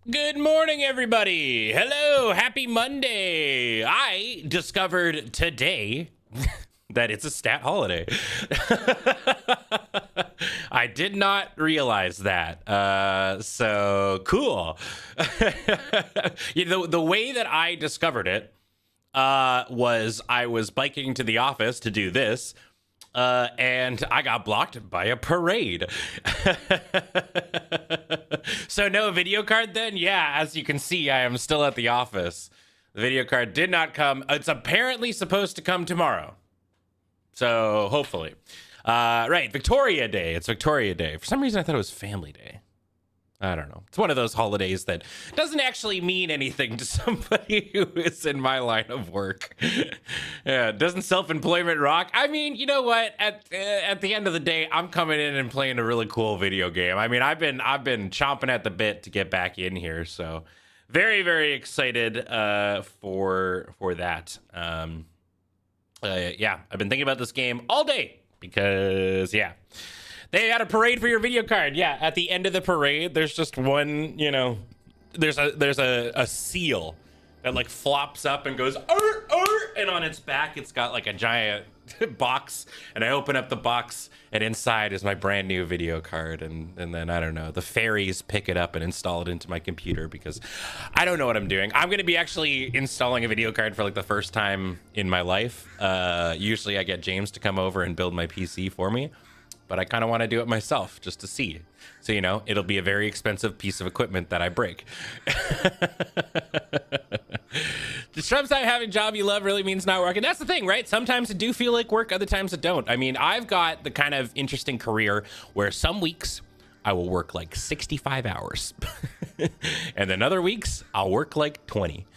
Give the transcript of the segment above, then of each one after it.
Good morning, everybody. Hello, happy Monday. I discovered today that it's a stat holiday. I did not realize that. So cool. The way that I discovered it was I was biking to the office to do this. And I got blocked by a parade. So no video card then? Yeah, as you can see, I am still at the office. The video card did not come. It's apparently supposed to come tomorrow. So hopefully. Right, Victoria Day. It's Victoria Day. For some reason, I thought it was Family Day. I don't know. It's one of those holidays that doesn't actually mean anything to somebody who is in my line of work. Yeah, doesn't self-employment rock? I mean, you know what? At the end of the day, I'm coming in and playing a really cool video game. I mean, I've been chomping at the bit to get back in here, so very, very excited for that. Yeah, I've been thinking about this game all day because they had a parade for your video card. Yeah, at the end of the parade, there's just one, there's a seal that like flops up and goes, arr, arr, and on its back, it's got like a giant box. And I open up the box, and inside is my brand new video card. And then, I don't know, the fairies pick it up and install it into my computer because I don't know what I'm doing. I'm going to be actually installing a video card for like the first time in my life. Usually I get James to come over and build my PC for me. But I kind of want to do it myself just to see. So, it'll be a very expensive piece of equipment that I break. Sometimes having a job you love really means not working. That's the thing, right? Sometimes it do feel like work, other times it don't. I mean, I've got the kind of interesting career where some weeks I will work like 65 hours. And then other weeks I'll work like 20.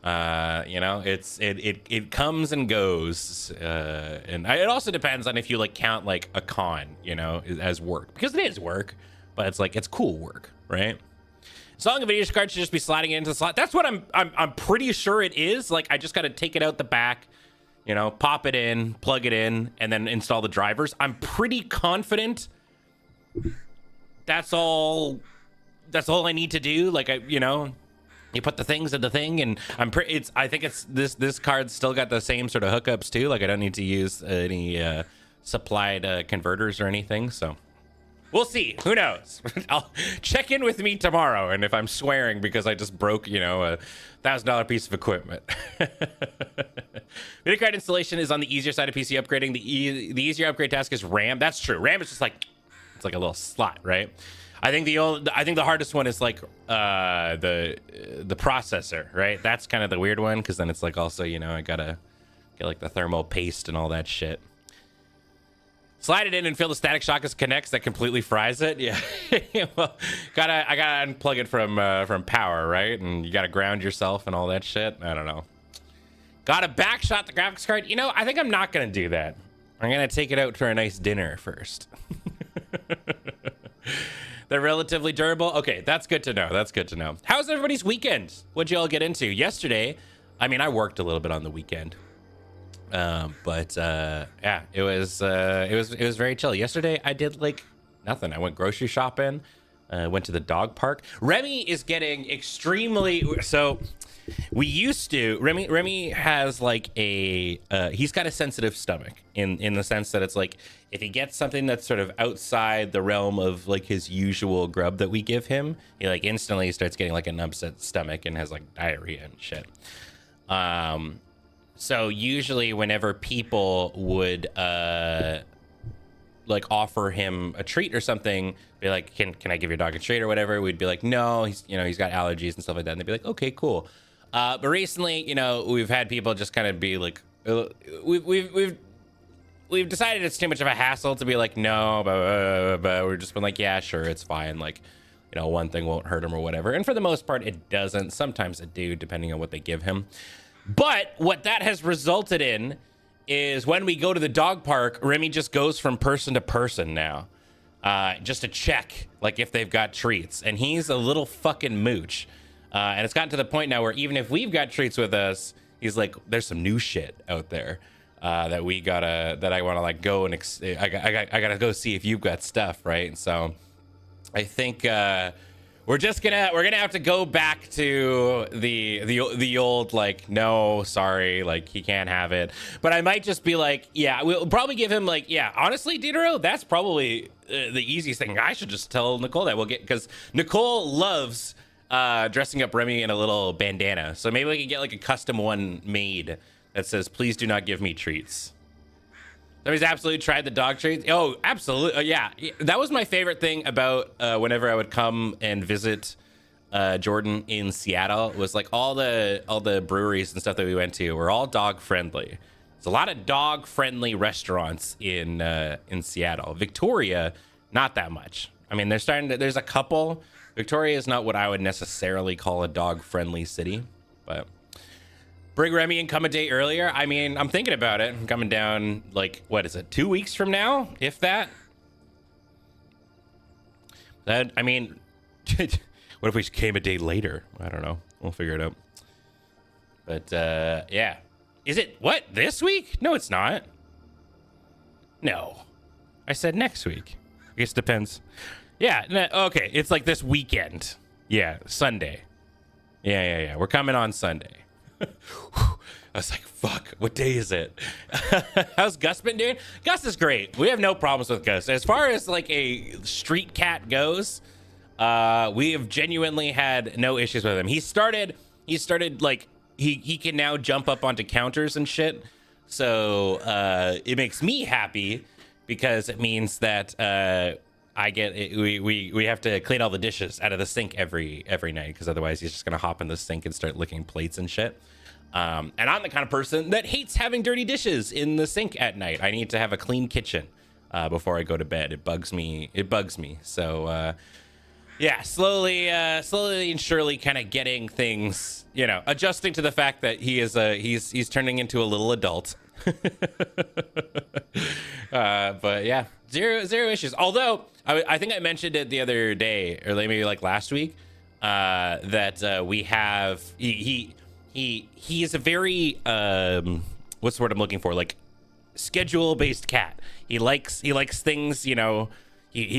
It comes and goes, and it also depends on if you like count like a con, as work, because it is work, but it's like it's cool work, right? As long as a video card should just be sliding into the slot. That's what I'm pretty sure it is. Like I just got to take it out the back, pop it in, plug it in, and then install the drivers. I'm pretty confident that's all I need to do. Like you put the things in the thing, and I think it's this card's still got the same sort of hookups too. Like I don't need to use any supplied converters or anything. So we'll see. Who knows? I'll check in with me tomorrow, and if I'm swearing because I just broke, a $1,000 piece of equipment. Video card installation is on the easier side of PC upgrading. The easier upgrade task is RAM. That's true. RAM is just like it's like a little slot, right? I think the hardest one is like the processor, right? That's kind of the weird one because then it's like also I gotta get like the thermal paste and all that shit. Slide it in and feel the static shock as it connects. That completely fries it. Yeah, well, I gotta unplug it from power, right? And you gotta ground yourself and all that shit. I don't know. Gotta backshot the graphics card. I think I'm not gonna do that. I'm gonna take it out for a nice dinner first. They're relatively durable. Okay, that's good to know. That's good to know. How's everybody's weekend? What'd you all get into yesterday? I mean, I worked a little bit on the weekend, but it was very chill. Yesterday, I did like nothing. I went grocery shopping. Went to the dog park. Remy is getting extremely so. We used to Remy has like he's got a sensitive stomach in the sense that it's like if he gets something that's sort of outside the realm of like his usual grub that we give him, he like instantly starts getting like an upset stomach and has like diarrhea and shit. So usually whenever people would like offer him a treat or something, be like, can I give your dog a treat or whatever? We'd be like, no, he's got allergies and stuff like that. And they'd be like, okay, cool. But recently, we've had people just kind of be like, we've decided it's too much of a hassle to be like, no, but we're just been like, yeah, sure, it's fine. Like, one thing won't hurt him or whatever. And for the most part, it doesn't. Sometimes it do, depending on what they give him. But what that has resulted in is when we go to the dog park, Remy just goes from person to person now, just to check like if they've got treats. And he's a little fucking mooch. And it's gotten to the point now where even if we've got treats with us, he's like, there's some new shit out there that I want to like go and I gotta go see if you've got stuff, right? And so I think we're gonna have to go back to the old, like, no, sorry, like, he can't have it. But I might just be like, yeah, we'll probably give him, like, yeah, honestly, Diderot, that's probably the easiest thing. I should just tell Nicole that we'll get, because Nicole loves dressing up Remy in a little bandana. So maybe we can get like a custom one made that says, please do not give me treats. Somebody's absolutely tried the dog treats. Oh, absolutely. Yeah. That was my favorite thing about whenever I would come and visit Jordan in Seattle, was like all the breweries and stuff that we went to were all dog friendly. There's a lot of dog friendly restaurants in Seattle. Victoria, not that much. I mean, there's a couple. Victoria is not what I would necessarily call a dog friendly city, but bring Remy and come a day earlier. I mean, I'm thinking about it. I'm coming down, like, what is it, 2 weeks from now, if that? I mean, what if we came a day later? I don't know. We'll figure it out. But, yeah. Is it, what, this week? No, it's not. No. I said next week. I guess it depends. Yeah, okay, it's like this weekend. Yeah, Sunday. Yeah. We're coming on Sunday. I was like, fuck, what day is it? How's Gus been doing? Gus is great. We have no problems with Gus. As far as like a street cat goes, we have genuinely had no issues with him. He started like, he can now jump up onto counters and shit. So it makes me happy because it means that we have to clean all the dishes out of the sink every night, because otherwise he's just gonna hop in the sink and start licking plates and shit. And I'm the kind of person that hates having dirty dishes in the sink at night. I need to have a clean kitchen before I go to bed. It bugs me. So yeah, slowly and surely, kind of getting things, adjusting to the fact that he's turning into a little adult. But yeah, zero issues. Although I think I mentioned it the other day, or maybe like last week, that we have he is a very what's the word I'm looking for, like schedule based cat. He likes things, he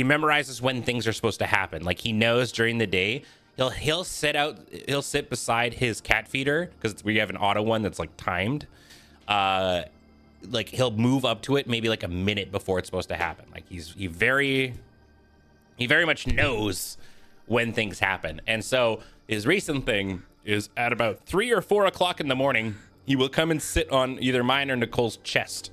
memorizes when things are supposed to happen. Like, he knows during the day he'll sit beside his cat feeder, because we have an auto one that's like timed. Like, he'll move up to it maybe like a minute before it's supposed to happen. Like, he very much knows when things happen. And so his recent thing is at about 3 or 4 o'clock in the morning, he will come and sit on either mine or Nicole's chest.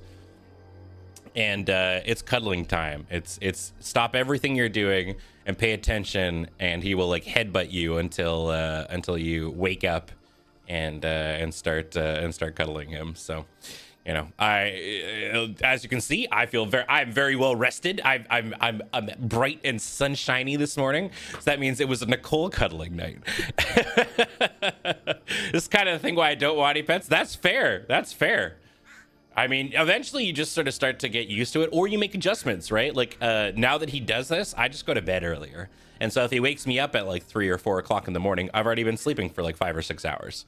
And it's cuddling time. It's stop everything you're doing and pay attention, and he will like headbutt you until you wake up and start cuddling him. So, as you can see, I'm very well rested. I'm bright and sunshiny this morning. So that means it was a Nicole cuddling night. This kind of thing why I don't want any pets. That's fair. I mean, eventually you just sort of start to get used to it, or you make adjustments, right? Like, now that he does this, I just go to bed earlier. And so if he wakes me up at like 3 or 4 o'clock in the morning, I've already been sleeping for like 5 or 6 hours.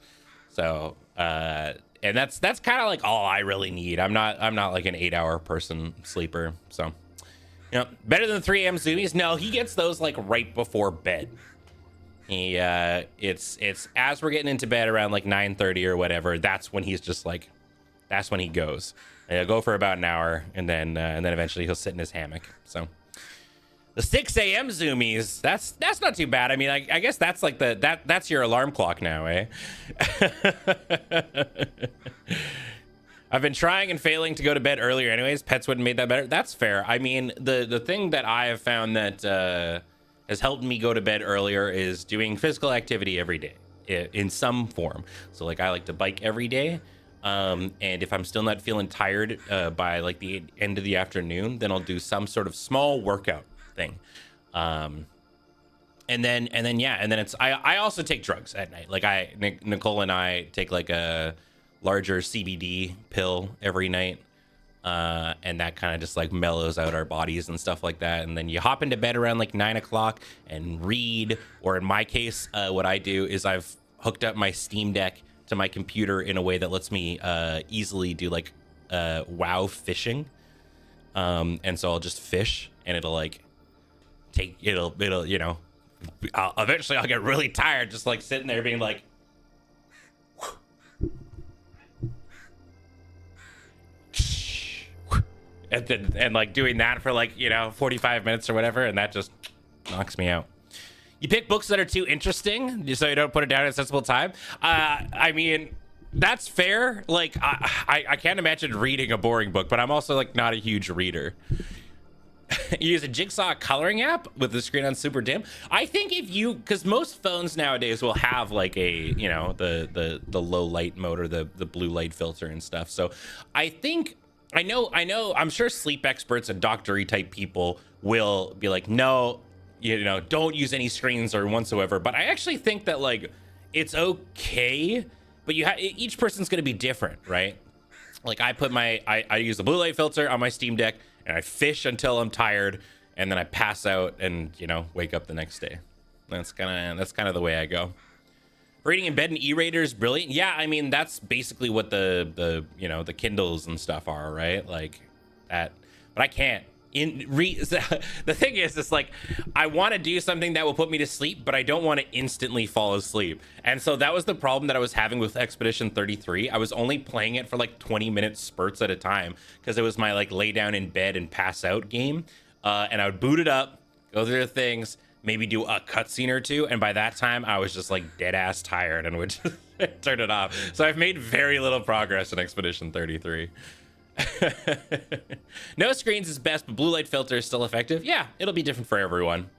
So, and that's kind of like all I really need. I'm not like an 8-hour person sleeper. So, better than the 3 a.m. zoomies. No, he gets those like right before bed. It's as we're getting into bed around like 9:30 or whatever. That's when he's just like, that's when he goes. And he'll go for about an hour, and then eventually he'll sit in his hammock. So the 6 a.m. zoomies, that's not too bad. I mean, I guess that's like that's your alarm clock now, eh? I've been trying and failing to go to bed earlier anyways. Pets wouldn't made that better. That's fair. I mean, the thing that I have found that has helped me go to bed earlier is doing physical activity every day in some form. So like, I like to bike every day. And if I'm still not feeling tired by like the end of the afternoon, then I'll do some sort of small workout thing. And then it's I also take drugs at night. Like, Nicole and I take like a larger CBD pill every night. And that kind of just like mellows out our bodies and stuff like that. And then you hop into bed around like 9 o'clock and read, or in my case, what I do is I've hooked up my Steam Deck to my computer in a way that lets me easily do like WoW fishing. And so I'll just fish, and it'll like it'll eventually I'll get really tired just like sitting there being like, and like doing that for like, 45 minutes or whatever, and that just knocks me out. You pick books that are too interesting so you don't put it down at a sensible time. I mean, that's fair. Like, I can't imagine reading a boring book, but I'm also like not a huge reader. You use a Jigsaw coloring app with the screen on super dim. I think because most phones nowadays will have like a, the low light mode or the blue light filter and stuff. So I know, I'm sure sleep experts and doctor-y type people will be like, no, don't use any screens or whatsoever. But I actually think that like, it's okay, but each person's going to be different, right? Like I use the blue light filter on my Steam Deck and I fish until I'm tired and then I pass out and, wake up the next day. That's kind of the way I go. Reading in bed and e-reader is brilliant. Yeah, I mean, that's basically what the Kindles and stuff are, right? Like that, but I can't. The thing is, it's like, I want to do something that will put me to sleep, but I don't want to instantly fall asleep. And so that was the problem that I was having with Expedition 33. I was only playing it for like 20-minute spurts at a time because it was my like lay down in bed and pass out game. And I would boot it up, go through the things, maybe do a cutscene or two, and by that time I was just like dead ass tired and would just turn it off. So I've made very little progress in Expedition 33. No screens is best, but blue light filter is still effective. Yeah, it'll be different for everyone.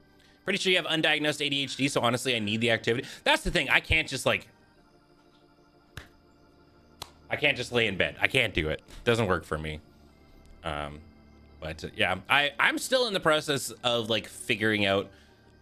Pretty sure you have undiagnosed ADHD, so honestly I need the activity. That's the thing, I can't just lay in bed. I can't do it. Doesn't work for me. But yeah, I'm still in the process of like figuring out.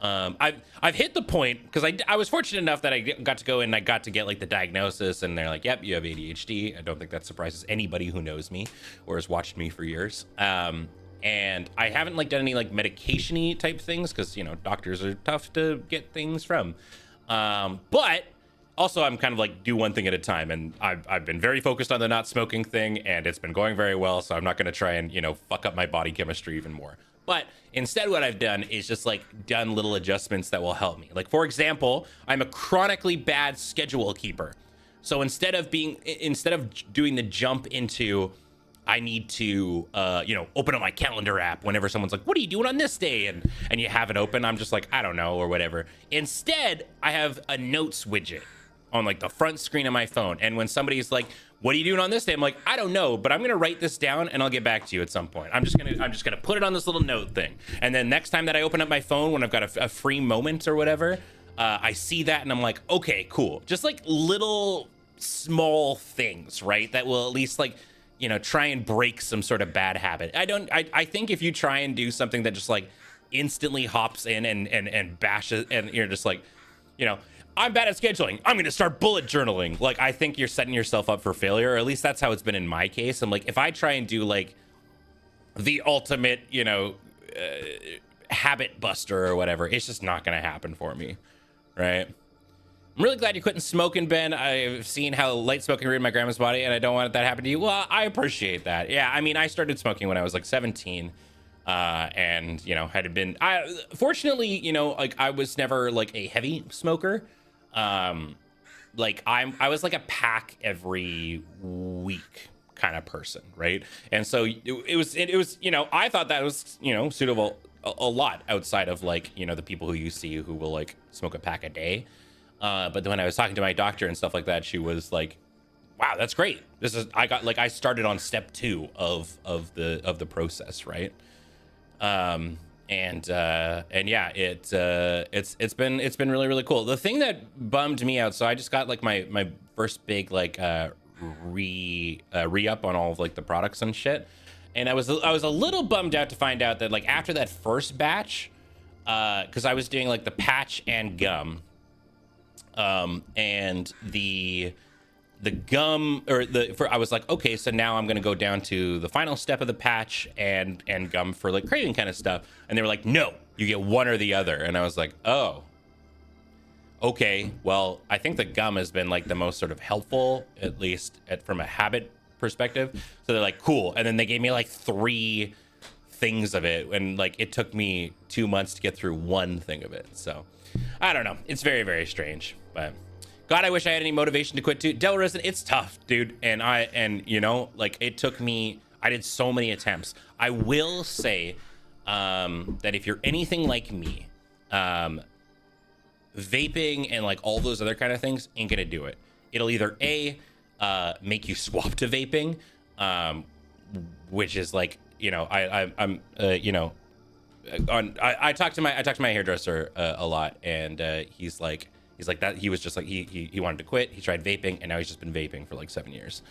I've hit the point because I was fortunate enough that I got to go in and I got to get like the diagnosis, and they're like, yep, you have ADHD. I don't think that surprises anybody who knows me or has watched me for years. And I haven't like done any like medication-y type things because, doctors are tough to get things from. But also I'm kind of like do one thing at a time, and I've been very focused on the not smoking thing, and it's been going very well. So I'm not going to try and, fuck up my body chemistry even more. But instead what I've done is just like done little adjustments that will help me. Like, for example, I'm a chronically bad schedule keeper. So instead of doing the jump into, I need to, open up my calendar app whenever someone's like, what are you doing on this day? And you have it open, I'm just like, I don't know, or whatever. Instead, I have a notes widget on like the front screen of my phone. And when somebody's like, what are you doing on this day? I'm like, I don't know, but I'm gonna write this down and I'll get back to you at some point. I'm just gonna put it on this little note thing. And then next time that I open up my phone when I've got a free moment or whatever, I see that and I'm like, okay, cool. Just like little small things, right? That will at least like, try and break some sort of bad habit. I think if you try and do something that just like instantly hops in and bashes, and you're just like, I'm bad at scheduling, I'm going to start bullet journaling. Like, I think you're setting yourself up for failure, or at least that's how it's been in my case. I'm like, if I try and do like the ultimate, habit buster or whatever, it's just not going to happen for me. Right. I'm really glad you're quitting smoking, Ben. I've seen how light smoking ruined my grandma's body, and I don't want that to happen to you. Well, I appreciate that. Yeah. I mean, I started smoking when I was like 17. And had been, fortunately, like I was never like a heavy smoker. Like I was like a pack every week kind of person, right? And so it was I thought that was suitable a lot outside of like the people who you see who will like smoke a pack a day. But then when I was talking to my doctor and stuff like that, she was like, wow, that's great. I started on step 2 of the process, right? And yeah, it's been really, really cool. The thing that bummed me out, so I just got like my first big like re-up on all of like the products and shit, and I was a little bummed out to find out that like after that first batch, because I was doing like the patch and gum, and the gum I was like, okay, so now I'm gonna go down to the final step of the patch and gum for like craving kind of stuff, and they were like, no, you get one or the other. And I was like, oh, okay, well, I think the gum has been like the most sort of helpful, at least from a habit perspective. So they're like, cool. And then they gave me like 3 things of it, and like it took me 2 months to get through one thing of it. So I don't know. It's very, very strange. But God, I wish I had any motivation to quit too. Devil Resident, it's tough, dude. And you know, like it took me, I did so many attempts. I will say that if you're anything like me, vaping and like all those other kind of things ain't gonna do it. It'll either make you swap to vaping, which is like, you know, I'm you know, I talked to my hairdresser a lot, and he's like that. He was just like he wanted to quit. He tried vaping, and now he's just been vaping for like 7 years.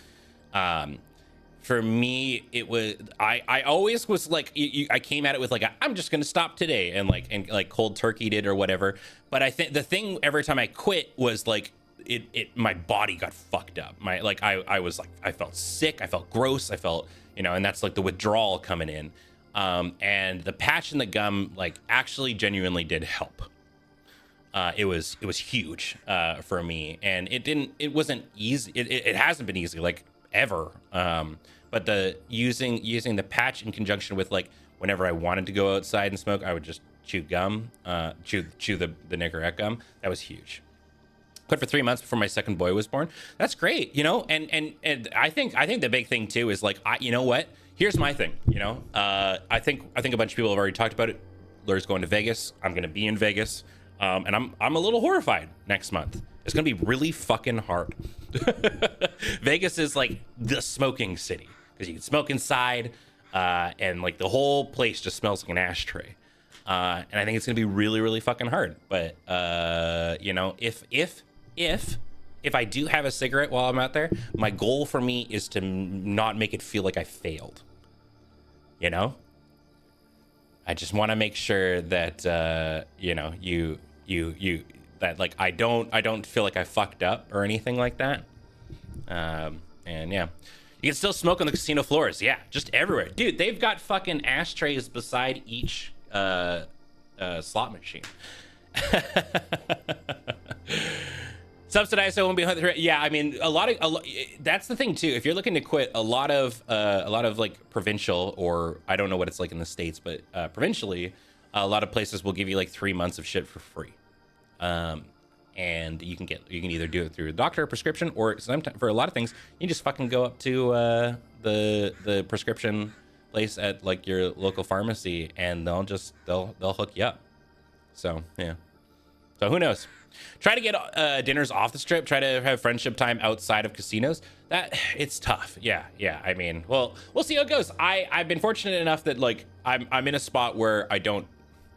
For me, it was I always was like I came at it with like I'm just gonna stop today and like cold turkeyed it or whatever. But I think the thing every time I quit was like it my body got fucked up. I was like I felt sick. I felt gross. I felt, you know, and that's like the withdrawal coming in. And the patch in the gum like actually genuinely did help. It was huge for me, and it wasn't easy. It hasn't been easy like ever. But the using the patch in conjunction with like whenever I wanted to go outside and smoke, I would just chew gum, chew the Nicorette gum. That was huge. Quit for 3 months before my second boy was born. That's great, you know. And I think the big thing too is like you know what? Here's my thing, you know. I think a bunch of people have already talked about it. Lur's going to Vegas. I'm gonna be in Vegas. And I'm a little horrified next month. It's gonna be really fucking hard. Vegas is like the smoking city because you can smoke inside, and like the whole place just smells like an ashtray. And I think it's gonna be really, really fucking hard. But you know, if I do have a cigarette while I'm out there, my goal for me is to not make it feel like I failed. You know, I just want to make sure that you know you that like I don't feel like I fucked up or anything like that. And yeah, you can still smoke on the casino floors. Yeah, just everywhere, dude. They've got fucking ashtrays beside each slot machine. Subsidized, so it won't be 100. Yeah, I mean, a lot. That's the thing too. If you're looking to quit, a lot of like provincial, or I don't know what it's like in the States, but provincially, a lot of places will give you like 3 months of shit for free. And you can either do it through a doctor or prescription, or sometimes for a lot of things, you just fucking go up to the prescription place at like your local pharmacy, and they'll hook you up. So yeah. So who knows? Try to get dinners off the strip. Try to have friendship time outside of casinos. That it's tough. Yeah. I mean, well, we'll see how it goes. I've been fortunate enough that like I'm in a spot where I don't.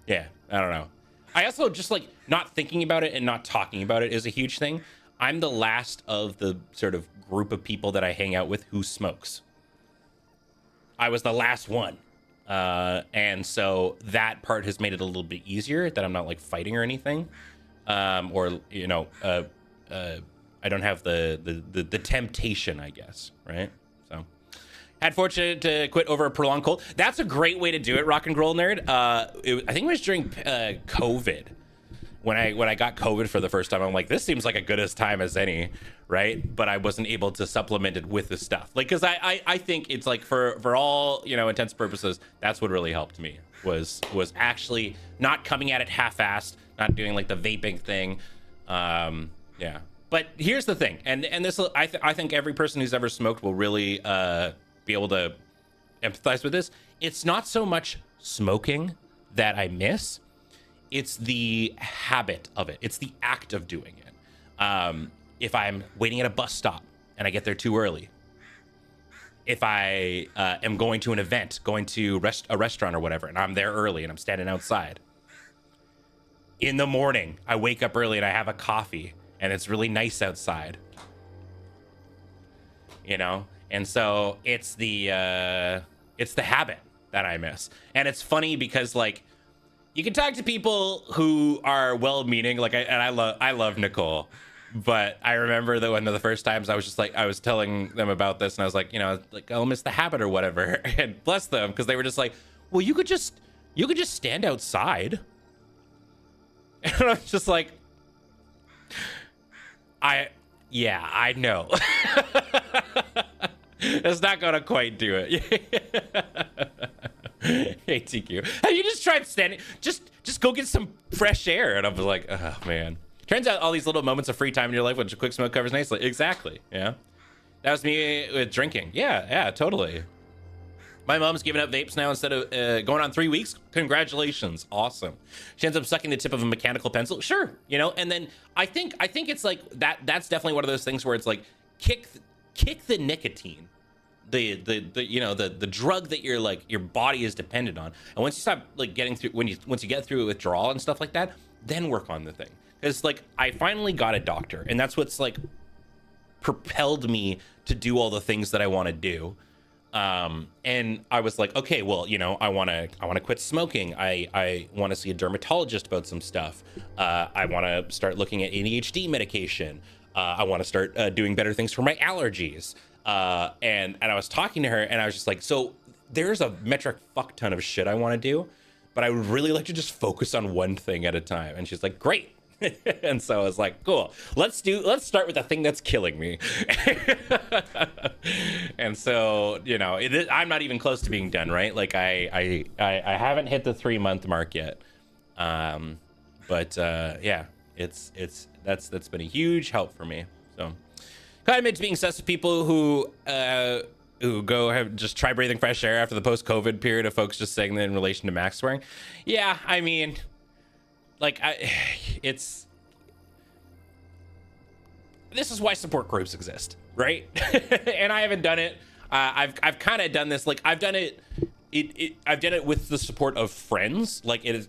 Yeah, I don't know. I also just like not thinking about it and not talking about it is a huge thing. I'm the last of the sort of group of people that I hang out with who smokes. I was the last one. And so that part has made it a little bit easier that I'm not like fighting or anything. Or, you know, I don't have the temptation, I guess. Right. So had fortunate to quit over a prolonged cold. That's a great way to do it. Rock and roll nerd. I think it was during, COVID when I got COVID for the first time. I'm like, this seems like a good as time as any. Right. But I wasn't able to supplement it with the stuff like, cause I think it's like for all, you know, intents and purposes, that's what really helped me was actually not coming at it half-assed, not doing like the vaping thing. Yeah. But here's the thing. And this, I think every person who's ever smoked will really be able to empathize with this. It's not so much smoking that I miss. It's the habit of it. It's the act of doing it. If I'm waiting at a bus stop and I get there too early, if I am going to an event, going to a restaurant or whatever, and I'm there early and I'm standing outside. In the morning, I wake up early and I have a coffee and it's really nice outside. You know? And so it's the habit that I miss. And it's funny because like you can talk to people who are well-meaning, like I love Nicole. But I remember that one of the first times I was just like, I was telling them about this and I was like, you know, like I'll miss the habit or whatever. And bless them, because they were just like, well, you could just stand outside. And I was just like, I know. It's not gonna quite do it. Hey, TQ. Have you just tried standing? Just go get some fresh air. And I was like, oh man. Turns out all these little moments of free time in your life, which a quick smoke covers nicely. Exactly. Yeah. That was me with drinking. Yeah, totally. My mom's giving up vapes now instead of going on 3 weeks. Congratulations. Awesome. She ends up sucking the tip of a mechanical pencil. Sure. You know, and then I think it's like that's definitely one of those things where it's like kick the nicotine. The you know, the drug that your body is dependent on. And once you stop like getting through once you get through a withdrawal and stuff like that, then work on the thing. Because like I finally got a doctor, and that's what's like propelled me to do all the things that I want to do. And I was like, okay, well, you know, I want to quit smoking. I want to see a dermatologist about some stuff. I want to start looking at ADHD medication. I want to start doing better things for my allergies. And I was talking to her, and I was just like, so there's a metric fuck ton of shit I want to do, but I would really like to just focus on one thing at a time. And she's like, great. And so I was like, cool, let's start with the thing that's killing me. And so, you know, I'm not even close to being done, right? Like I haven't hit the 3-month mark yet. But yeah, that's been a huge help for me. So kind of admit to being sus with people who go have just try breathing fresh air after the post-COVID period of folks just saying that in relation to max swearing. Yeah, I mean, like this is why support groups exist, right? And I haven't done it. I've kind of done this. Like I've done it. I've done it with the support of friends. Like it is.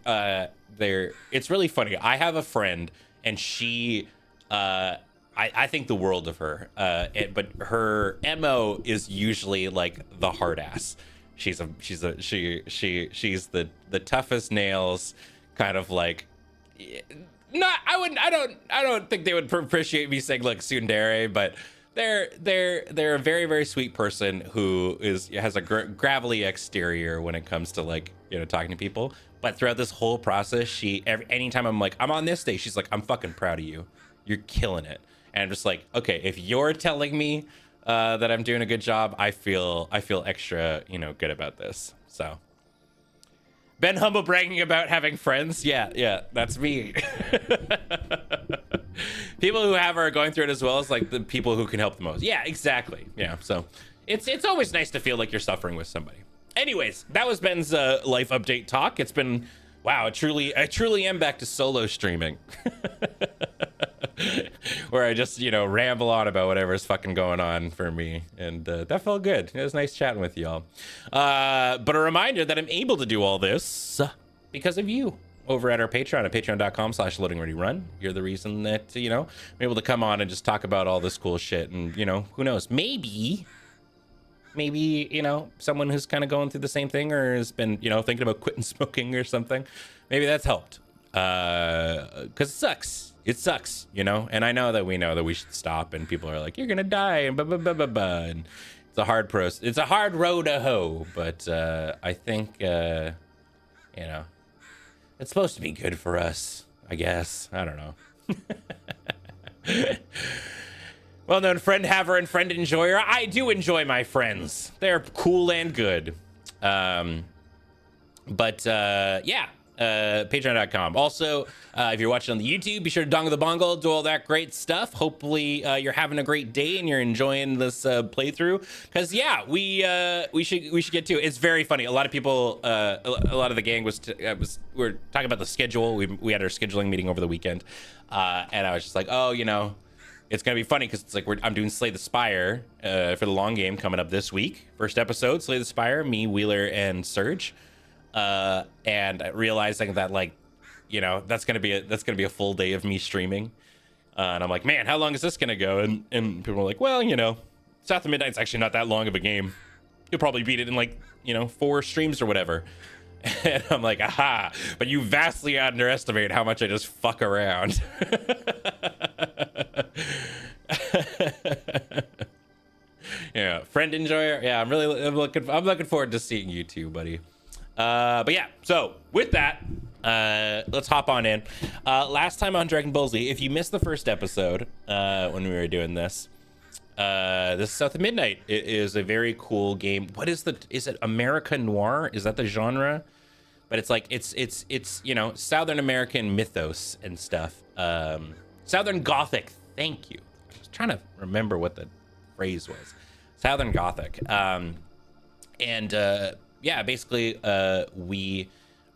It's really funny. I have a friend, and she. I think the world of her. But her MO is usually like the hard ass. She's the toughest nails. Kind of like. I don't think they would appreciate me saying like tsundere, but they're a very, very sweet person who has a gravelly exterior when it comes to like, you know, talking to people. But throughout this whole process, anytime I'm like, I'm on this day, she's like, I'm fucking proud of you. You're killing it. And I'm just like, okay, if you're telling me that I'm doing a good job, I feel extra, you know, good about this. So. Ben humble bragging about having friends. Yeah, that's me. People who are going through it as well as like the people who can help the most. Yeah, exactly. Yeah, so it's always nice to feel like you're suffering with somebody. Anyways, that was Ben's life update talk. It's been, wow, I truly am back to solo streaming. Where I just, you know, ramble on about whatever's fucking going on for me. And that felt good. It was nice chatting with y'all. But a reminder that I'm able to do all this because of you over at our Patreon at patreon.com/loadingreadyrun. You're the reason that, you know, I'm able to come on and just talk about all this cool shit. And, you know, who knows? Maybe, you know, someone who's kind of going through the same thing or has been, you know, thinking about quitting smoking or something. Maybe that's helped. Because it sucks, you know, and I know that we should stop, and people are like, you're gonna die, and blah blah blah blah blah. And it's a hard road to hoe, but I think you know, it's supposed to be good for us, I guess. I don't know. Well-known friend haver and friend enjoyer. I do enjoy my friends. They're cool and good. But yeah. Patreon.com. Also, if you're watching on the YouTube, be sure to dongle the bongle, do all that great stuff. Hopefully you're having a great day and you're enjoying this playthrough, because yeah, we should get to it. It's very funny. A lot of people, a lot of the gang we're talking about the schedule. We had our scheduling meeting over the weekend, and I was just like, oh, you know, it's gonna be funny because it's like I'm doing Slay the Spire for the long game coming up this week. First episode, Slay the Spire, me, Wheeler, and Surge. And realizing that, like, you know, that's gonna be a full day of me streaming, and I'm like, man, how long is this gonna go? And people are like, well, you know, South of Midnight's actually not that long of a game. You'll probably beat it in like, you know, 4 streams or whatever. And I'm like, aha! But you vastly underestimate how much I just fuck around. Yeah, friend enjoyer. Yeah, I'm looking forward to seeing you too, buddy. But yeah, so with that, let's hop on in. Last time on Dragon Ball Z, if you missed the first episode when we were doing this, This is South of Midnight. It is a very cool game. What is is it American Noir? Is that the genre? But it's like, it's you know, Southern American mythos and stuff. Southern Gothic, thank you. I was trying to remember what the phrase was. Southern Gothic. Yeah, basically, we,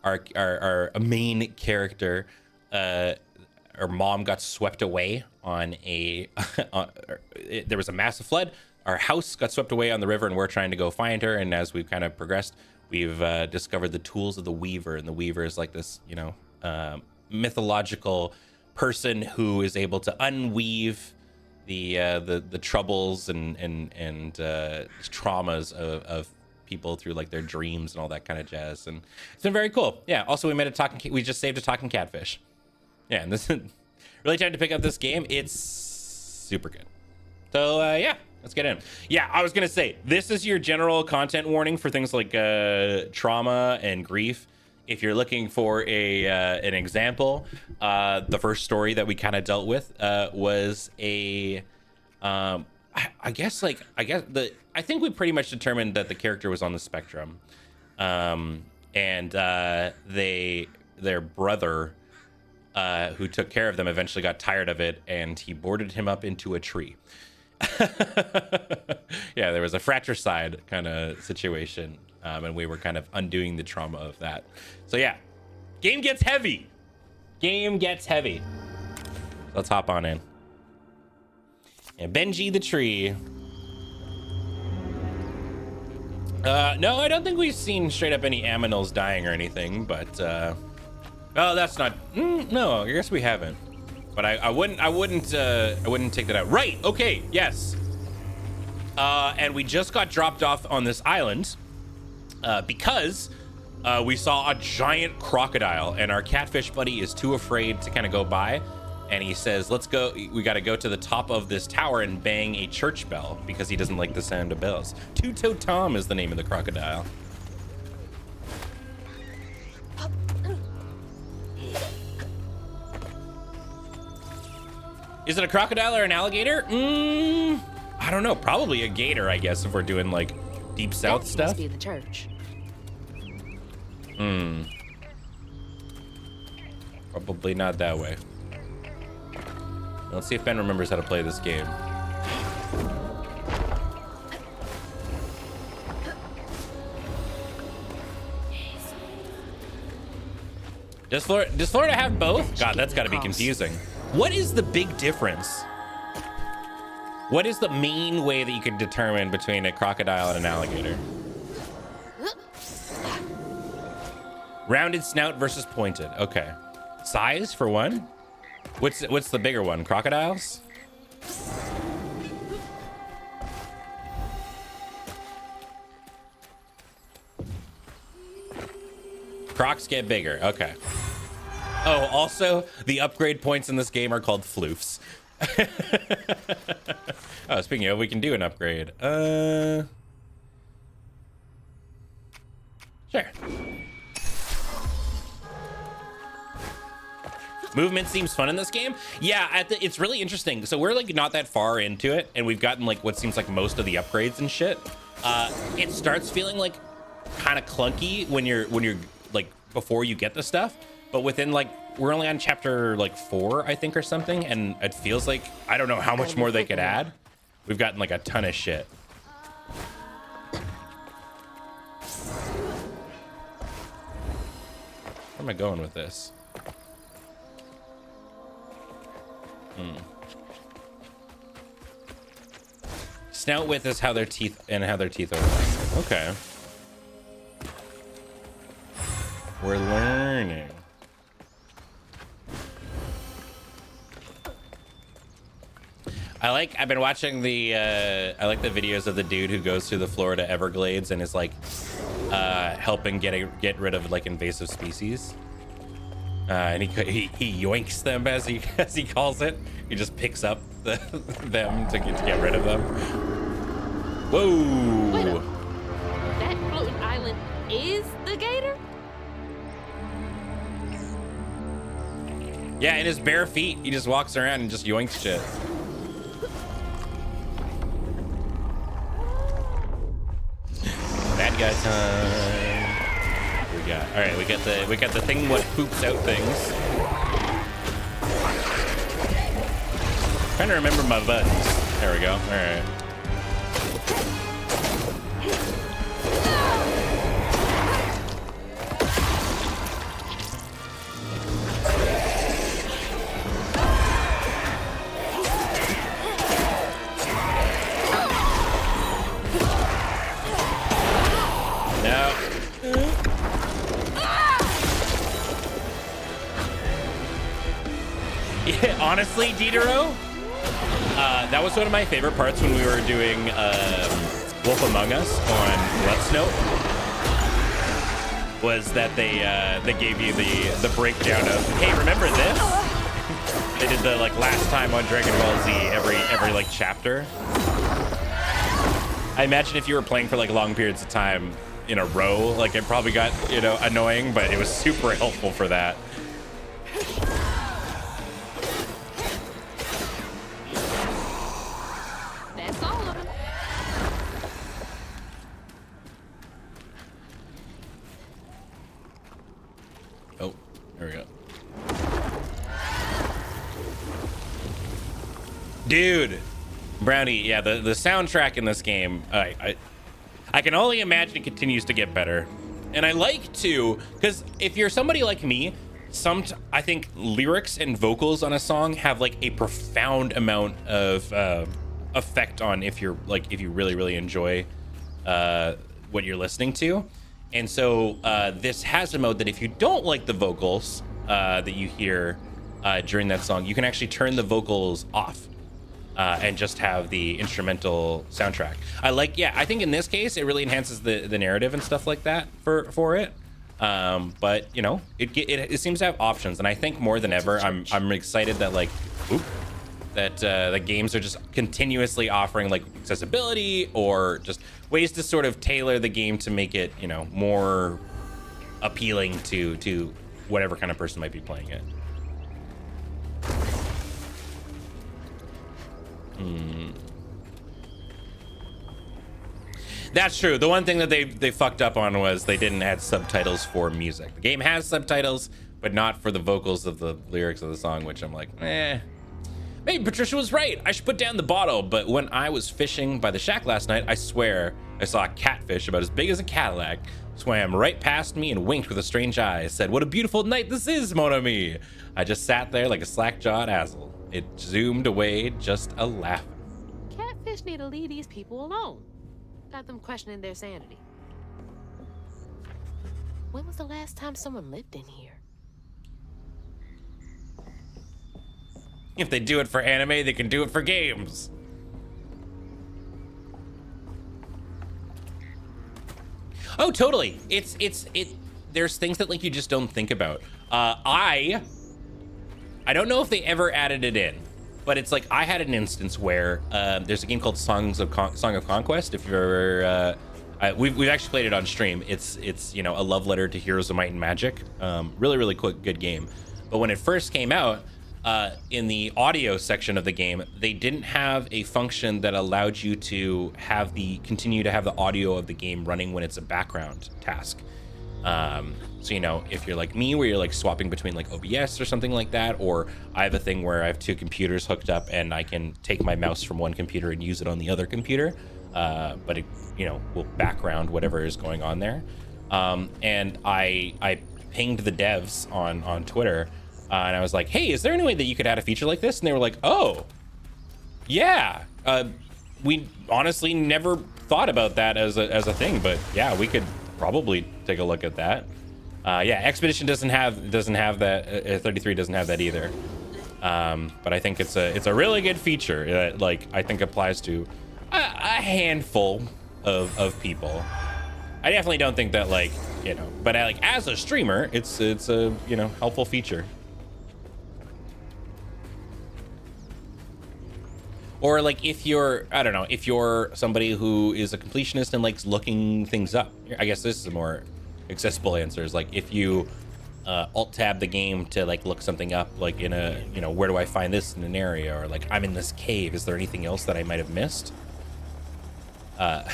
our main character, her mom got swept away on a, there was a massive flood. Our house got swept away on the river and we're trying to go find her. And as we've kind of progressed, we've discovered the tools of the Weaver. And the Weaver is like this, you know, mythological person who is able to unweave the troubles and traumas of people through like their dreams and all that kind of jazz. And it's been very cool. Yeah. Also, we just saved a talking catfish. Yeah, and this is really time to pick up this game. It's super good. So yeah, let's get in. Yeah, I was gonna say, this is your general content warning for things like trauma and grief. If you're looking for an example, the first story that we kind of dealt with was I think we pretty much determined that the character was on the spectrum, and their brother, who took care of them, eventually got tired of it and he boarded him up into a tree. Yeah, there was a fratricide kind of situation, and we were kind of undoing the trauma of that. So yeah, game gets heavy. Let's hop on in. And Benji the tree. No, I don't think we've seen straight up any aminals dying or anything, but oh, that's not. No, I guess we haven't. But I wouldn't take that out. Right? Okay. Yes. And we just got dropped off on this island because we saw a giant crocodile, and our catfish buddy is too afraid to kind of go by, and he says, "Let's go. We got to go to the top of this tower and bang a church bell because he doesn't like the sound of bells." Two-Toe Tom is the name of the crocodile. Is it a crocodile or an alligator? I don't know. Probably a gator, I guess, if we're doing like deep south stuff. Must be the church. Probably not that way. Let's see if Ben remembers how to play this game. Does Florida have both? God, that's got to be confusing. What is the big difference? What is the main way that you could determine between a crocodile and an alligator? Rounded snout versus pointed. Okay. Size for one? What's the bigger one? Crocodiles? Crocs get bigger. Okay. Oh, also, the upgrade points in this game are called floofs. Oh, speaking of, we can do an upgrade. Sure. Movement seems fun in this game. Yeah, it's really interesting. So we're like not that far into it, and we've gotten like what seems like most of the upgrades and shit. It starts feeling like kind of clunky when you're like before you get the stuff, but within like we're only on chapter like 4, I think, or something, and it feels like I don't know how much more they could add. We've gotten like a ton of shit. Where am I going with this? Snout width is how their teeth are. Okay. We're learning. I've been watching I like the videos of the dude who goes through the Florida Everglades and is like helping get rid of like invasive species. And he yoinks them as he calls it. He just picks up them to get rid of them. Whoa! Wait, that floating island is the gator? Yeah, in his bare feet, he just walks around and just yoinks shit. got time. We got all right. We got the thing what poops out things. Trying to remember my buttons. There we go. All right. Yeah, honestly, Diderot, that was one of my favorite parts when we were doing Wolf Among Us on Let's Note. Was that they gave you the breakdown of, hey, remember this? They did the like last time on Dragon Ball Z every like chapter. I imagine if you were playing for like long periods of time in a row, like it probably got, you know, annoying, but it was super helpful for that. That's all of them. Oh, there we go. Dude, Brownie, yeah, the soundtrack in this game, I can only imagine it continues to get better. And I like to, because if you're somebody like me, I think lyrics and vocals on a song have like a profound amount of effect on if you really, really enjoy what you're listening to. And so this has a mode that if you don't like the vocals that you hear during that song, you can actually turn the vocals off. And just have the instrumental soundtrack. I think in this case, it really enhances the narrative and stuff like that for it. But you know, it seems to have options, and I think more than ever, I'm excited that the games are just continuously offering like accessibility or just ways to sort of tailor the game to make it, you know, more appealing to whatever kind of person might be playing it. That's true. The one thing that they fucked up on was they didn't add subtitles for music. The game has subtitles, but not for the vocals of the lyrics of the song, which I'm like, Maybe Patricia was right. I should put down the bottle. But when I was fishing by the shack last night, I swear I saw a catfish about as big as a Cadillac swam right past me and winked with a strange eye. Said, "What a beautiful night this is, mon ami." I just sat there like a slack-jawed asshole. It zoomed away, just a laugh. Catfish need to leave these people alone. Got them questioning their sanity. When was the last time someone lived in here? If they do it for anime, they can do it for games. Oh, totally. There's things that like you just don't think about. I don't know if they ever added it in, but it's like I had an instance where there's a game called Song of Conquest. If you're ever, we've actually played it on stream. It's you know, a love letter to Heroes of Might and Magic. Really quick, good game. But when it first came out, in the audio section of the game, they didn't have a function that allowed you to continue to have the audio of the game running when it's a background task. So, you know, if you're like me, where you're like swapping between like OBS or something like that, or I have a thing where I have two computers hooked up and I can take my mouse from one computer and use it on the other computer, but it, you know, will background whatever is going on there. And I pinged the devs on Twitter, and I was like, hey, is there any way that you could add a feature like this? And they were like, oh, yeah. We honestly never thought about that as a thing, but yeah, we could probably take a look at that. Yeah, Expedition doesn't have that. 33 doesn't have that either. But I think it's a really good feature that like I think applies to a handful of people. I definitely don't think that like, you know, but like as a streamer, it's a, you know, helpful feature. Or like if you're, I don't know, if you're somebody who is a completionist and likes looking things up. I guess this is a more accessible answer, is like if you alt tab the game to like look something up, like in a, you know, where do I find this in an area, or like I'm in this cave, is there anything else that I might have missed? Hold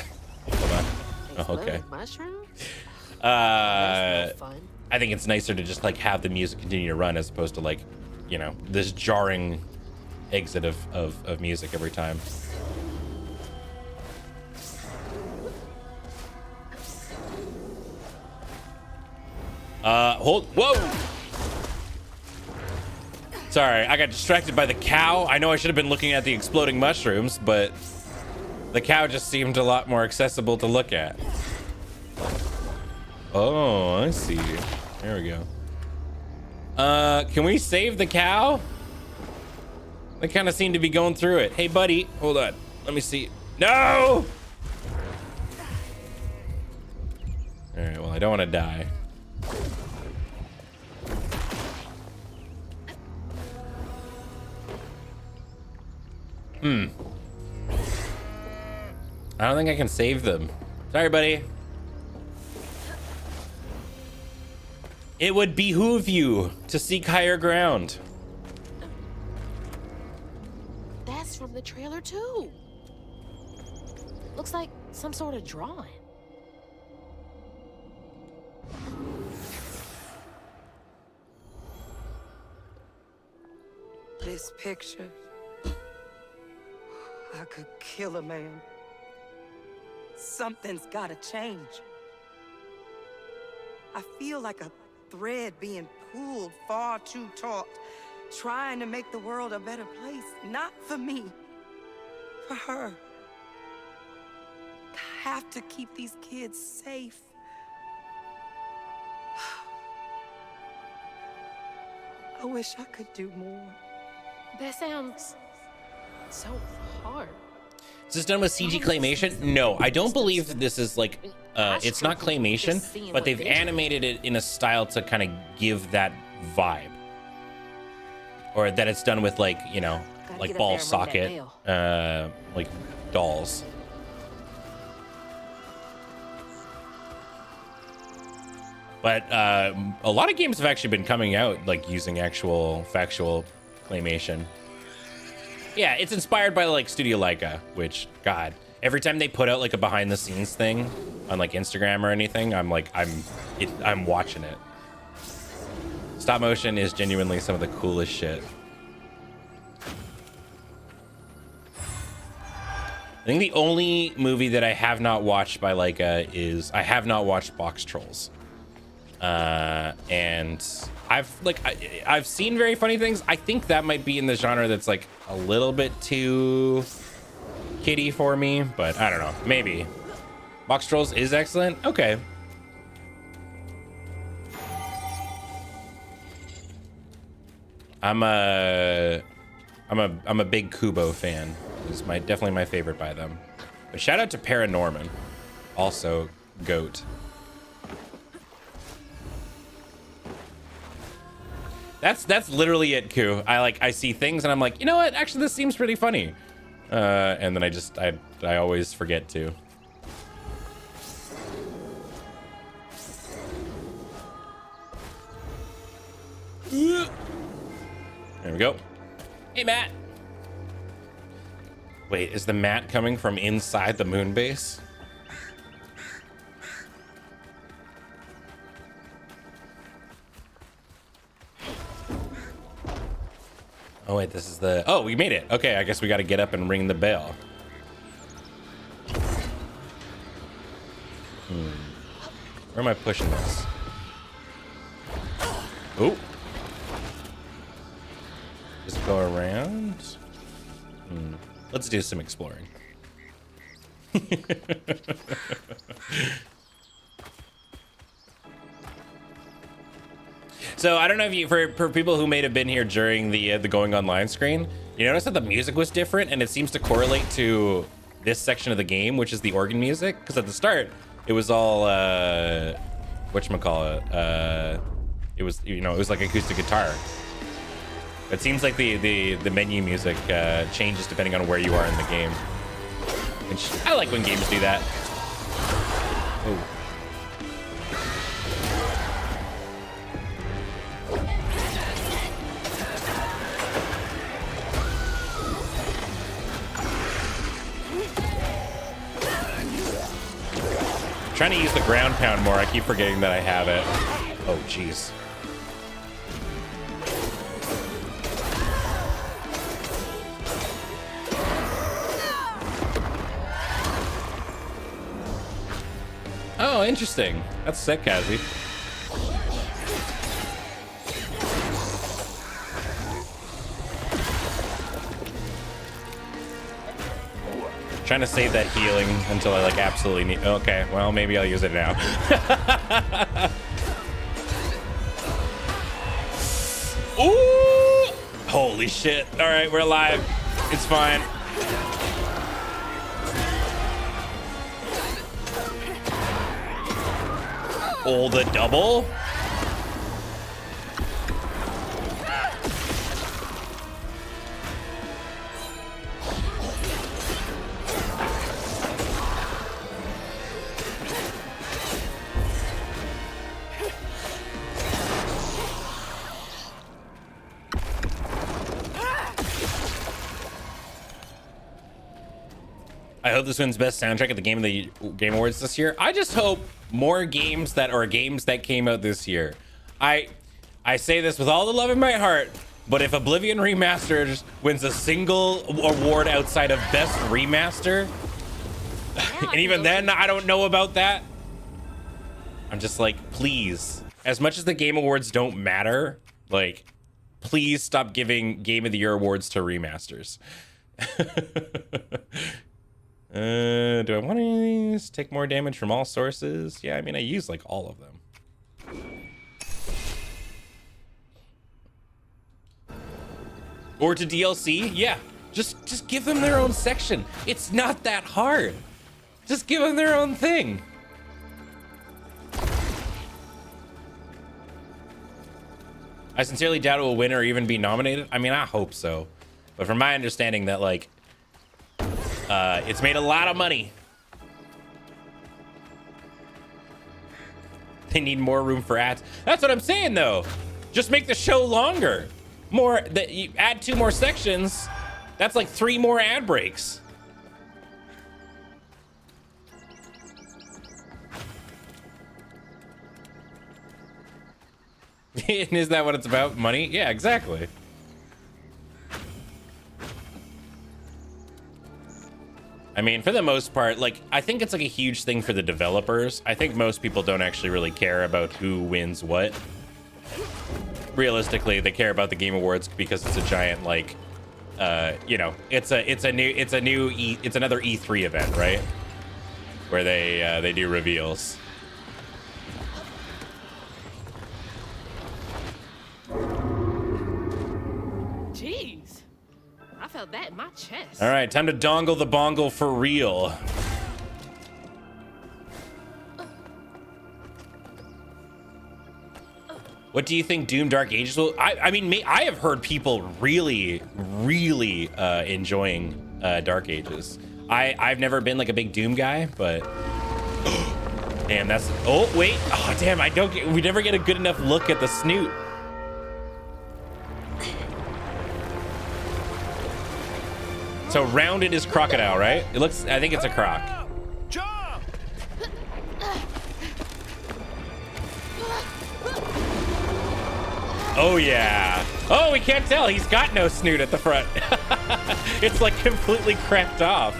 on. Oh, okay. Mushrooms? That's no fun. I think it's nicer to just like have the music continue to run as opposed to like, you know, this jarring exit of music every time. Whoa! Sorry, I got distracted by the cow. I know I should have been looking at the exploding mushrooms, but the cow just seemed a lot more accessible to look at. Oh, I see. There we go. Can we save the cow? They kind of seem to be going through it. Hey, buddy, hold on. Let me see. No! All right, well, I don't want to die. I don't think I can save them. Sorry, buddy. It would behoove you to seek higher ground. That's from the trailer too. Looks like some sort of drawing. This picture, I could kill a man. Something's gotta change. I feel like a thread being pulled far too taut, trying to make the world a better place. Not for me, for her. I have to keep these kids safe. I wish I could do more. That sounds so hard. Is this done with CG claymation? No, I don't believe that this is like, it's not claymation, but they've animated it in a style to kind of give that vibe. Or that it's done with like, you know, like ball socket, like dolls. But a lot of games have actually been coming out like using actual factual claymation. Yeah, it's inspired by like Studio Leica, which, God, every time they put out like a behind the scenes thing on like Instagram or anything, I'm like, I'm watching it. Stop motion is genuinely some of the coolest shit. I think the only movie that I have not watched by Leica is I have not watched Box Trolls. And I've seen very funny things. I think that might be in the genre that's like a little bit too kiddie for me, but I don't know, maybe. Box Trolls is excellent. Okay. I'm a big Kubo fan. It's definitely my favorite by them. But shout out to Paranorman, also GOAT. That's literally it, Ku. I see things and I'm like, you know what? Actually, this seems pretty funny. And then I always forget to. There we go. Hey, Matt. Wait, is the Matt coming from inside the moon base? Oh wait, this is the, oh, we made it. Okay, I guess we got to get up and ring the bell. Where am I pushing this? Oh. Does it go around? Let's do some exploring. So I don't know if you, for people who may have been here during the going online screen, you notice that the music was different and it seems to correlate to this section of the game, which is the organ music. Because at the start, it was all whatchamacallit, it was, you know, it was like acoustic guitar. It seems like the menu music changes depending on where you are in the game. Which I like when games do that. Oh. trying to use the ground pound more. I keep forgetting that I have it. Oh, jeez. Oh, interesting. That's sick, Kazi. Trying to save that healing until I like absolutely need. Okay, well, maybe I'll use it now. Ooh! Holy shit. All right, we're alive. It's fine. Oh, the double? I hope this wins best soundtrack at the Game Awards this year. I just hope more games that came out this year. I say this with all the love in my heart, but if Oblivion Remastered wins a single award outside of best remaster, and even then I don't know about that. I'm just like, please, as much as the Game Awards don't matter, like, please stop giving Game of the Year awards to remasters. Do I want to take more damage from all sources? Yeah, I mean, I use like all of them. Or to DLC? Yeah, just give them their own section. It's not that hard. Just give them their own thing. I sincerely doubt it will win or even be nominated. I mean, I hope so. But from my understanding that like, it's made a lot of money. They need more room for ads. That's what I'm saying, though. Just make the show longer. More that you add 2 more sections. That's like 3 more ad breaks. Is that what it's about? Money? Yeah, exactly. I mean, for the most part, like, I think it's like a huge thing for the developers. I think most people don't actually really care about who wins what. Realistically, they care about the Game Awards because it's a giant, like, you know, it's another E3 event, right? Where they do reveals. Jeez. I felt that in my chest. All right, time to dongle the bongle for real. What do you think Doom Dark Ages will? I mean, I have heard people really enjoying Dark Ages. I've never been like a big Doom guy, but damn, that's. Oh wait, oh damn, we never get a good enough look at the snoot. So rounded is crocodile, right? It looks. I think it's a croc. Jump! Oh yeah. Oh, we can't tell. He's got no snoot at the front. It's like completely cracked off.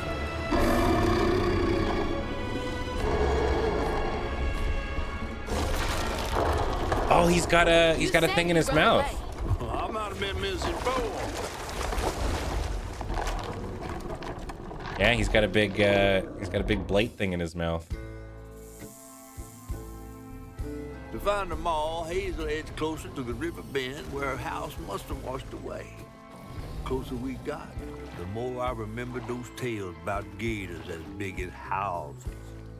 Oh, he's got a thing in his mouth. I might have been missing 4. Yeah, he's got a big blade thing in his mouth. To find them all, Hazel heads closer to the river bend where her house must have washed away. The closer we got, the more I remembered those tales about gators as big as houses.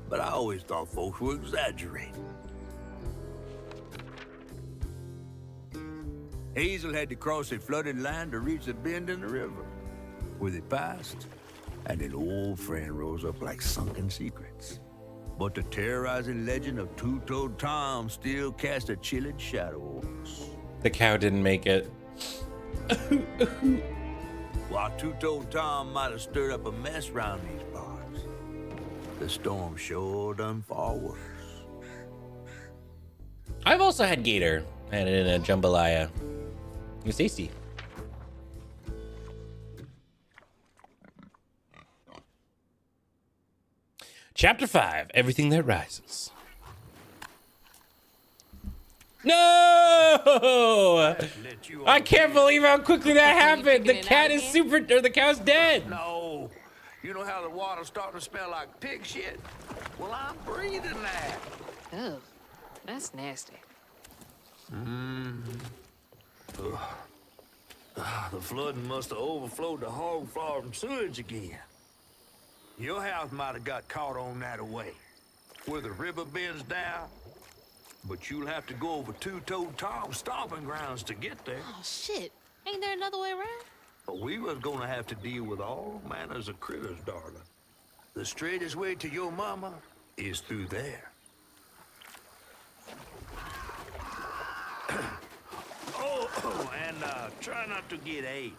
But I always thought folks were exaggerating. Hazel had to cross a flooded land to reach the bend in the river, where they passed, and an old friend rose up like sunken secrets. But the terrorizing legend of Two-Toed Tom still cast a chilling shadow over us. The cow didn't make it. While Two-Toed Tom might have stirred up a mess round these parts, The storm sure done far worse. I've also had gator. I had it in a jambalaya. It was tasty. Chapter 5, Everything That Rises. No! I can't believe how quickly that happened. The cat is the cow's dead. No. You know how the water's starting to smell like pig shit? Well, I'm breathing that. Oh, that's nasty. The flooding must have overflowed the hog farm sewage again. Your house might have got caught on that away, where the river bends down. But you'll have to go over Two-Toed Tom's stomping grounds to get there. Oh, shit. Ain't there another way around? But we was gonna have to deal with all manners of critters, darling. The straightest way to your mama is through there. And try not to get ate.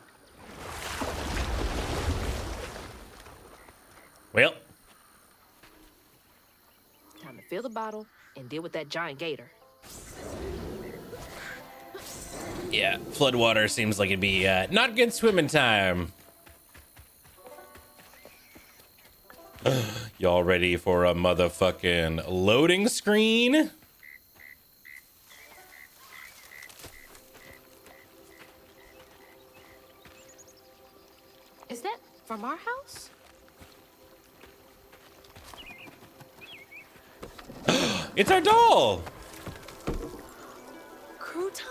Well, Time to fill the bottle and deal with that giant gator. yeah, floodwater seems like it'd be not good swimming time. Y'all ready for a motherfucking loading screen? Is that from our house? It's our doll. Crouton?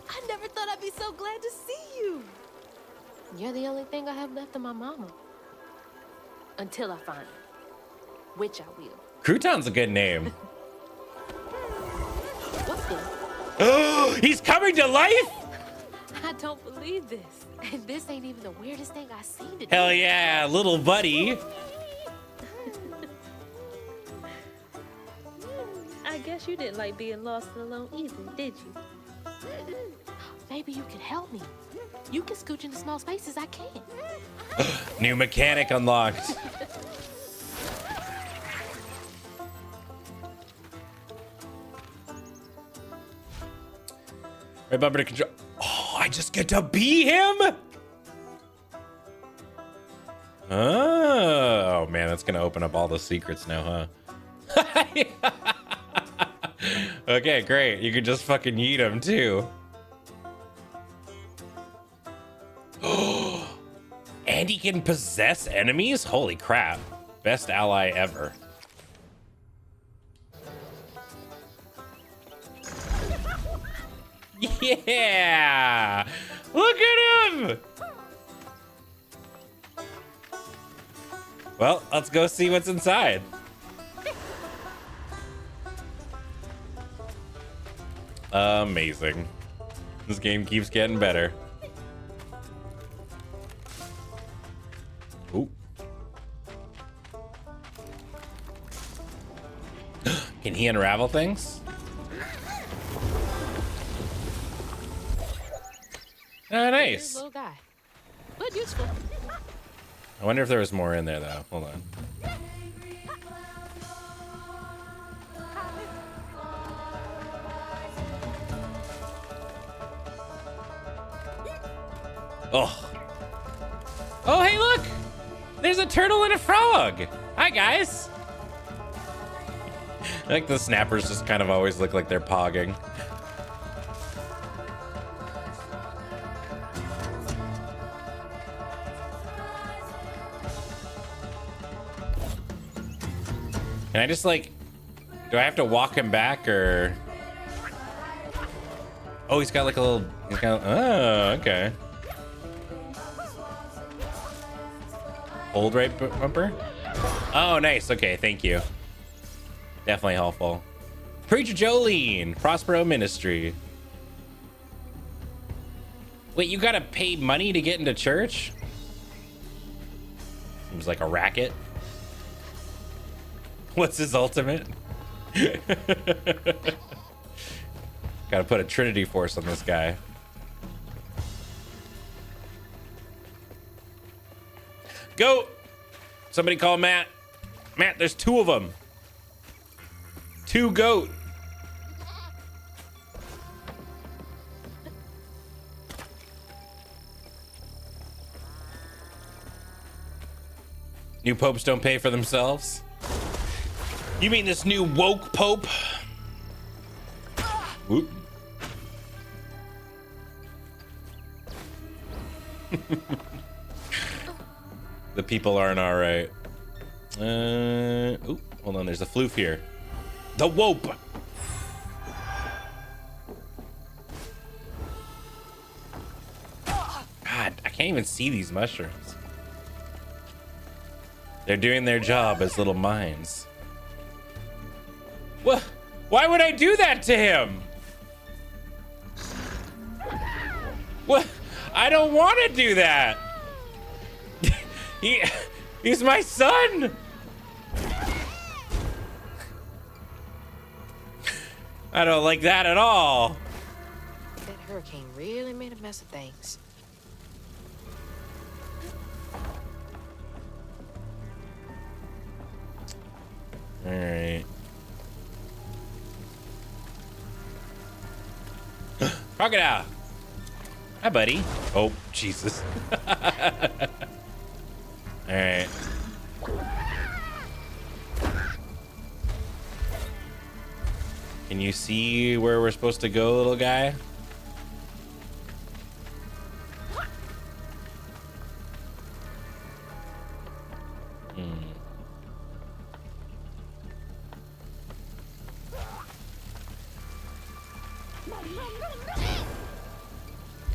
I never thought I'd be so glad to see you. You're the only thing I have left of my mama. Until I find her. Which I will. Crouton's a good name. What's this? Oh, he's coming to life? I don't believe this. And this ain't even the weirdest thing I've seen today. Hell yeah, little buddy. I guess you didn't like being lost and alone either, did you? Maybe you could help me. You can scooch into small spaces I can't. New mechanic unlocked. Right bumper to control. Oh, I just get to be him? Oh man, that's gonna open up all the secrets now, huh? Okay, great. You can just fucking yeet him too. And he can possess enemies? Holy crap. Best ally ever. Yeah! Look at him! Well, let's go see what's inside. Amazing. This game keeps getting better. Ooh. Can he unravel things? Oh, nice. Little guy. But useful. I wonder if there was more in there, though. Hold on. Oh. Oh, hey, look! There's a turtle and a frog! Hi, guys! I think the snappers just kind of always look like they're pogging. Can I just, like... Do I have to walk him back, or... Oh, he's got, like, a little... He's got... Oh, okay. Hold right bumper? Oh, nice. Okay, thank you. Definitely helpful. Preacher Jolene, Prospero Ministry. Wait, you gotta pay money to get into church? Seems like a racket. What's his ultimate? Gotta put a Trinity Force on this guy. Go! Somebody call Matt. Matt, there's 2 of them. 2 goat. New popes don't pay for themselves? You mean this new woke pope? Whoop. The people aren't all right. Ooh, hold on, there's a floof here. The wope. God, I can't even see these mushrooms. They're doing their job as little mines. What? Why would I do that to him? What? I don't want to do that. He's my son. I don't like that at all. That hurricane really made a mess of things. All right. Crocodile. Hi, buddy. Oh, Jesus. All right. Can you see where we're supposed to go, little guy?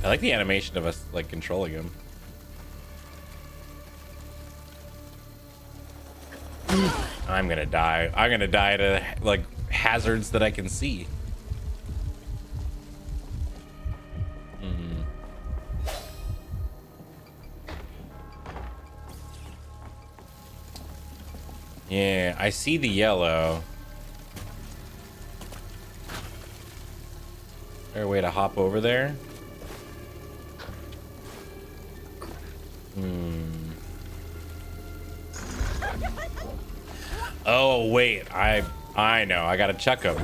I like the animation of us like controlling him. I'm gonna die. I'm gonna die to like hazards that I can see. Yeah, I see the yellow. Is there a way to hop over there? Oh wait, I know. I gotta chuck him.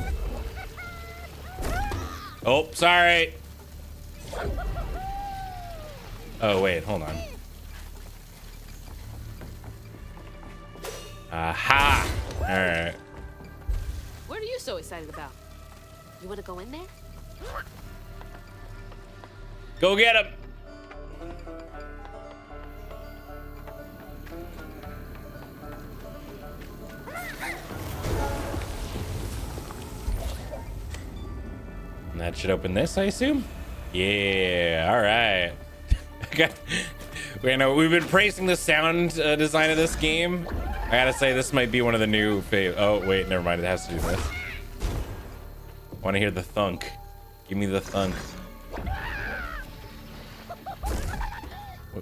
Oh, sorry. Oh wait, hold on. Aha! All right. What are you so excited about? You want to go in there? Go get him. And that should open this, I assume. Yeah. All right. Okay. We know we've been praising the sound design of this game. I gotta say, this might be one of the new oh wait, never mind. It has to do this. I want to hear the thunk. Give me the thunk.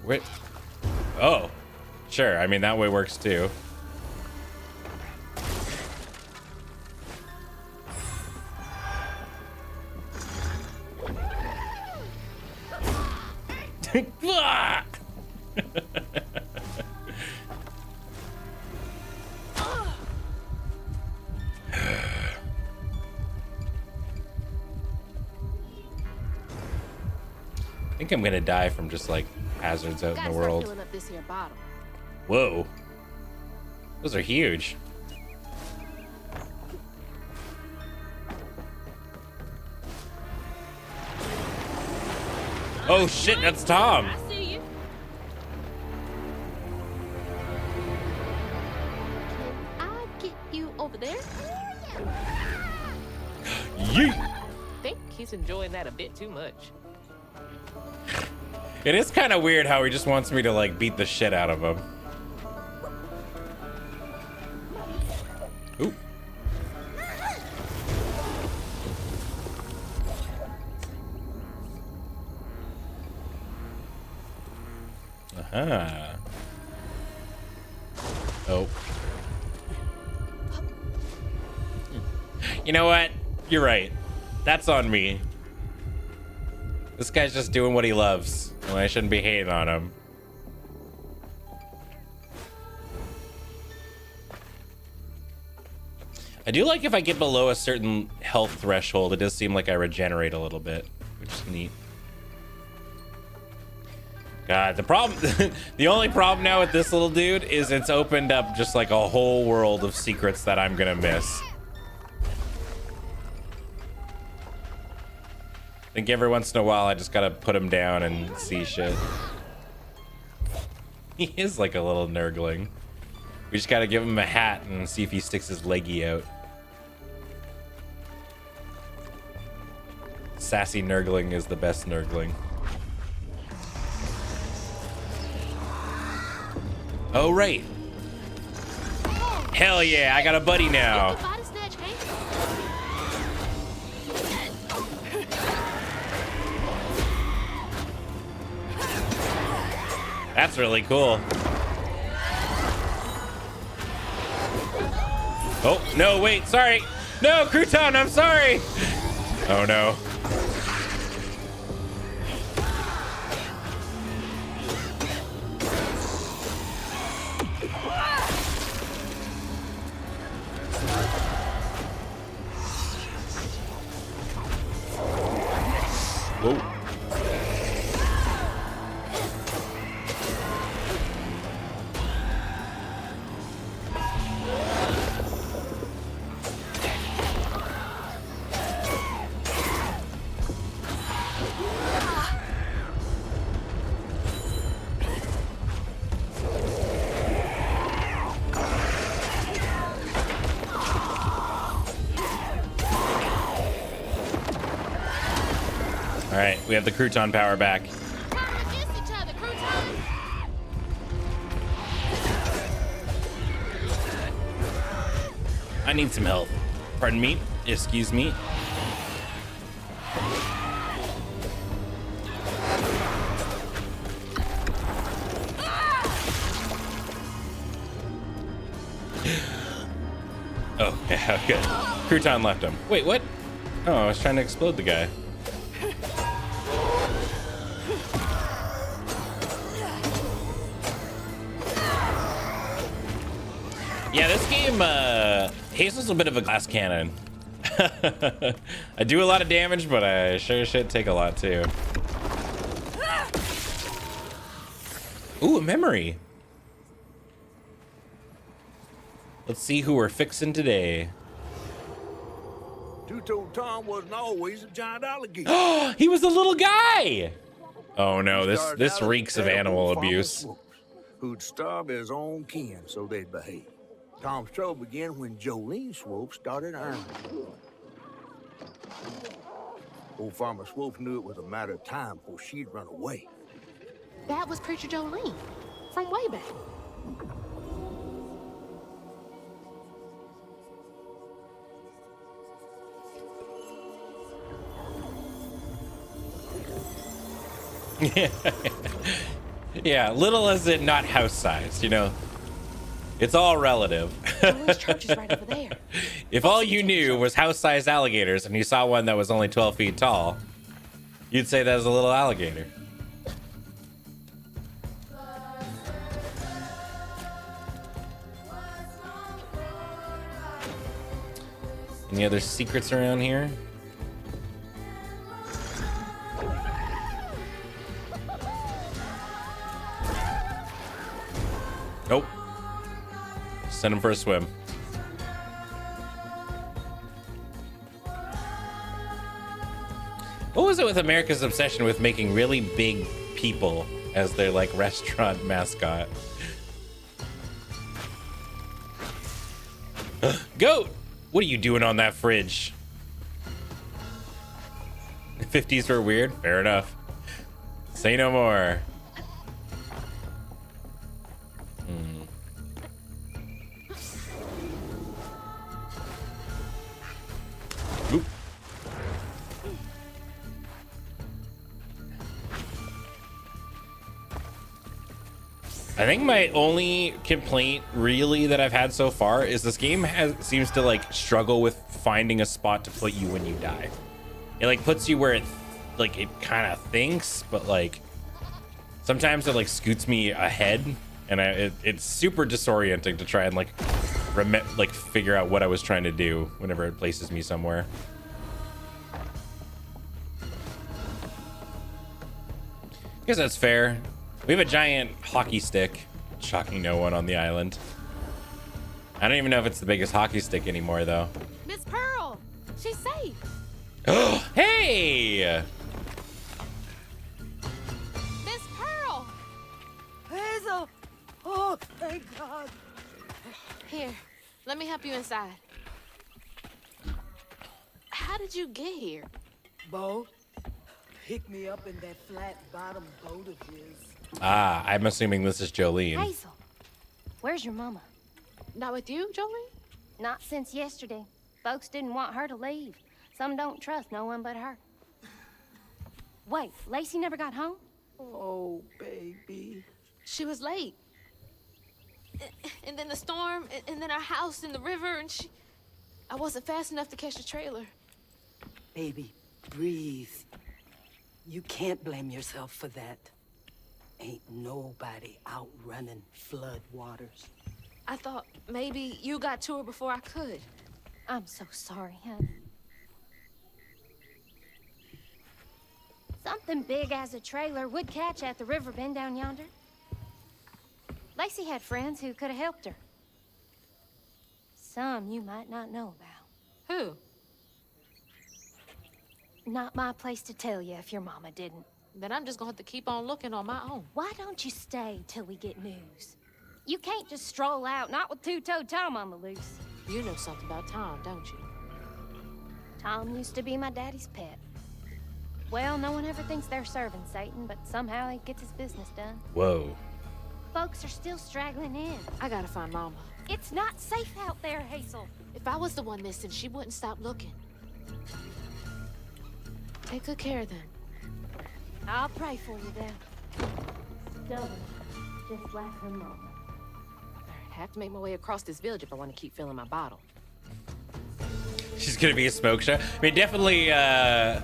Wait. Oh, sure. I mean, that way works too. I think I'm gonna die from just like hazards out in the world. Filling up this here bottle. Whoa, those are huge. Oh shit, that's Tom. I see you. Can I get you over there? Yeet. Think he's enjoying that a bit too much. It is kind of weird how he just wants me to like beat the shit out of him. Ooh. Uh-huh. Oh. You know what? You're right. That's on me. This guy's just doing what he loves, and I shouldn't be hating on him. I do like if I get below a certain health threshold, it does seem like I regenerate a little bit, which is neat. God, the problem, the only problem now with this little dude is it's opened up just like a whole world of secrets that I'm gonna miss. I think every once in a while I just gotta put him down and see shit. He is like a little nurgling. We just gotta give him a hat and see if he sticks his leggy out. Sassy nurgling is the best nurgling. Oh, right. Hell yeah, I got a buddy now. That's really cool. Oh, no, wait, sorry. No, Crouton, I'm sorry. Oh, no. Whoa. All right, we have the crouton power back. I need some help. Pardon me. Excuse me. Oh, yeah, good. Crouton left him. Wait, what? Oh, I was trying to explode the guy. Yeah, this game, Hazel's a bit of a glass cannon. I do a lot of damage, but I sure should take a lot too. Ooh, a memory. Let's see who we're fixing today. Two-toed Tom wasn't always a giant alligator. He was a little guy. Oh no, this reeks of animal abuse. Who'd starve his own kin so they'd behave. Tom's trouble began when Jolene Swope started ironing. Old Farmer Swope knew it was a matter of time before she'd run away. That was Preacher Jolene from way back. Yeah. Yeah, little as in not house sized, you know. It's all relative. Jolene's church is right over there. If all you knew was house-sized alligators and you saw one that was only 12 feet tall, you'd say that was a little alligator. Any other secrets around here? Nope. Send him for a swim. What was it with America's obsession with making really big people as their like restaurant mascot? Goat! What are you doing on that fridge? The 50s were weird? Fair enough. Say no more. Oop. I think my only complaint really that I've had so far is this game seems to like struggle with finding a spot to put you when you die. It like puts you where it kind of thinks, but like sometimes it like scoots me ahead, and it's super disorienting to try and like like figure out what I was trying to do whenever it places me somewhere. I guess that's fair. We have a giant hockey stick. Shocking no one on the island. I don't even know if it's the biggest hockey stick anymore, though. Miss Pearl, she's safe. Hey! Miss Pearl. Hazel! Oh, thank God. Here, let me help you inside. How did you get here? Bo, pick me up in that flat-bottom boat of his. Ah, I'm assuming this is Jolene. Hazel, where's your mama? Not with you, Jolie? Not since yesterday. Folks didn't want her to leave. Some don't trust no one but her. Wait, Lacey never got home? Oh, baby. She was late. And then the storm, and then our house in the river, and I wasn't fast enough to catch the trailer. Baby, breathe. You can't blame yourself for that. Ain't nobody outrunning flood waters. I thought maybe you got to her before I could. I'm so sorry, hon. Something big as a trailer would catch at the river bend down yonder. Lacey had friends who could have helped her. Some you might not know about. Who? Not my place to tell you if your mama didn't. Then I'm just gonna have to keep on looking on my own. Why don't you stay till we get news? You can't just stroll out, not with two-toed Tom on the loose. You know something about Tom, don't you? Tom used to be my daddy's pet. Well, no one ever thinks they're serving Satan, but somehow he gets his business done. Whoa. Folks are still straggling in. I gotta find Mama. It's not safe out there, Hazel. If I was the one missing, she wouldn't stop looking. Take good care then. I'll pray for you then. Stubborn, just like her mama. I have to make my way across this village if I want to keep filling my bottle. She's gonna be a smoke show. I mean, definitely got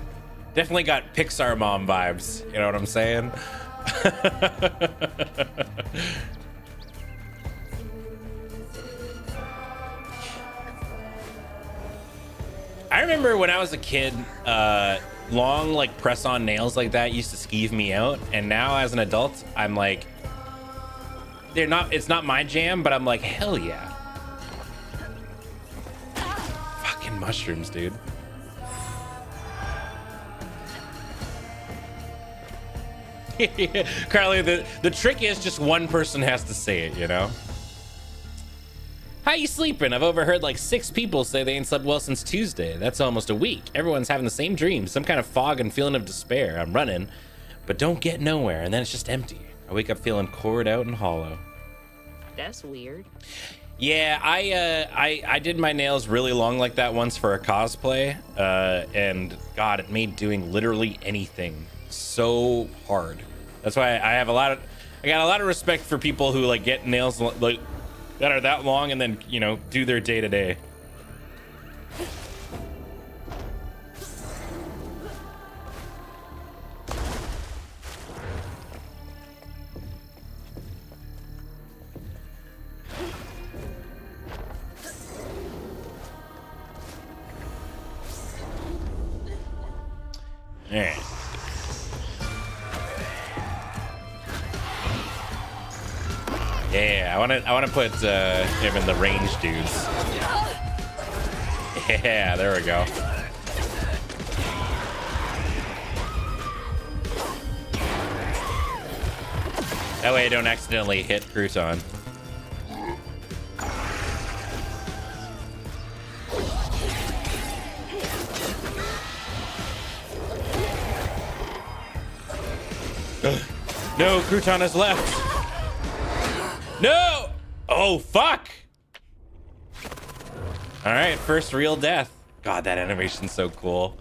Pixar mom vibes. You know what I'm saying? I remember when I was a kid, long like press-on nails like that used to skeeve me out, and now as an adult, I'm like, it's not my jam, but I'm like, hell yeah. Fucking mushrooms, dude. Carly, the trick is just one person has to say it, you know? How you sleeping? I've overheard like 6 people say they ain't slept well since Tuesday. That's almost a week. Everyone's having the same dream, some kind of fog and feeling of despair. I'm running, but don't get nowhere, and then it's just empty. I wake up feeling cored out and hollow. That's weird. Yeah, I did my nails really long like that once for a cosplay, and God, it made doing literally anything so hard. That's why I got a lot of respect for people who like get nails like that are that long and then, you know, do their day to day. Yeah. Yeah, I want to put him in the range dudes. Yeah, there we go. That way I don't accidentally hit Crouton. No, Crouton has left. No! Oh, fuck! All right, first real death. God, that animation's so cool.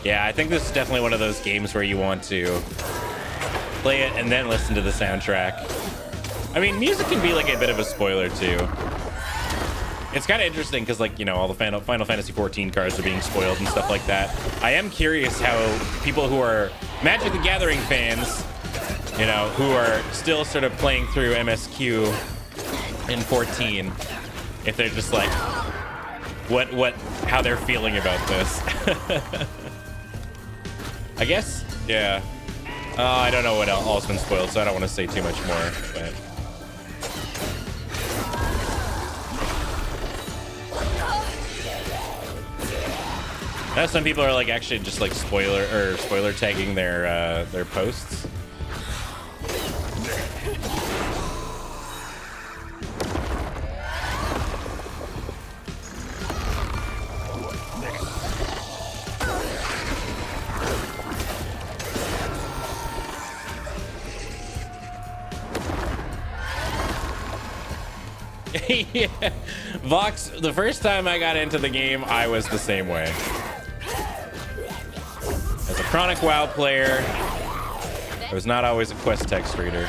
Yeah, I think this is definitely one of those games where you want to play it and then listen to the soundtrack. I mean, music can be like a bit of a spoiler too. It's kind of interesting because, like, you know, all the Final Fantasy 14 cards are being spoiled and stuff like that. I am curious how people who are Magic the Gathering fans, you know, who are still sort of playing through MSQ in 14, if they're just like, how they're feeling about this. I guess, yeah. I don't know what else has been spoiled, so I don't want to say too much more, but. Now some people are like actually just like spoiler tagging their posts. Yeah, Vox, the first time I got into the game, I was the same way. As a chronic WoW player, I was not always a quest text reader.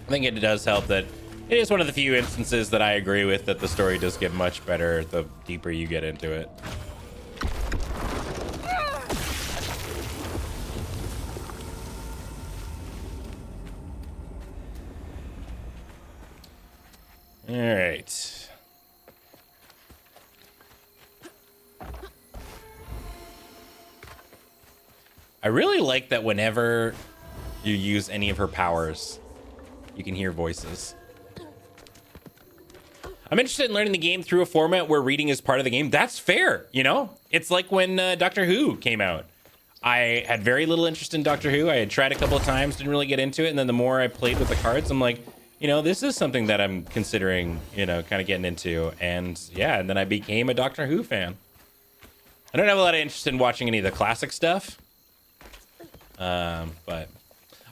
I think it does help that it is one of the few instances that I agree with that the story does get much better the deeper you get into it. All right. I really like that whenever you use any of her powers, you can hear voices. I'm interested in learning the game through a format where reading is part of the game. That's fair, you know? It's like when Doctor Who came out. I had very little interest in Doctor Who. I had tried a couple of times, didn't really get into it. And then the more I played with the cards, I'm like, you know, this is something that I'm considering, you know, kind of getting into. And yeah, and then I became a Doctor Who fan. I don't have a lot of interest in watching any of the classic stuff. But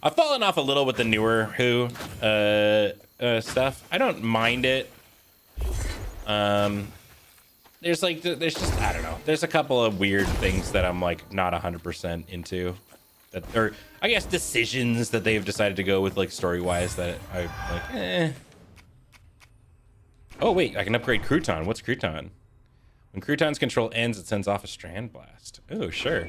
I've fallen off a little with the newer Who stuff. I don't mind it. There's just, I don't know. There's a couple of weird things that I'm like not 100% into. That, or I guess decisions that they've decided to go with, like story-wise, that I like. Oh wait, I can upgrade Crouton. What's Crouton? When Crouton's control ends, it sends off a strand blast. Oh sure.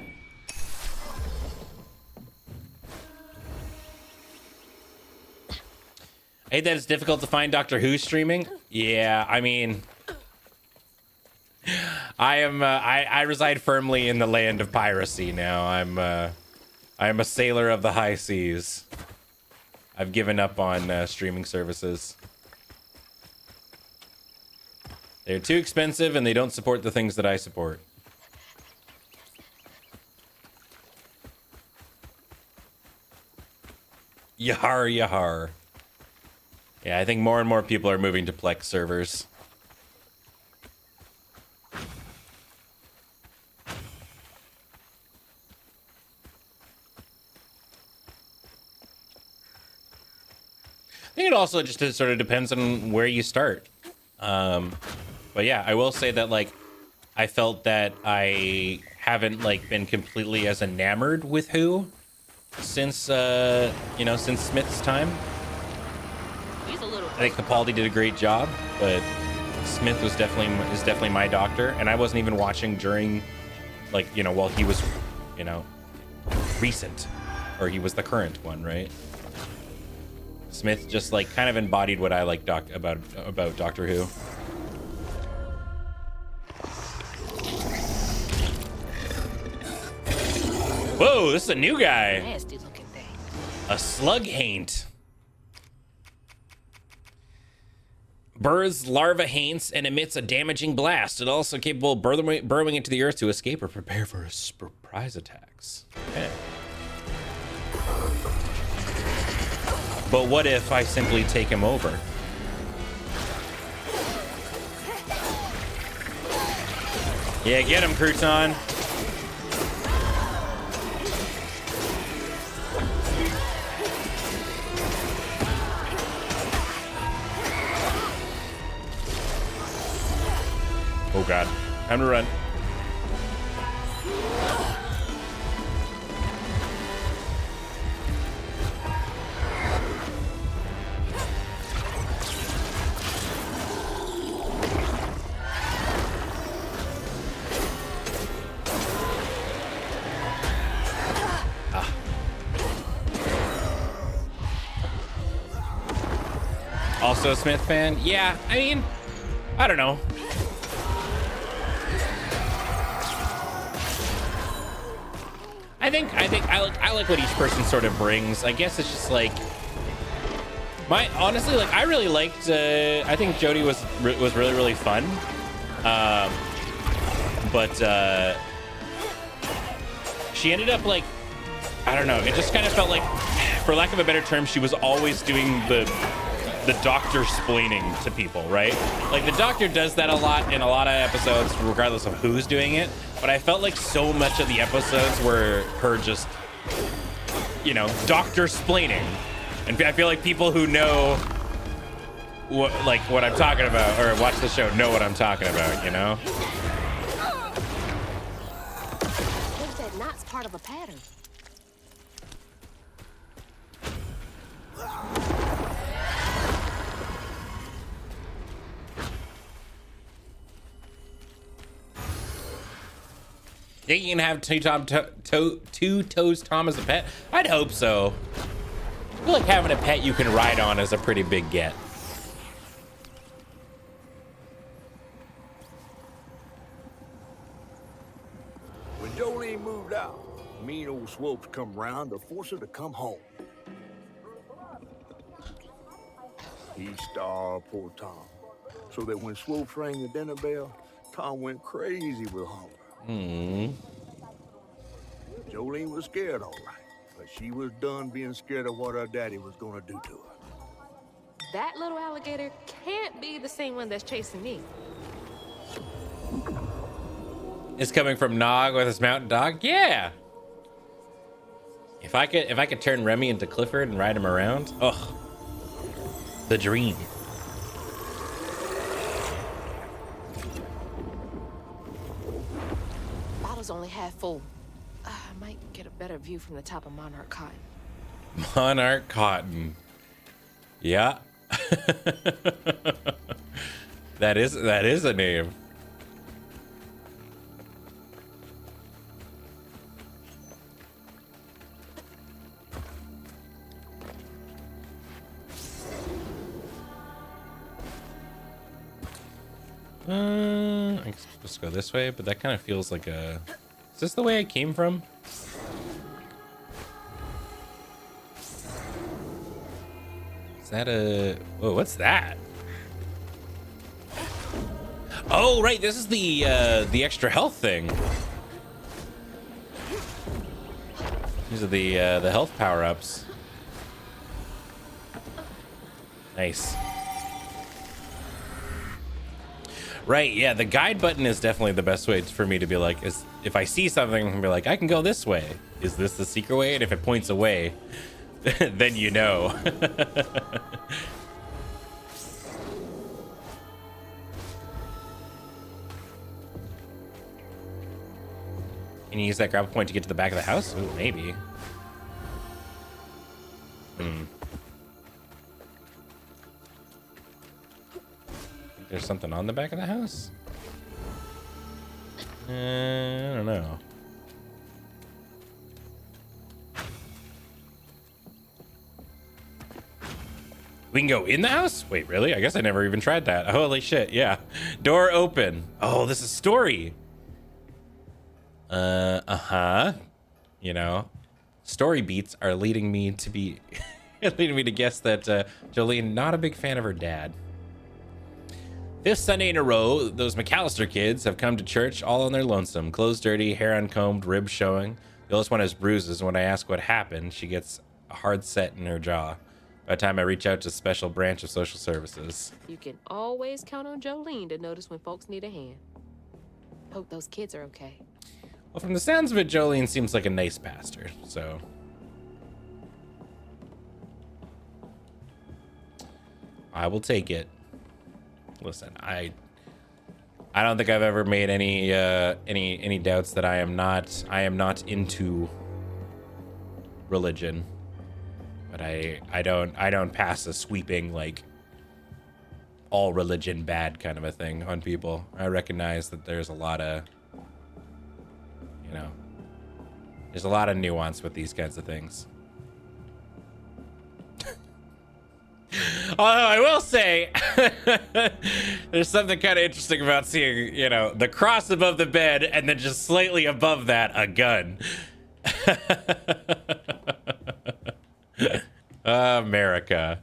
I hate that it's difficult to find Doctor Who streaming. Yeah, I mean, I reside firmly in the land of piracy now. I'm a sailor of the high seas. I've given up on streaming services. They're too expensive and they don't support the things that I support. Yahar, yahar. Yeah, I think more and more people are moving to Plex servers. I think it also just sort of depends on where you start. But yeah, I will say that like I felt that I haven't like been completely as enamored with Who since you know, since Smith's time. I think Capaldi did a great job, but Smith was definitely my Doctor, and I wasn't even watching during, like, you know, while he was, you know, recent, or he was the current one, right? Smith just like kind of embodied what I like about Doctor Who. Whoa, this is a new guy. Nasty looking thing. A slug haint. Burr's larva haints and emits a damaging blast. It also capable of burrowing into the earth to escape or prepare for surprise attacks. Okay. But what if I simply take him over? Yeah, get him, Crouton. Oh god, time to run. so Smith fan. Yeah, I mean, I don't know. I like what each person sort of brings. I guess it's just like honestly, like I really liked. I think Jodie was really fun. But she ended up like, I don't know. It just kind of felt like, for lack of a better term, she was always doing the doctor splaining to people, right? Like the doctor does that a lot in a lot of episodes, regardless of who's doing it. But I felt like so much of the episodes were her just, you know, doctor splaining. And I feel like people who know what I'm talking about or watch the show know what I'm talking about, you know? I think that knot's part of a pattern. Think you can have Two Toes Tom as a pet? I'd hope so. I feel like having a pet you can ride on is a pretty big get. When Jolene moved out, mean old Swopes come round to force her to come home. He starved poor Tom, so that when Swopes rang the dinner bell, Tom went crazy with hunger. Jolene was scared, all right, but she was done being scared of what her daddy was gonna do to her. That little alligator can't be the same one that's chasing me. It's coming from Nog with his mountain dog. Yeah. If I could turn Remy into Clifford and ride him around, ugh, the dream. Bottle's only half full. I might get a better view from the top of Monarch Cotton. Monarch Cotton. Yeah. That is a name. I guess we'll just go this way, but that kind of feels like a... Is this the way I came from? Is that a... Whoa, what's that? Oh, right, this is the extra health thing. These are the health power-ups. Nice. Right, yeah, the guide button is definitely the best way for me to be like, is if I see something and be like, I can go this way. Is this the secret way? And if it points away, then you know. Can you use that grapple point to get to the back of the house? Ooh, maybe. There's something on the back of the house? I don't know. We can go in the house? Wait, really? I guess I never even tried that. Holy shit, yeah. Door open. Oh, this is story. Uh-huh. You know, story beats are leading me to be... leading me to guess that Jolene, not a big fan of her dad. This Sunday in a row, those McAllister kids have come to church all on their lonesome. Clothes dirty, hair uncombed, ribs showing. The oldest one has bruises. When I ask what happened, she gets a hard set in her jaw. By the time I reach out to a special branch of social services. You can always count on Jolene to notice when folks need a hand. Hope those kids are okay. Well, from the sounds of it, Jolene seems like a nice pastor, so... I will take it. Listen, I don't think I've ever made any doubts that I am not into religion, but I don't pass a sweeping like all religion bad kind of a thing on people. I recognize that there's a lot of, you know, there's a lot of nuance with these kinds of things. Although I will say, there's something kind of interesting about seeing, you know, the cross above the bed and then just slightly above that, a gun. America.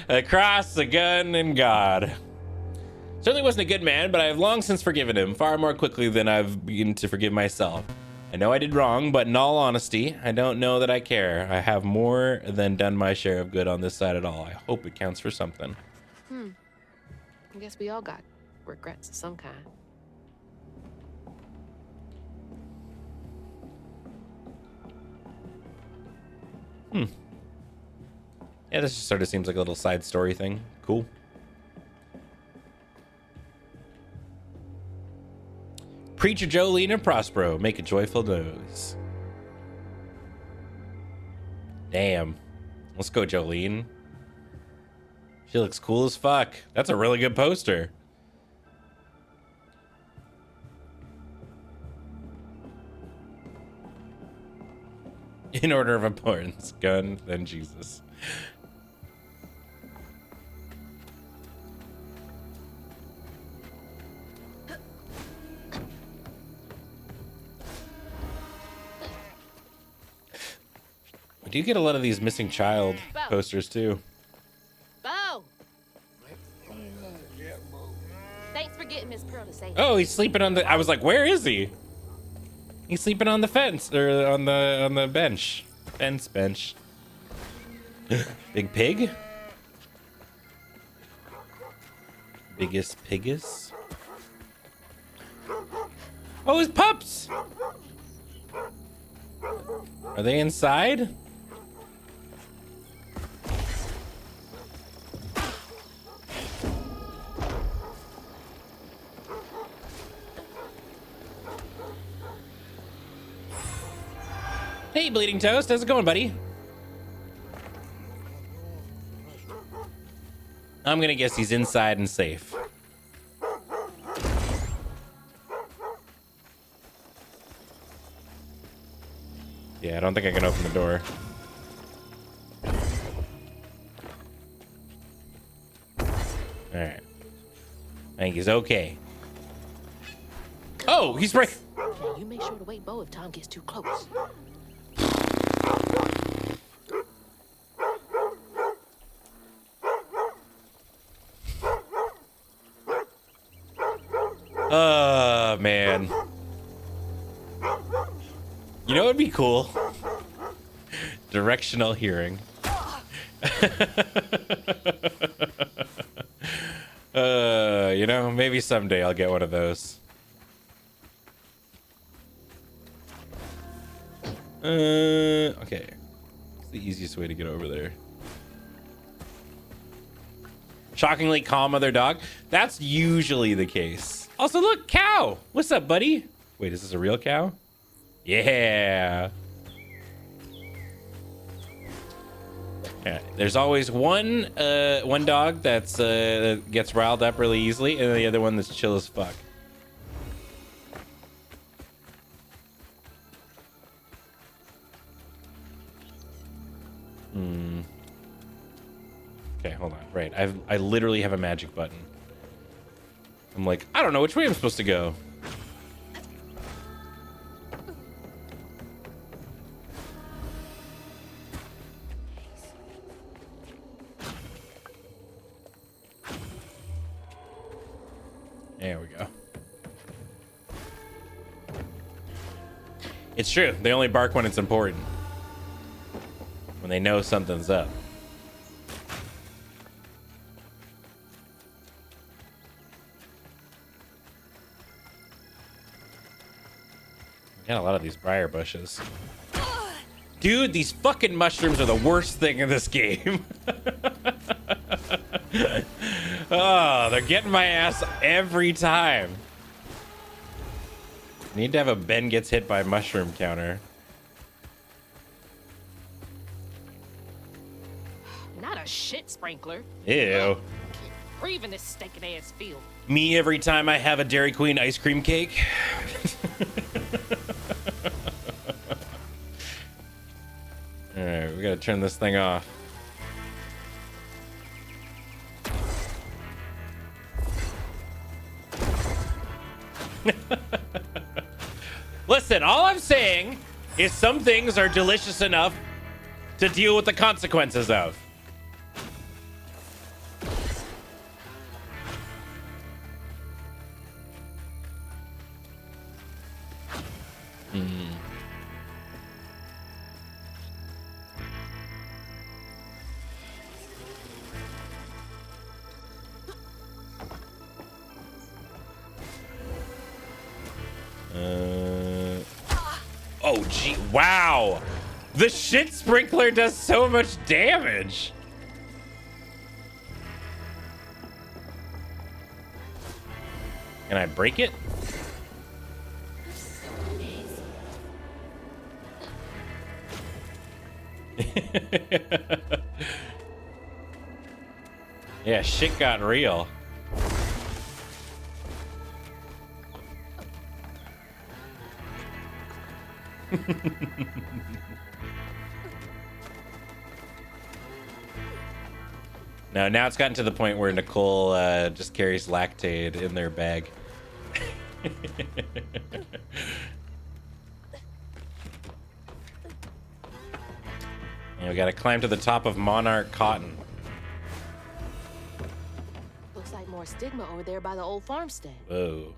A cross, a gun, and God. Certainly wasn't a good man, but I have long since forgiven him, far more quickly than I've begun to forgive myself. I know I did wrong, but in all honesty, I don't know that I care. I have more than done my share of good on this side at all. I hope it counts for something. I guess we all got regrets of some kind. Yeah, this just sort of seems like a little side story thing. Cool. Preacher Jolene and Prospero make a joyful noise. Damn. Let's go, Jolene. She looks cool as fuck. That's a really good poster. In order of importance, gun, then Jesus. We do get a lot of these missing child posters too. Bo! Thanks for getting Miss Pearl to say that. Oh, he's sleeping on the. I was like, where is he? He's sleeping on the fence or on the bench. Bench. Big pig. Biggest piggus. Oh, his pups. Are they inside? Hey, Bleeding Toast, how's it going, buddy? I'm gonna guess he's inside and safe. Yeah, I don't think I can open the door. Alright. I think he's okay. Oh, he's right. Now, you make sure to wake Bo if Tom gets too close. Man. You know what would be cool? Directional hearing. You know, maybe someday I'll get one of those. Okay. What's the easiest way to get over there? Shockingly calm other dog. That's usually the case. Also, look, cow. What's up, buddy? Wait, is this a real cow? Yeah. Yeah. There's always one dog that's that gets riled up really easily, and the other one that's chill as fuck. Okay, hold on. Right, I literally have a magic button. I'm like, I don't know which way I'm supposed to go. There we go. It's true. They only bark when it's important. When they know something's up. Got a lot of these briar bushes. Dude, these fucking mushrooms are the worst thing in this game. Oh, they're getting my ass every time. Need to have a Ben gets hit by mushroom counter. Not a shit sprinkler. Ew. Breathe in this stinking ass field. Me every time I have a Dairy Queen ice cream cake. Alright, we gotta turn this thing off. Listen, all I'm saying is some things are delicious enough to deal with the consequences of. Oh, gee, wow. The shit sprinkler does so much damage. Can I break it? Yeah, shit got real. Now it's gotten to the point where Nicole just carries Lactaid in their bag. And we gotta climb to the top of Monarch Cotton. Looks like more stigma over there by the old farmstead. Whoa.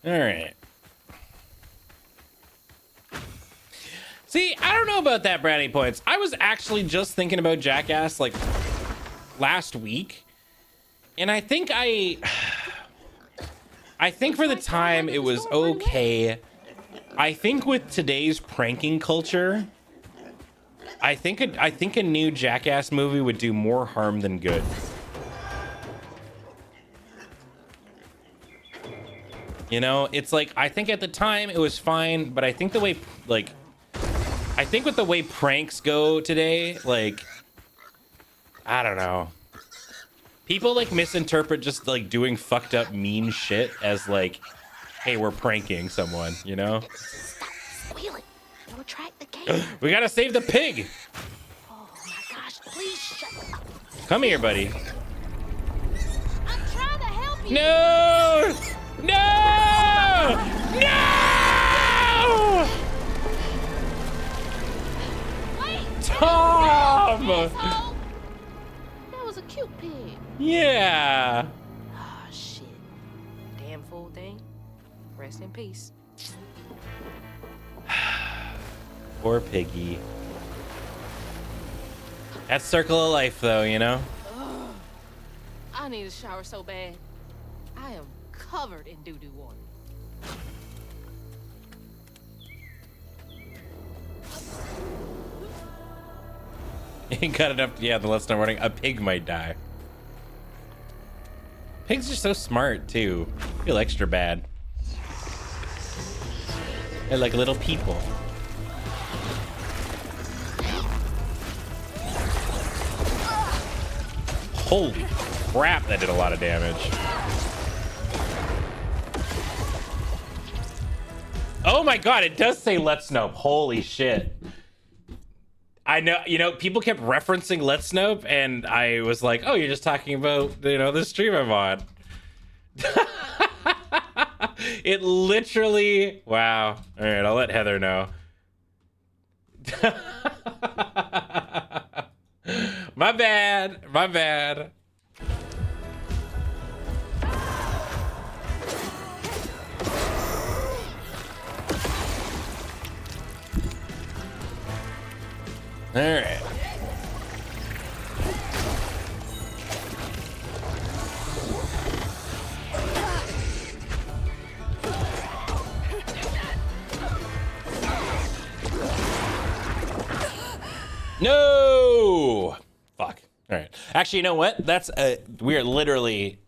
All right. See, I don't know about that brownie points. I was actually just thinking about Jackass like last week, and I think for the time it was okay. I think with today's pranking culture, I think a new Jackass movie would do more harm than good. You know, it's like, I think at the time it was fine, but I think the way, like, I think with the way pranks go today, like, I don't know. People, like, misinterpret just, like, doing fucked up mean shit as, like, hey, we're pranking someone, you know? Stop squealing. You'll attract the cat. We gotta save the pig. Oh my gosh, please shut up. Come here, buddy. I'm trying to help you. No! No! No! Wait. Tom! Asshole. That was a cute pig. Yeah. Ah, shit. Damn fool thing. Rest in peace. Poor piggy. That's circle of life, though, you know? Ugh. I need a shower so bad. I am covered in doo-doo water. Ain't got enough. Yeah, the let's not warning. A pig might die. Pigs are so smart, too. I feel extra bad. They're like little people. Holy crap, that did a lot of damage. Oh my god, it does say Let's Nope. Holy shit. I know, you know, people kept referencing Let's Nope, and I was like, oh, you're just talking about, you know, the stream I'm on. It literally, wow. All right, I'll let Heather know. My bad, my bad. All right. No! Fuck. All right. Actually, you know what? We're literally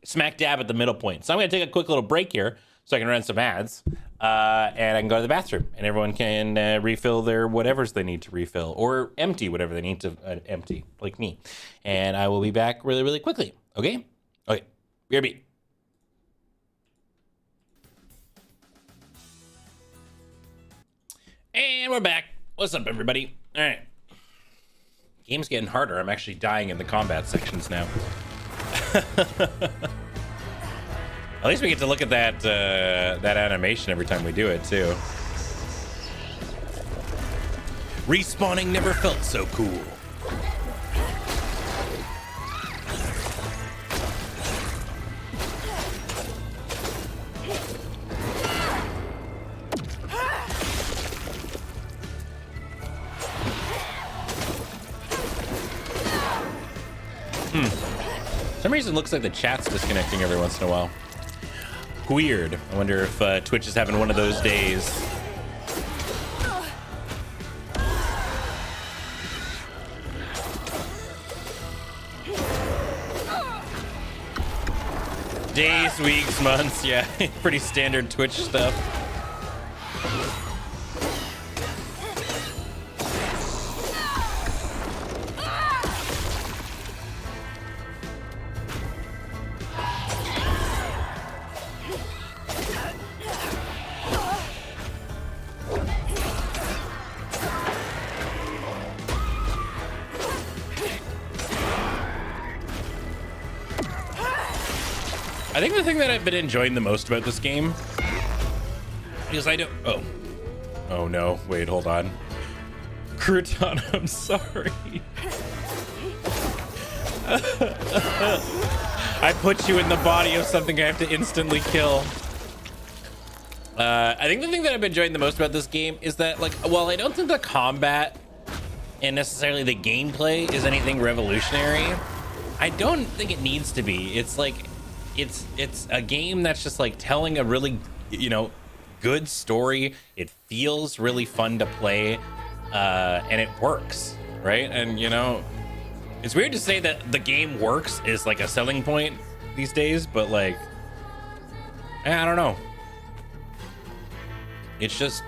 smack dab at the middle point. So I'm going to take a quick little break here so I can run some ads, and I can go to the bathroom, and everyone can refill their whatevers they need to refill, or empty whatever they need to empty, like me. And I will be back really, really quickly. Okay? Okay. BRB. And we're back. What's up, everybody? All right. Game's getting harder. I'm actually dying in the combat sections now. At least we get to look at that that animation every time we do it, too. Respawning never felt so cool. For some reason, it looks like the chat's disconnecting every once in a while. Weird. I wonder if Twitch is having one of those days. Days, weeks, months, yeah. Pretty standard Twitch stuff. I think the thing that I've been enjoying the most about this game is I don't... Oh no, wait, hold on. Crouton, I'm sorry. I put you in the body of something I have to instantly kill. I think the thing that I've been enjoying the most about this game is that, like, while I don't think the combat and necessarily the gameplay is anything revolutionary, I don't think it needs to be. It's like... It's a game that's just like telling a really, you know, good story. It feels really fun to play, and it works, right? And, you know, it's weird to say that the game works is like a selling point these days, but like, I don't know. It's just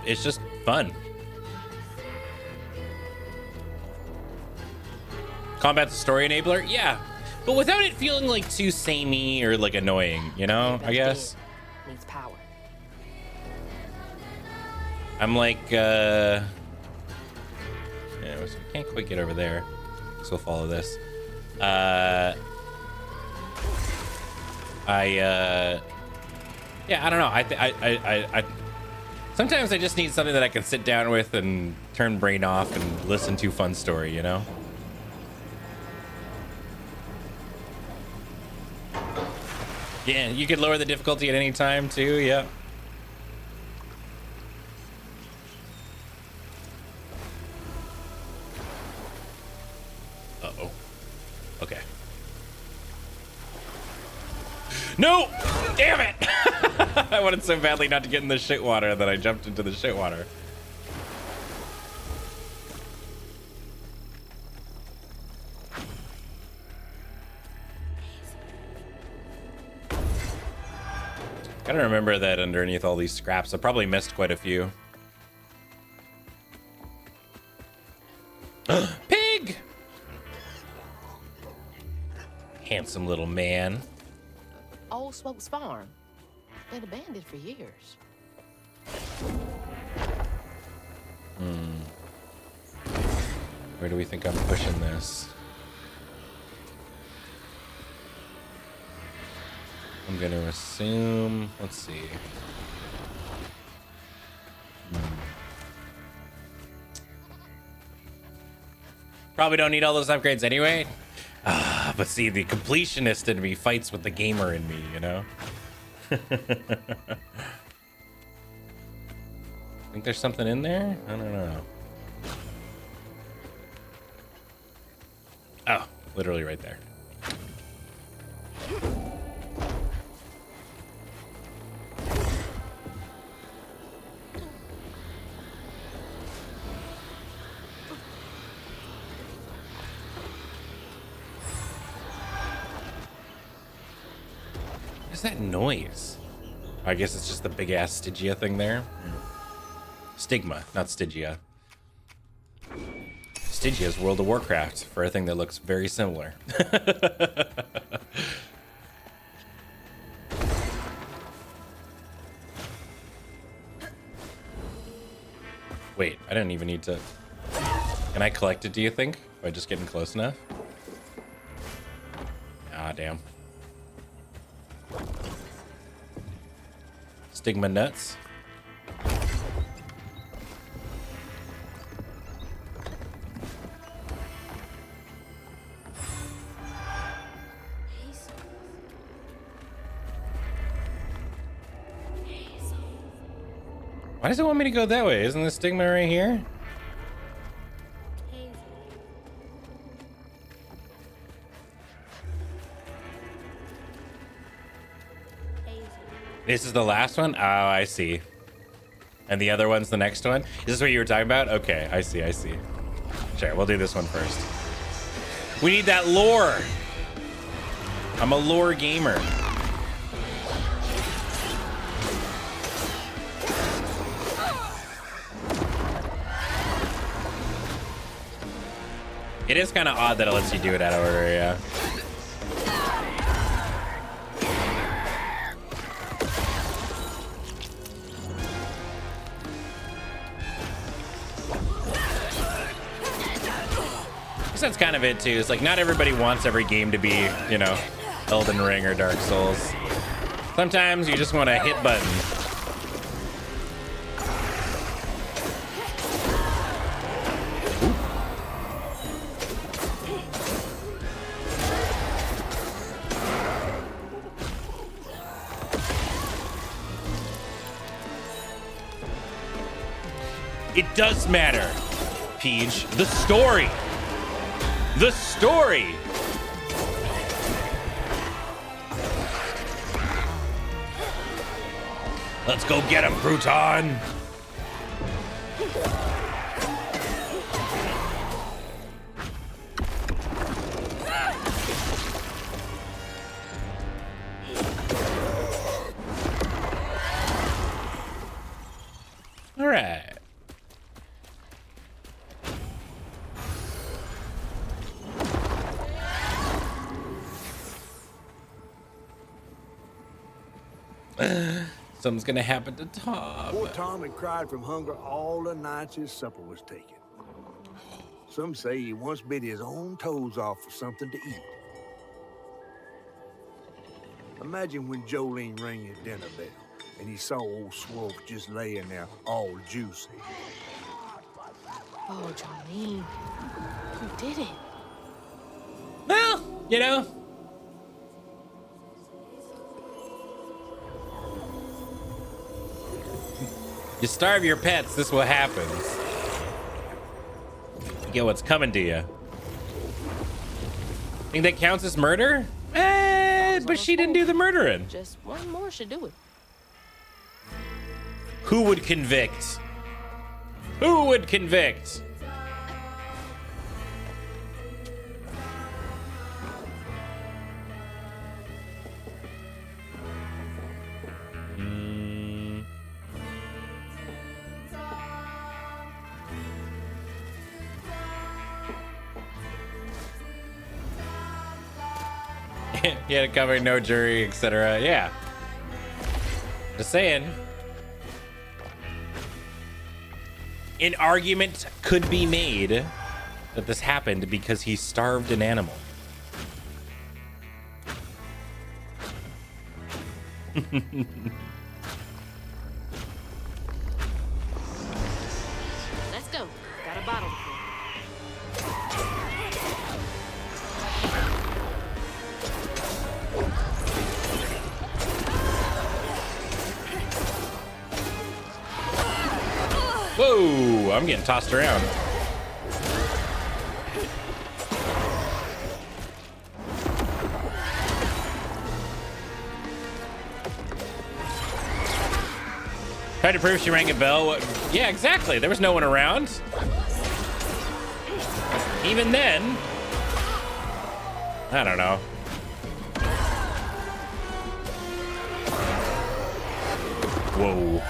fun. Combat's a story enabler? Yeah. But without it feeling like too samey or like annoying, you know, I guess. Needs power. I'm like, yeah, I can't quite get over there. So we'll follow this. Yeah, I don't know. I sometimes I just need something that I can sit down with and turn brain off and listen to fun story, you know? Yeah, you could lower the difficulty at any time too, yeah. Uh-oh. Okay. No! Damn it! I wanted so badly not to get in the shit water that I jumped into the shit water. Gotta remember that underneath all these scraps, I probably missed quite a few. Pig! Handsome little man. Old Smokes Farm. Been abandoned for years. Where do we think I'm pushing this? I'm gonna assume, let's see. Probably don't need all those upgrades anyway. But see, the completionist in me fights with the gamer in me, you know? Think there's something in there? I don't know. Oh, literally right there. What is that noise? I guess it's just the big ass Stygia thing there. Stigma, not Stygia. Stygia is World of Warcraft for a thing that looks very similar. Wait, I didn't even need to. Can I collect it, do you think? By just getting close enough? Ah, damn. Stigma nuts. Why does it want me to go that way? Isn't the stigma right here? This is the last one? Oh, I see. And the other one's the next one? Is this what you were talking about? Okay, I see, I see. Sure, we'll do this one first. We need that lore. I'm a lore gamer. It is kind of odd that it lets you do it out of order, yeah. That's kind of it too. It's like not everybody wants every game to be, you know, Elden Ring or Dark Souls. Sometimes you just want to hit button. It does matter, Peach. The story. The story. Let's go get him, Crouton. All right. Something's gonna happen to Tom. Poor Tom had cried from hunger all the nights his supper was taken. Some say he once bit his own toes off for something to eat. Imagine when Jolene rang his dinner bell and he saw old Swolf just laying there all juicy. Oh, Jolene, you did it. Well, you know. You starve your pets, this is what happens. You get what's coming to you. Think that counts as murder? But she didn't do the murdering. Just one more should do it. Who would convict? Who would convict? He had it covered, no jury, etc. Yeah. Just saying. An argument could be made that this happened because he starved an animal. Let's go. Got a bottle. Whoa, I'm getting tossed around. Tried to prove she rang a bell. Yeah, exactly. There was no one around. Even then, I don't know. Whoa.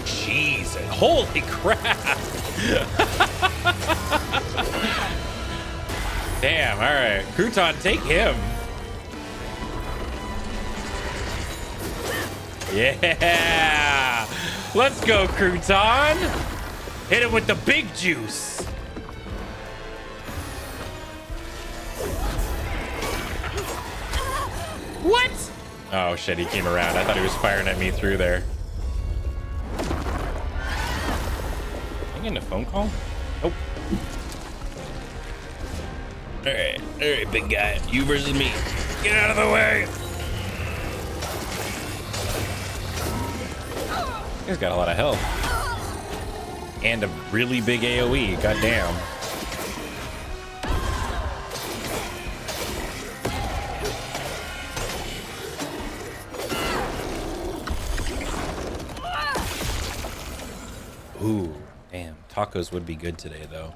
Jesus. Holy crap. Damn, all right. Crouton, take him. Yeah. Let's go, Crouton. Hit him with the big juice. What? Oh, shit, he came around. I thought he was firing at me through there. Am I getting a phone call? Nope. All right, big guy. You versus me. Get out of the way. He's got a lot of health. And a really big AoE. Goddamn. Ooh, damn. Tacos would be good today, though.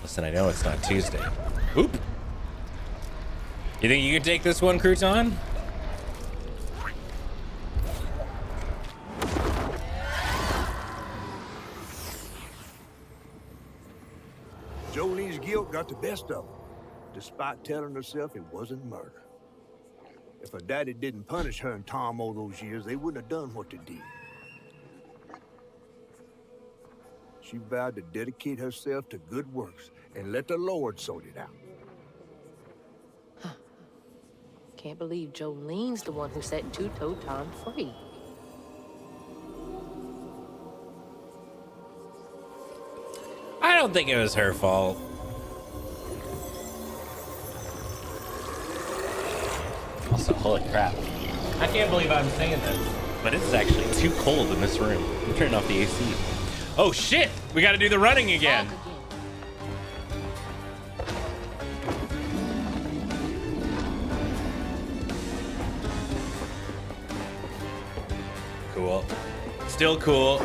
Listen, I know it's not Tuesday. Oop. You think you can take this one, Crouton? Jolene's guilt got the best of her, despite telling herself it wasn't murder. If her daddy didn't punish her and Tom all those years, they wouldn't have done what they did. She vowed to dedicate herself to good works and let the Lord sort it out. Can't believe Jolene's the one who set Two-Toe Tom free. I don't think it was her fault. Also, holy crap. I can't believe I'm saying this, but it's actually too cold in this room. I'm turning off the AC. Oh shit! We gotta do the running again. Cool. Still cool.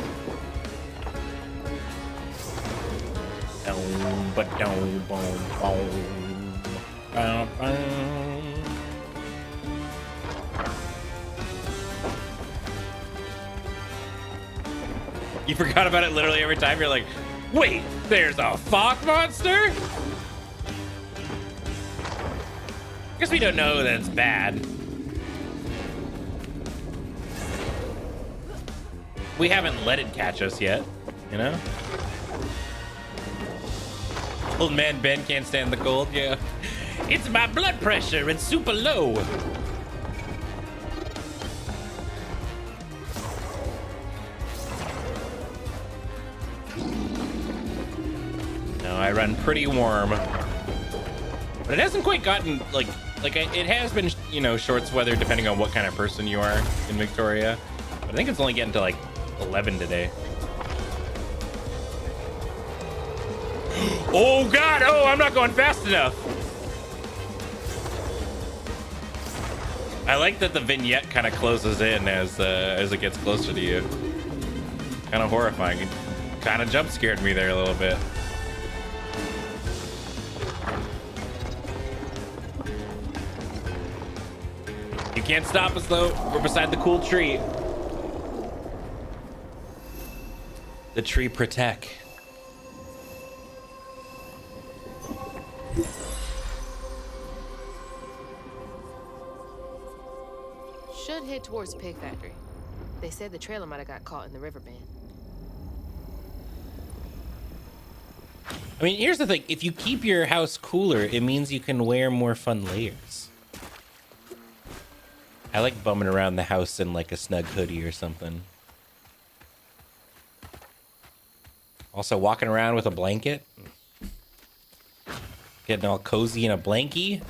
You forgot about it literally every time. You're like, wait, there's a fog monster? Guess we don't know that it's bad. We haven't let it catch us yet, you know? Old man Ben can't stand the cold, yeah. It's my blood pressure, it's super low. No, I run pretty warm. But it hasn't quite gotten, it has been, you know, shorts weather depending on what kind of person you are in Victoria. But I think it's only getting to, 11 today. Oh God! Oh, I'm not going fast enough. I like that the vignette kind of closes in as it gets closer to you. Kind of horrifying. It kind of jump scared me there a little bit. You can't stop us though. We're beside the cool tree. The tree protect. Should head towards the pig factory. They said the trailer might have got caught in the river bend. I mean, here's the thing. If you keep your house cooler, it means you can wear more fun layers. I like bumming around the house in a snug hoodie or something. Also, walking around with a blanket. Getting all cozy in a blankie.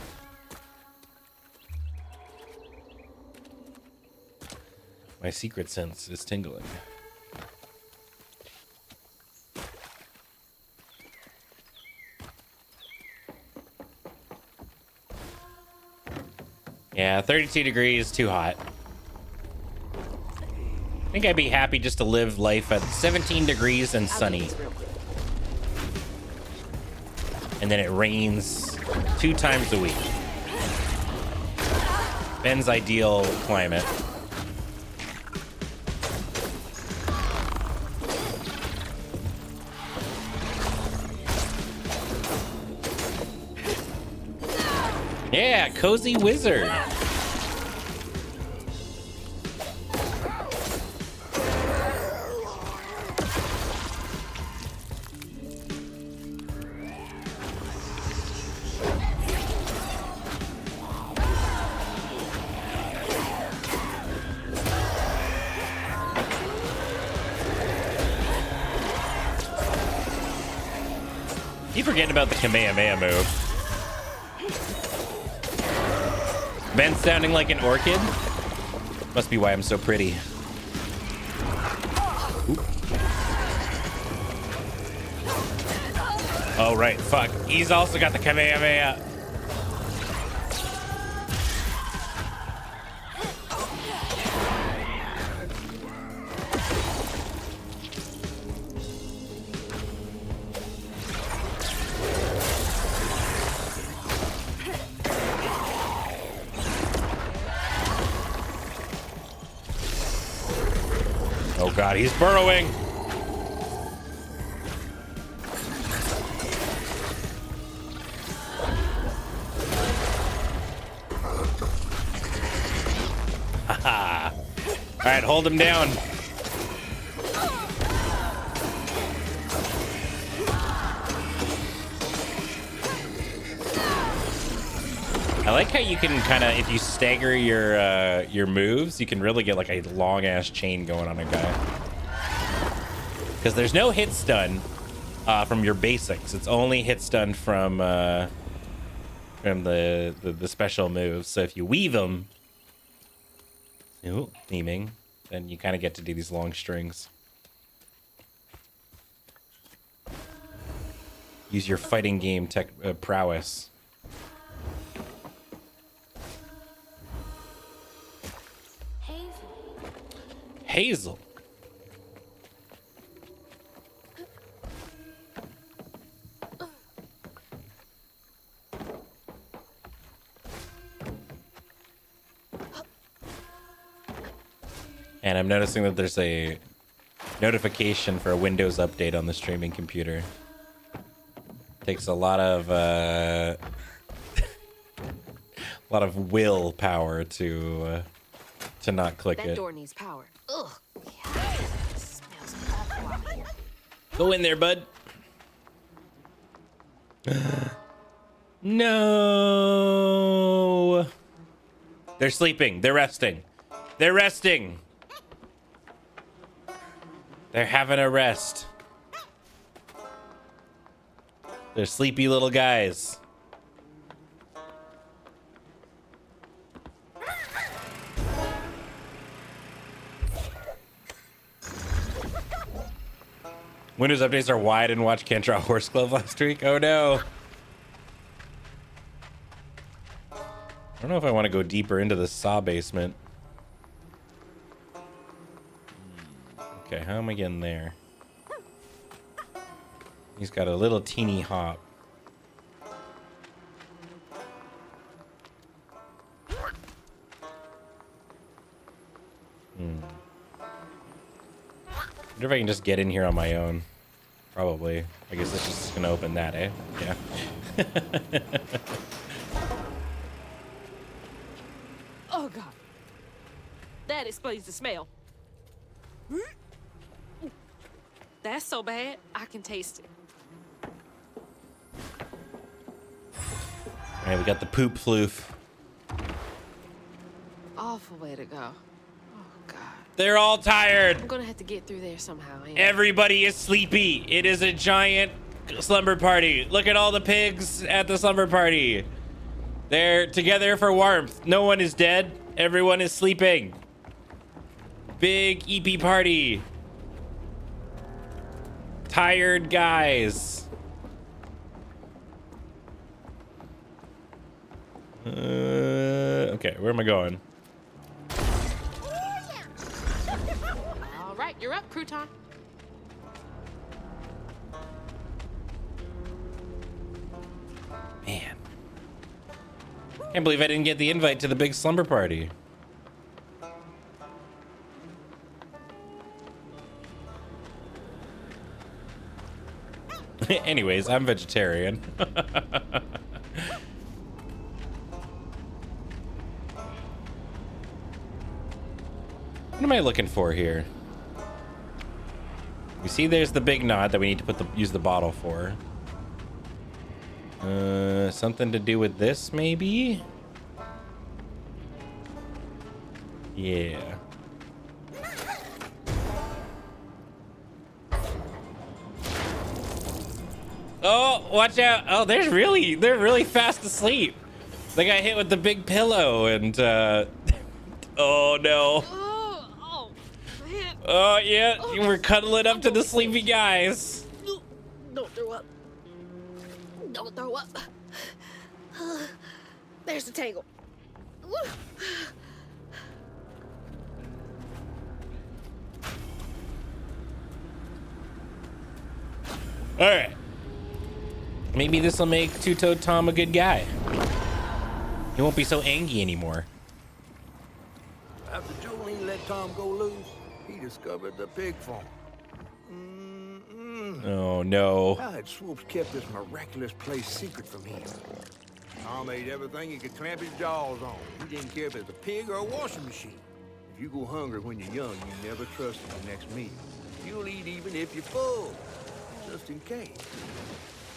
My secret sense is tingling. Yeah, 32 degrees, too hot. I think I'd be happy just to live life at 17 degrees and sunny. And then it rains 2 times a week. Ben's ideal climate. Yeah, cozy wizard. You forgetting about the Kamehameha move. Ben sounding like an orchid? Must be why I'm so pretty. Oop. Oh, right. Fuck. He's also got the Kamehameha. Oh god, he's burrowing. Haha. All right, hold him down. I like how you can kind of, if you stagger your moves, you can really get like a long ass chain going on a guy. Because there's no hit stun from your basics. It's only hit stun from the special moves. So if you weave them, theming, then you kind of get to do these long strings. Use your fighting game tech prowess. Hazel. And I'm noticing that there's a notification for a Windows update on the streaming computer. Takes a lot of willpower to not click it. That door needs power. Ugh. Yeah. Smells awful out here. Go in there, bud. No. They're sleeping. They're resting. They're resting. They're having a rest. They're sleepy little guys. Windows updates are wide and watch can't draw horse glove last week. Oh no. I don't know if I want to go deeper into the saw basement. Okay, how am I getting there? He's got a little teeny hop. I wonder if I can just get in here on my own. Probably. I guess it's just gonna open that, eh? Yeah. Oh god. That explains the smell. That's so bad, I can taste it. Alright, we got the poop floof. Awful way to go. Oh god. They're all tired. I'm gonna have to get through there somehow. Everybody is sleepy. It is a giant slumber party. Look at all the pigs at the slumber party. They're together for warmth. No one is dead. Everyone is sleeping. Big EP party. Tired guys. Okay, where am I going? right, you're up, Crouton. Man. Can't believe I didn't get the invite to the big slumber party. Anyways, I'm vegetarian. What am I looking for here? You see there's the big knot that we need to use the bottle for. Something to do with this, maybe? Yeah. Oh, watch out. Oh, they're really fast asleep. They got hit with the big pillow and, oh no. Oh, man. Oh, yeah, we're cuddling up to the sleepy guys. Don't throw up. Don't throw up. There's the tangle. All right. Maybe this will make Two-Toed Tom a good guy. He won't be so angry anymore. After Jolene let Tom go loose, he discovered the pig farm. Oh, no. How had Swoops kept this miraculous place secret from him? Tom ate everything he could clamp his jaws on. He didn't care if it was a pig or a washing machine. If you go hungry when you're young, you never trust your next meal. You'll eat even if you're full, just in case.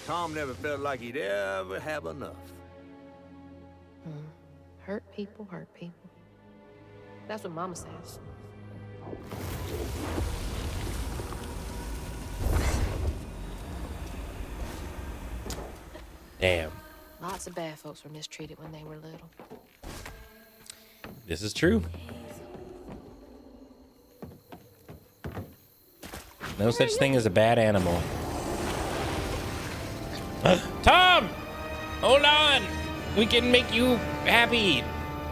Tom never felt like he'd ever have enough. Hurt people hurt people. That's what Mama says. Damn. Lots of bad folks were mistreated when they were little. This is true. No such thing as a bad animal. Tom! Hold on! We can make you happy.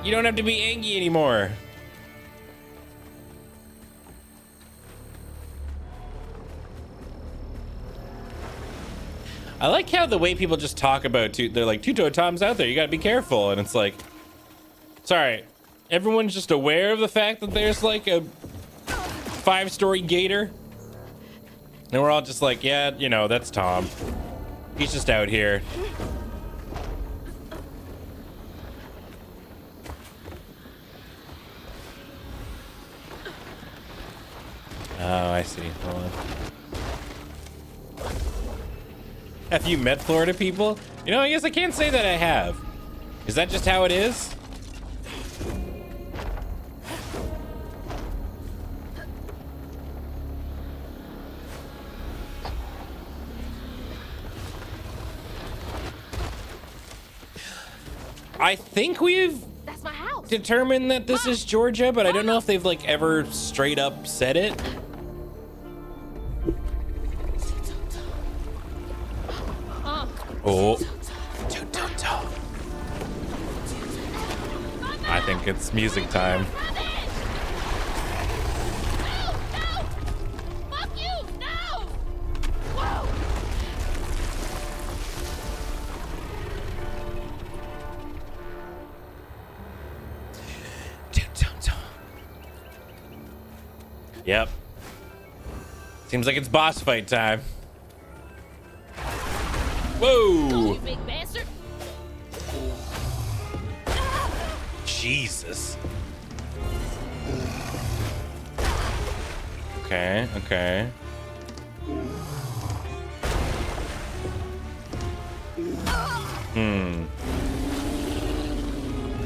You don't have to be angry anymore. I like how the way people just talk about they're like, Two-Toed Tom's out there, you gotta be careful. And it's like, sorry, everyone's just aware of the fact that there's like a 5-story gator. And we're all just like, yeah, you know, that's Tom. He's just out here. Oh, I see. Hold on. Have you met Florida people? You know, I guess I can't say that I have. Is that just how it is? I think we've That's my house. determined that this is Georgia, but I don't know if they've like ever straight up said it. Oh. I think it's music time. Fuck you! No! Whoa! Yep. Seems like it's boss fight time. Whoa! You big bastard! Jesus. Okay, okay.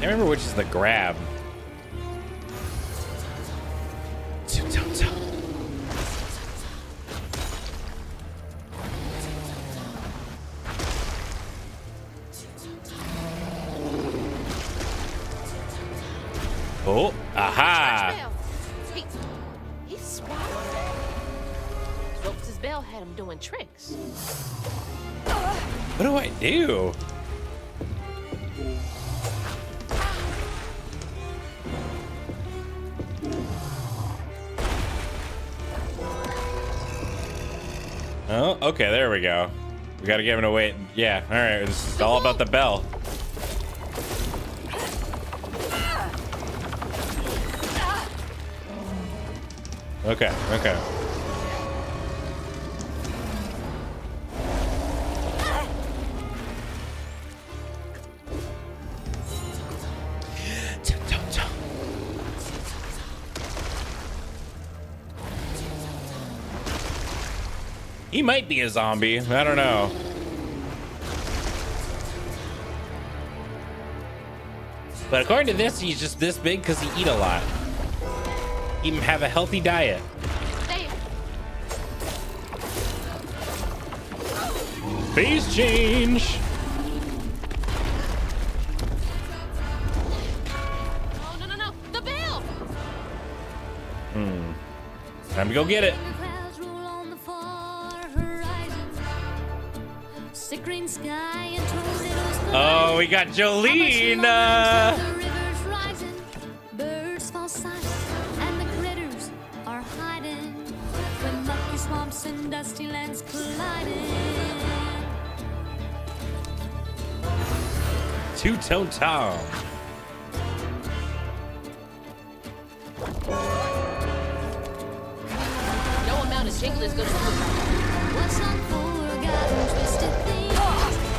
I remember which is the grab. Oh, aha! He's swallowed. Ropes' bell had him doing tricks. What do I do? Oh, okay, there we go. We gotta give him away. Yeah, all right. It's all about the bell. Okay, okay. He might be a zombie. I don't know. But according to this, he's just this big because he eat a lot. He have a healthy diet. Phase change. Oh, no. The bell! Time to go get it. Oh, we got Jolene. Birds fall silent and the critters are hiding when mucky swamps and dusty lands colliding. Two-tone Tom. No amount of jingle is gonna do it. What's unforgotten, twisted things.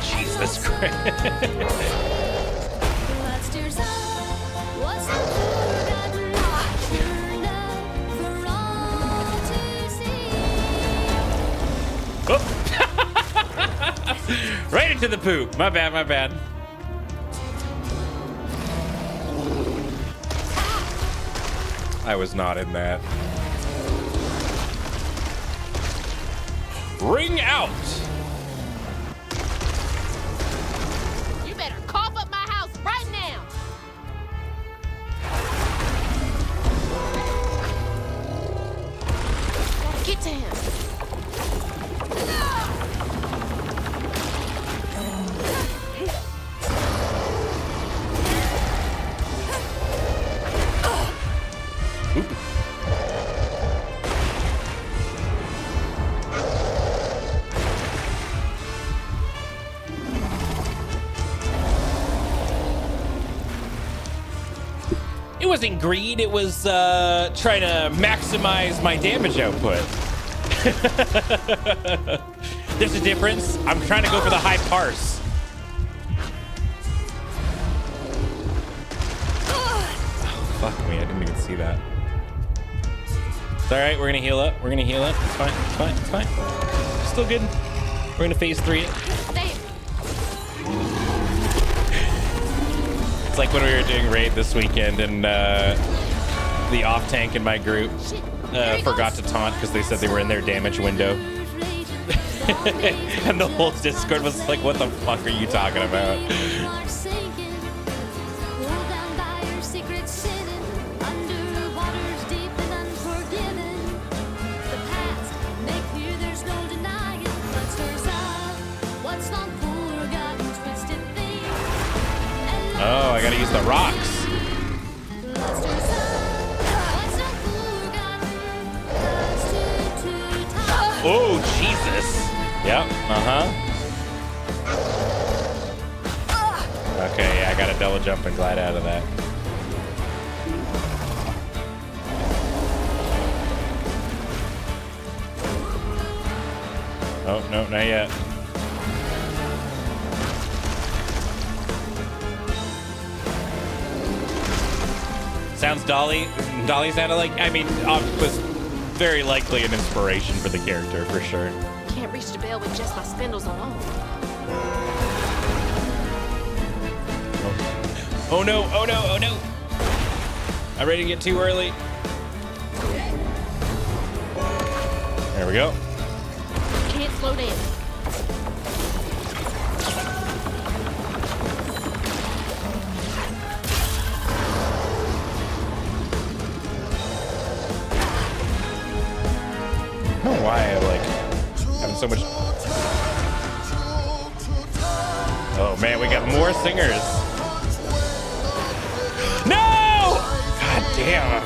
Jesus Christ. Blood stirs up. What's unforgotten, turned up for all to see. Oh. Right into the poop. My bad, my bad. I was not in that. Ring out. You better cough up my house right now. Gotta get to him. It wasn't greed, it was trying to maximize my damage output. There's a difference. I'm trying to go for the high parse. Oh, fuck me, I didn't even see that. It's all right, we're gonna heal up. We're gonna heal up. It's fine, it's fine, it's fine. Still good. We're gonna phase 3 it. It's like when we were doing raid this weekend and the off tank in my group forgot to taunt because they said they were in their damage window. And the whole Discord was like, what the fuck are you talking about? Oh, I gotta use the rocks. Oh, Jesus. Yep, Okay, yeah, I gotta double jump and glide out of that. Oh, no, not yet. Sounds Dolly sounded like, I mean, was very likely an inspiration for the character, for sure. Can't reach the bell with just my spindles alone. Oh no, oh no, oh no. I'm ready to get too early. There we go. Can't slow down. I don't know why I like having so much. Oh man, we got more singers. No! God damn.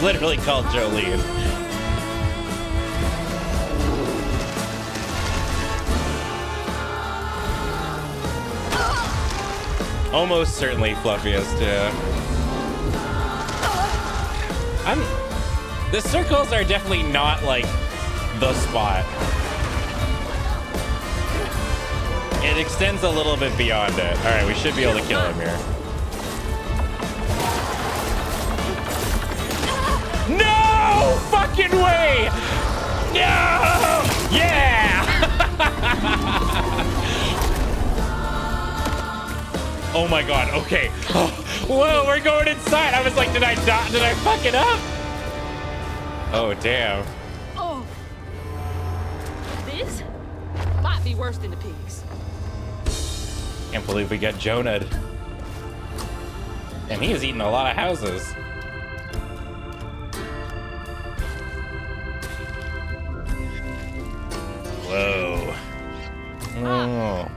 literally called Jolene. Almost certainly fluffiest, yeah. The circles are definitely not like the spot. It extends a little bit beyond it. All right, we should be able to kill him here. No fucking way! No! Yeah! Oh my god, okay. Oh, whoa, we're going inside. I was like, did I die? Did I fuck it up? Oh, damn. Oh. This might be worse than the pigs. Can't believe we got Jonah'd. And he is eating a lot of houses. Whoa. Oh.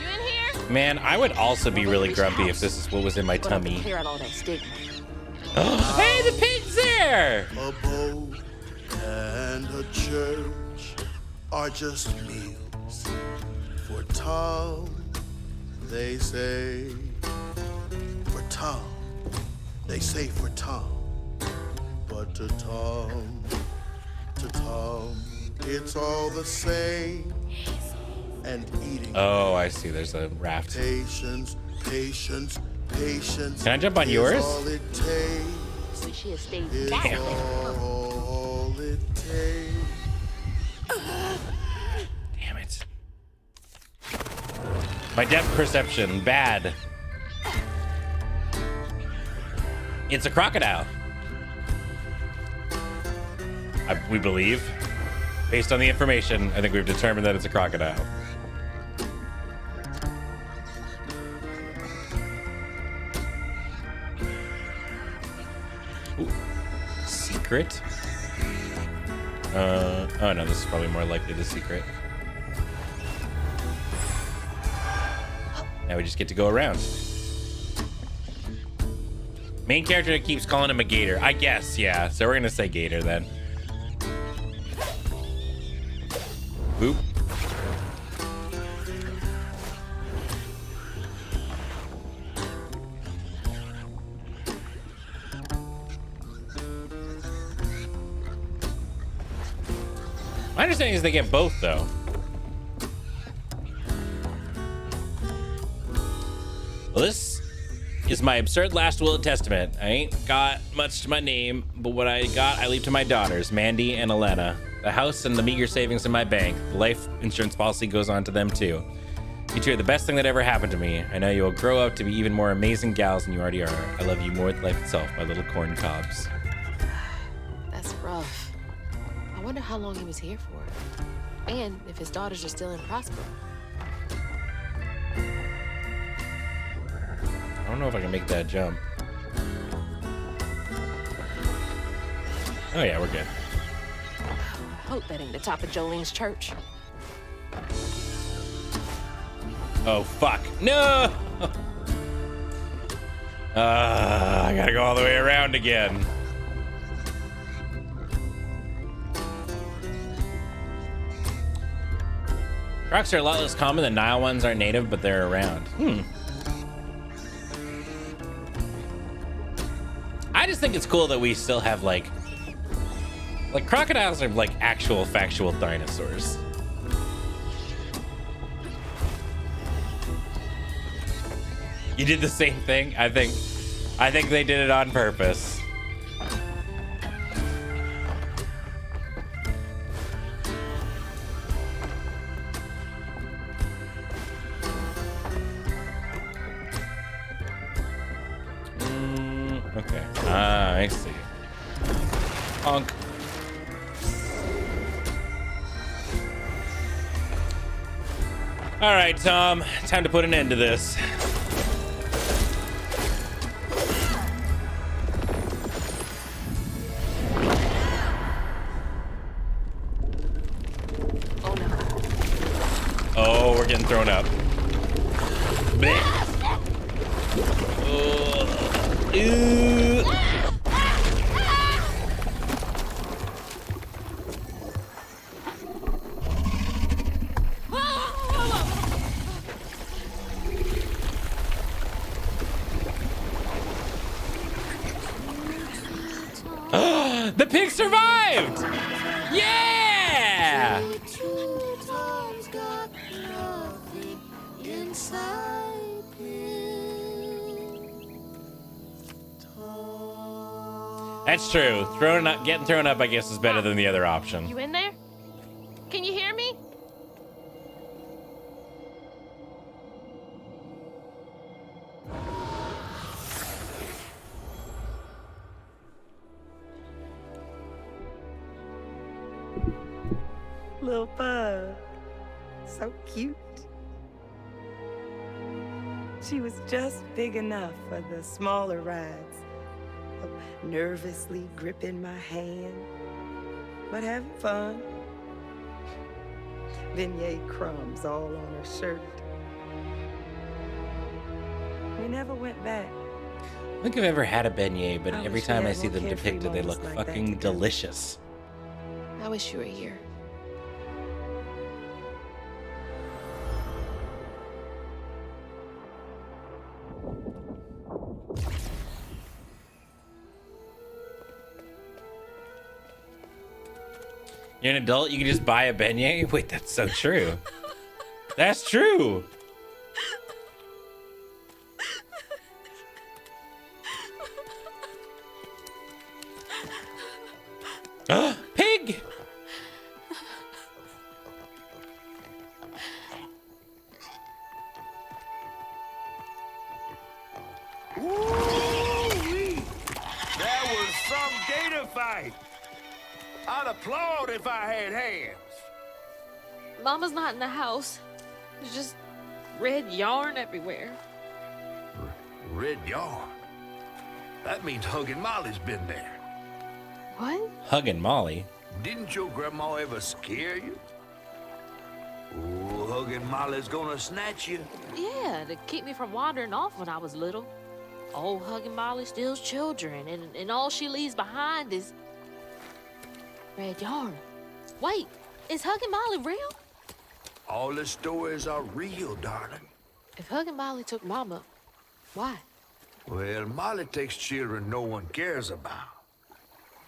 You in here? Man, I would also be really grumpy if this is what was in my tummy. Clear out all that stigma. Hey, the pig's there! A boat and a church are just meals for Tom, they say. For Tom, they say for Tom. But to Tom, it's all the same. And eating. Oh, I see. There's a raft. Patience. Can I jump on yours? All it takes. Wish he had stayed It's back. all it takes. Damn it. My depth perception, bad. It's a crocodile. We believe. Based on the information, I think we've determined that it's a crocodile. Ooh. Secret? Oh no, this is probably more likely the secret. Now we just get to go around. Main character keeps calling him a gator. I guess, yeah. So we're gonna say gator then. Boop. My understanding is they get both, though. Well, this is my absurd last will and testament. I ain't got much to my name, but what I got, I leave to my daughters, Mandy and Elena. The house and the meager savings in my bank. The life insurance policy goes on to them, too. You two are the best thing that ever happened to me. I know you will grow up to be even more amazing gals than you already are. I love you more than life itself, my little corn cobs. That's rough. I wonder how long he was here for. And if his daughters are still in Prosper. I don't know if I can make that jump. Oh yeah, we're good. I hope that ain't the top of Jolene's church. Oh fuck, no! I gotta go all the way around again. Crocs are a lot less common. The Nile ones aren't native, but they're around. I just think it's cool that we still have like crocodiles are like actual factual dinosaurs. You did the same thing? I think they did it on purpose. Okay. Ah, I see. Honk. All right, Tom. Time to put an end to this. Oh no. Oh, we're getting thrown up. Blech. Ew. pig survived! Yeah! Tom's got nothing inside him. That's true. Getting thrown up, I guess, is better than the other option. You in there? Can you hear me? Little bug. So cute. She was just big enough for the smaller rides. Nervously gripping my hand, but having fun. Beignet crumbs all on her shirt. We never went back. I don't think I've ever had a beignet, but I every wish we time I had see more them carefree depicted, they moments look like that fucking together. delicious. I wish you were here. You're an adult, you can just buy a beignet? Wait, that's so true. That's true. Pig! Woo-wee! That was some gator fight. I'd applaud if I had hands. Mama's not in the house. There's just red yarn everywhere. Red yarn. That means Huggin' Molly's been there. What? Hugging Molly. Didn't your grandma ever scare you? Oh, Huggin' Molly's gonna snatch you. Yeah, to keep me from wandering off when I was little. Old Huggin' Molly steals children, and all she leaves behind is red yarn. Wait, is Huggin' Molly real? All the stories are real, darling. If Huggin' Molly took Mama, why? Well, Molly takes children no one cares about.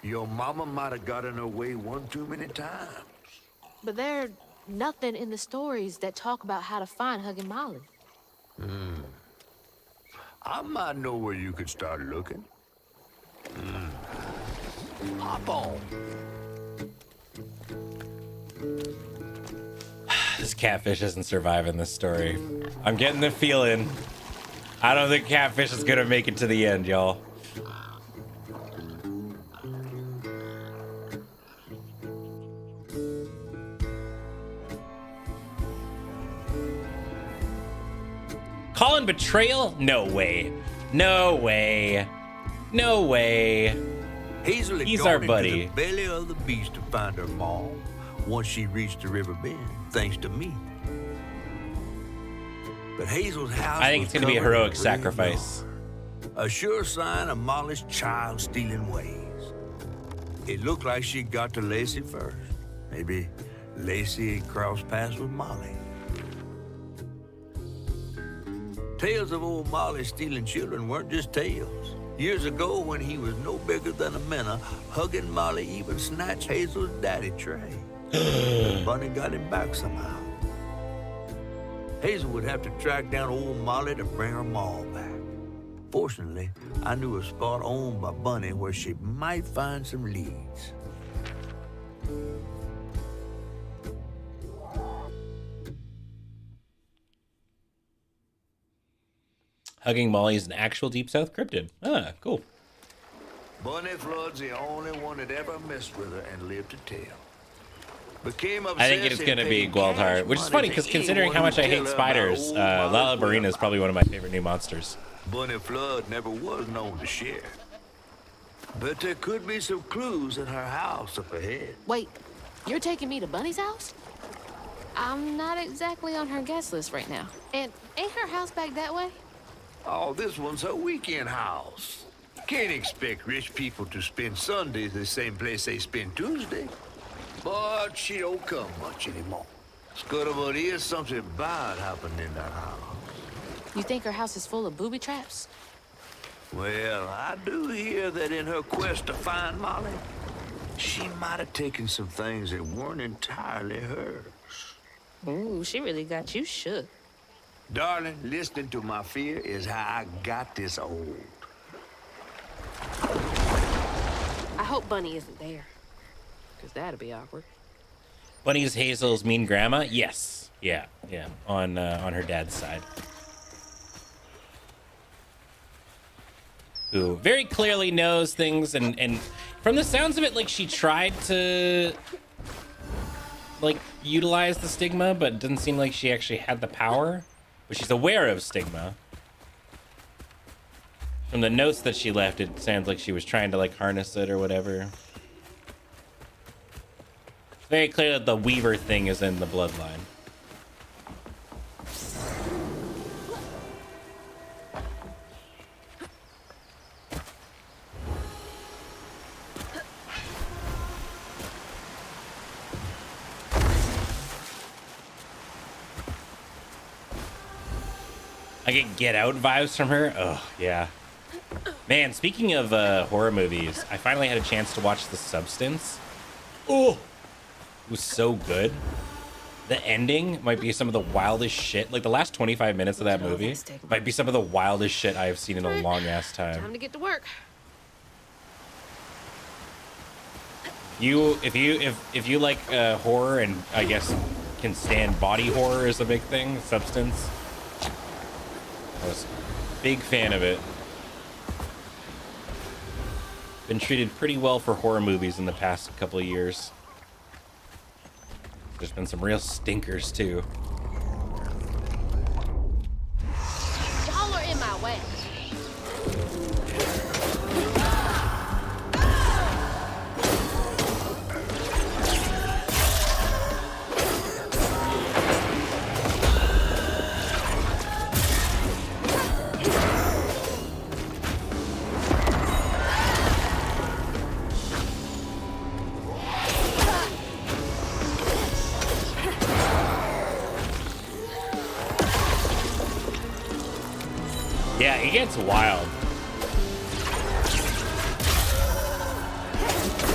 Your mama might have gotten away one too many times. But there's nothing in the stories that talk about how to find Huggin' Molly. I might know where you could start looking. Hop on. This catfish isn't surviving this story. I'm getting the feeling. I don't think catfish is gonna make it to the end, y'all. Calling betrayal? No way. No way. No way. Hazel had He's gone our into buddy. the belly of the beast to find her mom once she reached the river bend, thanks to me. But Hazel's house I think was it's gonna be a covered in heroic red sacrifice. yarn, a sure sign of Molly's child-stealing ways. It looked like she got to Lacey first. Maybe Lacey had crossed paths with Molly. Tales of old Molly stealing children weren't just tales. Years ago, when he was no bigger than a minnow, Huggin' Molly even snatched Hazel's daddy, Trey. Bunny got him back somehow. Hazel would have to track down old Molly to bring her ma back. Fortunately, I knew a spot owned by Bunny where she might find some leads. Hugging Molly is an actual Deep South cryptid. Ah, cool. Bunny Flood's the only one that ever messed with her and lived to tell. Became I think it's gonna be Gwaldheart, which is funny because considering how much I hate spiders, Lala Barina is probably one of my favorite new monsters. Bunny Flood never was known to share. But there could be some clues in her house up ahead. Wait, you're taking me to Bunny's house? I'm not exactly on her guest list right now. And ain't her house back that way? Oh, this one's her weekend house. Can't expect rich people to spend Sundays the same place they spend Tuesday. But she don't come much anymore. Scuttlebutt is something bad happened in that house. You think her house is full of booby traps? Well, I do hear that in her quest to find Molly, She might have taken some things that weren't entirely hers. Ooh, she really got you shook. Darling, listening to my fear is how I got this old. I hope Bunny isn't there, because that'd be awkward. Bunny's Hazel's mean grandma? Yes. Yeah. On her dad's side. Who very clearly knows things and from the sounds of it, like she tried to like utilize the stigma, but it doesn't seem like she actually had the power. But she's aware of stigma. From the notes that she left, it sounds like she was trying to like harness it or whatever. It's very clear that the Weaver thing is in the bloodline. I get Out vibes from her. Oh, yeah. Man, speaking of horror movies, I finally had a chance to watch The Substance. Oh, it was so good. The ending might be some of the wildest shit. Like, the last 25 minutes of that movie might be some of the wildest shit I have seen in a long-ass time. Time to get to work. If you like horror and I guess can stand body horror is a big thing, Substance. I was a big fan of it. Been treated pretty well for horror movies in the past couple of years. There's been some real stinkers too. Y'all are in my way. Yeah, it gets wild.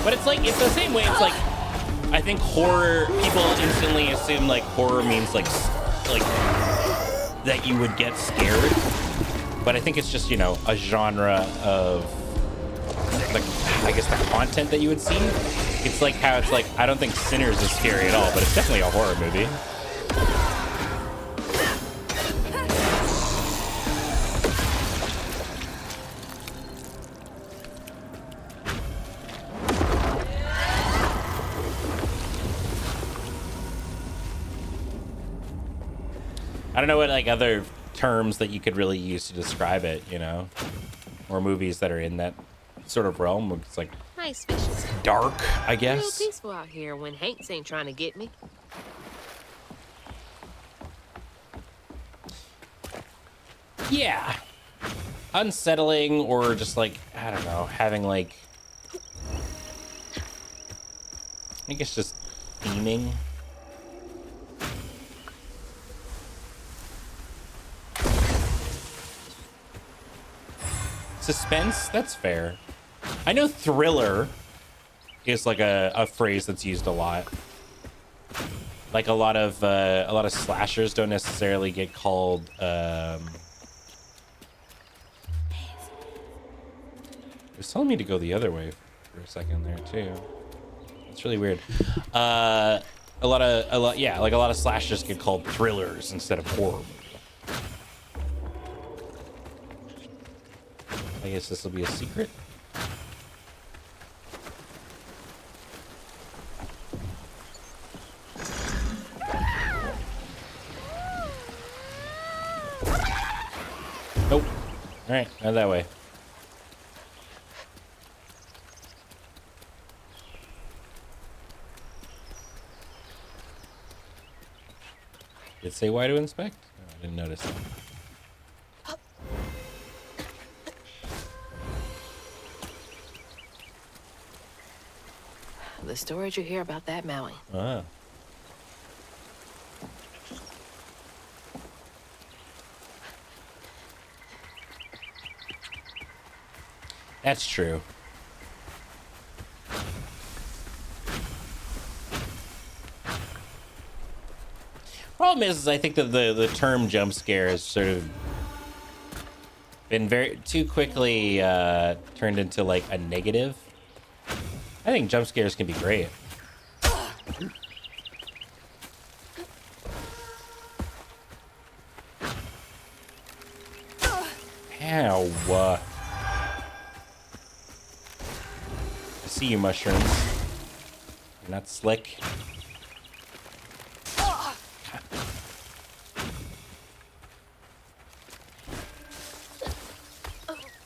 But it's like, it's the same way. It's like, I think horror, people instantly assume like horror means like that you would get scared. But I think it's just, you know, a genre of, like, I guess the content that you would see. It's like how it's like, I don't think Sinners is scary at all, but it's definitely a horror movie. I don't know what like other terms that you could really use to describe it, you know, or movies that are in that sort of realm. It's like Nice fishes. dark, I Real guess. peaceful out here when Hanks ain't trying to get me. Yeah, unsettling or just like, I don't know, having like, I guess just theming. Suspense, that's fair. I know thriller is like a phrase that's used a lot. Like a lot of slashers don't necessarily get called it's telling me to go the other way for a second there too. It's really weird. A lot of slashers get called thrillers instead of horror. I guess this will be a secret. Nope. All right, not that way. Did it say why to inspect? Oh, I didn't notice that. The stories you hear about that Maui. Ah. That's true. problem is I think that the term jump scare has sort of been very too quickly turned into like a negative. I think jump scares can be great. Ow. I see you, mushrooms. You're not slick.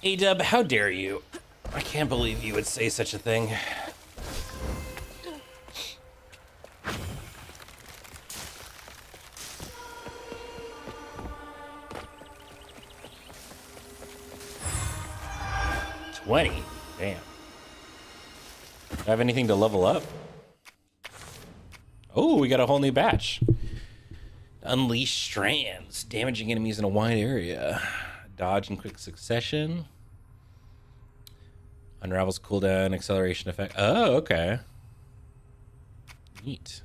A-Dub, how dare you? I can't believe you would say such a thing. $20? Damn. Do I have anything to level up? Oh, we got a whole new batch. Unleash strands, damaging enemies in a wide area. Dodge in quick succession. Unravels cooldown, acceleration effect. Oh, okay. Neat.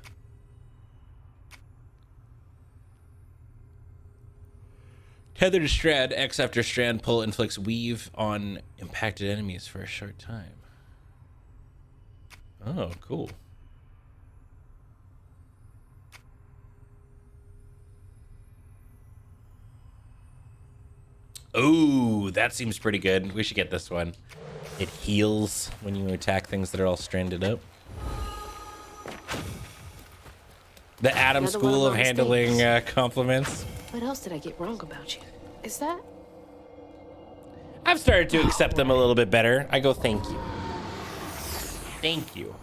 Tether to strand. X after strand pull inflicts weave on impacted enemies for a short time. Oh, cool. Oh, that seems pretty good. We should get this one. It heals when you attack things that are all stranded up. The Adam Another School one of my handling mistakes. compliments. What else did I get wrong about you? Is that? I've started to accept them a little bit better. I go, thank you. Thank you.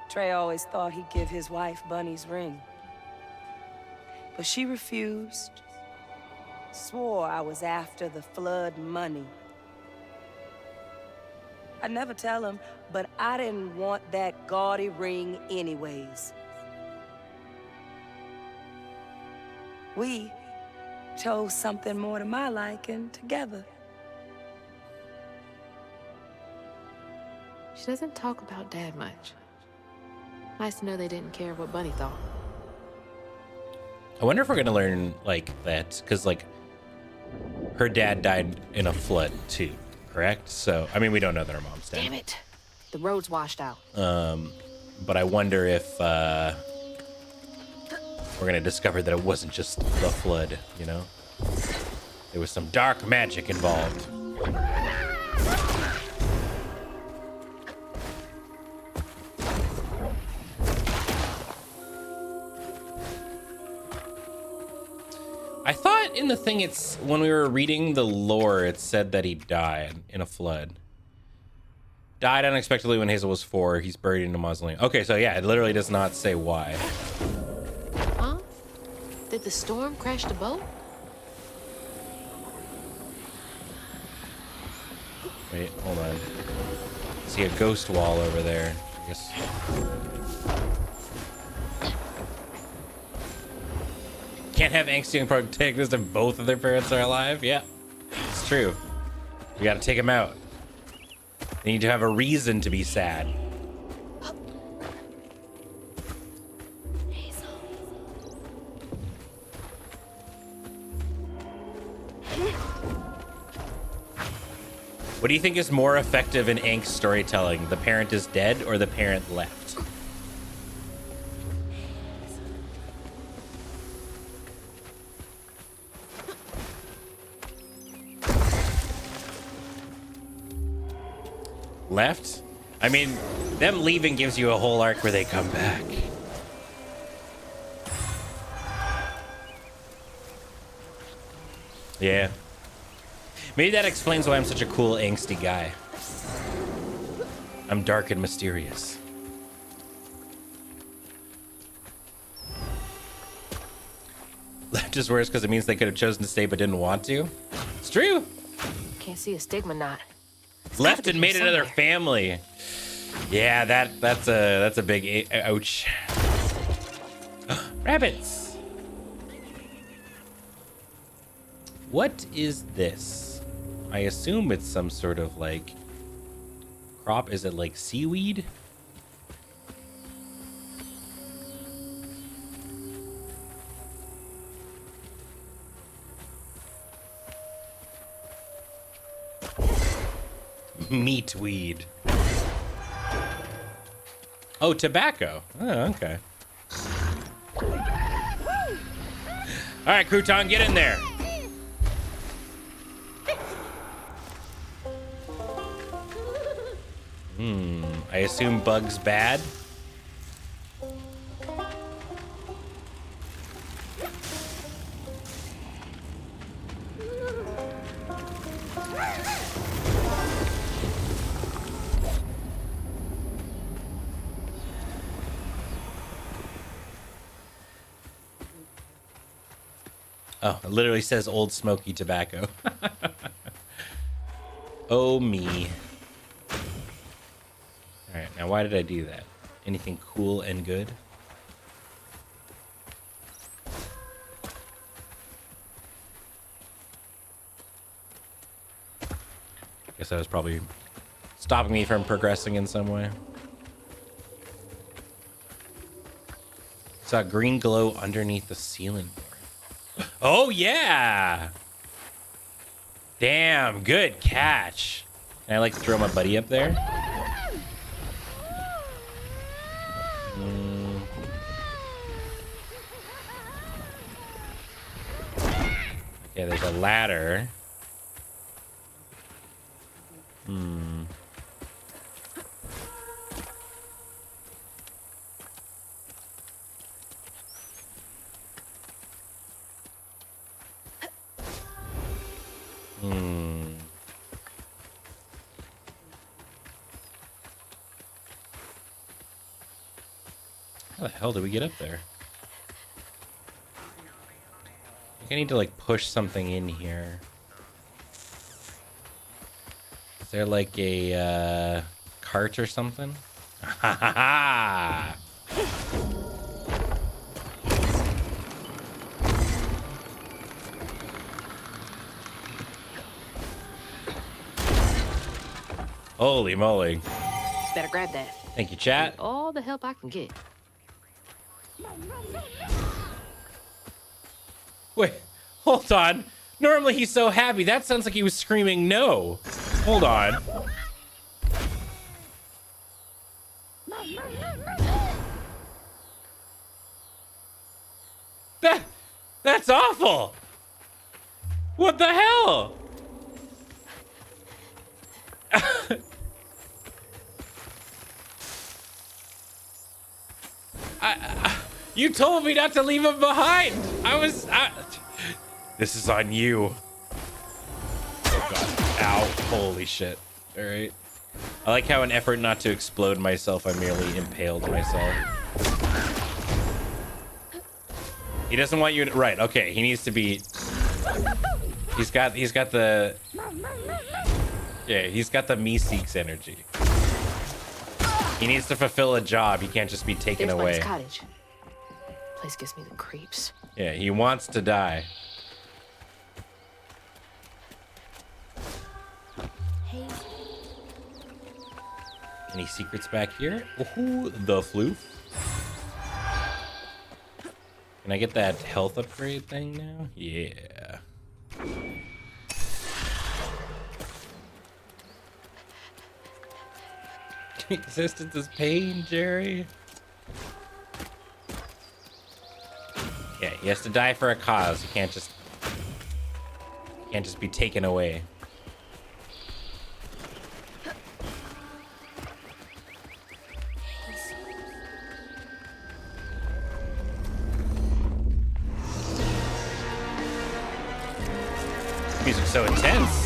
Trey always thought he'd give his wife Bunny's ring. But she refused. Swore I was after the flood money. I'd never tell him, but I didn't want that gaudy ring anyways. We chose something more to my liking together. She doesn't talk about Dad much. Nice to know they didn't care what Bunny thought. I wonder if we're gonna learn like that, because like her dad died in a flood too, correct? So I mean, we don't know that her mom's dead. Damn it! The road's washed out. But I wonder if we're gonna discover that it wasn't just the flood, you know? There was some dark magic involved. I thought in the thing, it's when we were reading the lore, it said that he died in a flood. Died unexpectedly when Hazel was 4. He's buried in a mausoleum. Okay, so yeah, it literally does not say why. Huh? Did the storm crash the boat? Wait, hold on. See a ghost wall over there. I guess. Can't have angsty and protagonists if both of their parents are alive? Yeah, it's true. We gotta take them out. They need to have a reason to be sad. What do you think is more effective in angst storytelling? The parent is dead or the parent left? Left? I mean, them leaving gives you a whole arc where they come back. Yeah. Maybe that explains why I'm such a cool, angsty guy. I'm dark and mysterious. Left is worse because it means they could have chosen to stay but didn't want to. It's true. Can't see a stigma knot. Left and made another family. Yeah, that's a big ouch. Rabbits. What is this? I assume it's some sort of like crop. Is it like seaweed? Meat weed. Oh, tobacco. Oh, okay. All right, Crouton, get in there. I assume Bug's bad. Oh, it literally says Old Smoky Tobacco. Oh, me. All right, now why did I do that? Anything cool and good? Guess that was probably stopping me from progressing in some way. Saw a green glow underneath the ceiling board. Oh, yeah! Damn, good catch. Can I, like, throw my buddy up there? Okay, there's a ladder. How the hell did we get up there? I think I need to like push something in here. Is there like a cart or something? Ha ha ha! Holy moly. Better grab that. Thank you, chat. All the help I can get. Wait, hold on. Normally he's so happy. That sounds like he was screaming no. Hold on. That's awful. What the hell? You told me not to leave him behind. This is on you. Oh god. Ow. Holy shit. All right. I like how in effort not to explode myself, I merely impaled myself. He doesn't want you to, right. Okay. He needs to be, he's got the, yeah, he's got the Meeseeks energy. He needs to fulfill a job. He can't just be taken There's away. Mike's cottage. Place gives me the creeps. Yeah, he wants to die. Hey. Any secrets back here? Ooh, the floof. Can I get that health upgrade thing now? Yeah. Existence is pain, Jerry. Yeah, he has to die for a cause. He can't just be taken away. Music's so intense.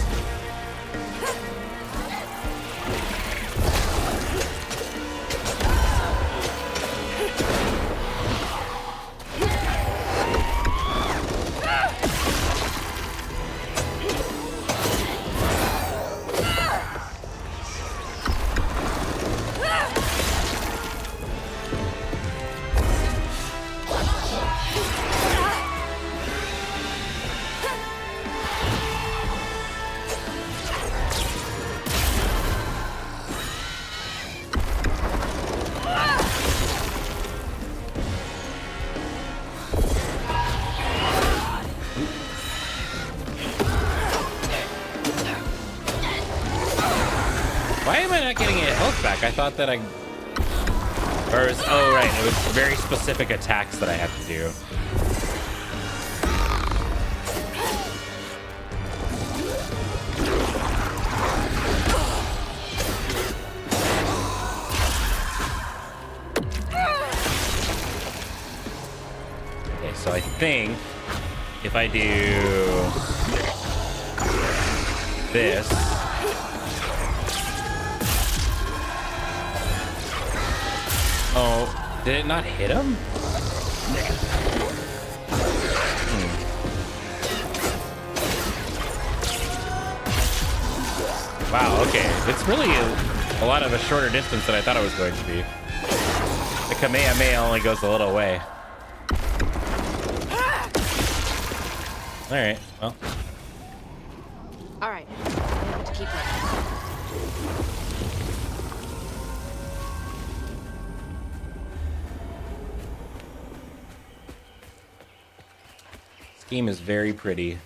I not getting a health back? I thought that or it was, oh right, it was very specific attacks that I had to do. Okay, so I think if I do this. Oh, did it not hit him? Wow, okay. It's really a lot of a shorter distance than I thought it was going to be. The Kamehameha only goes a little way. Alright, well. Alright, keep up. This game is very pretty.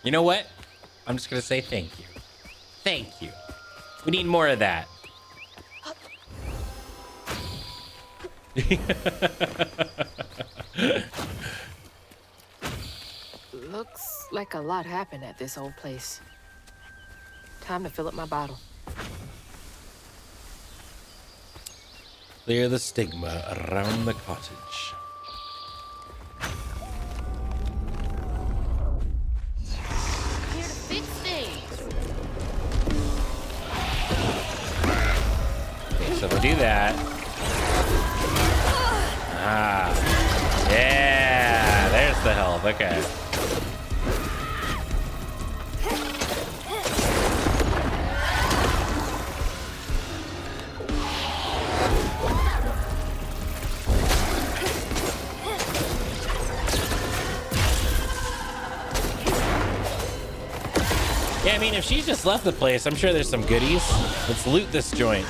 You know what? I'm just gonna say thank you. Thank you. We need more of that. Looks like a lot happened at this old place. Time to fill up my bottle. Clear the stigma around the cottage. Here to fix things. Okay, so we'll do that. Ah. Yeah, there's the health. Okay. Yeah, I mean, if she's just left the place, I'm sure there's some goodies. Let's loot this joint.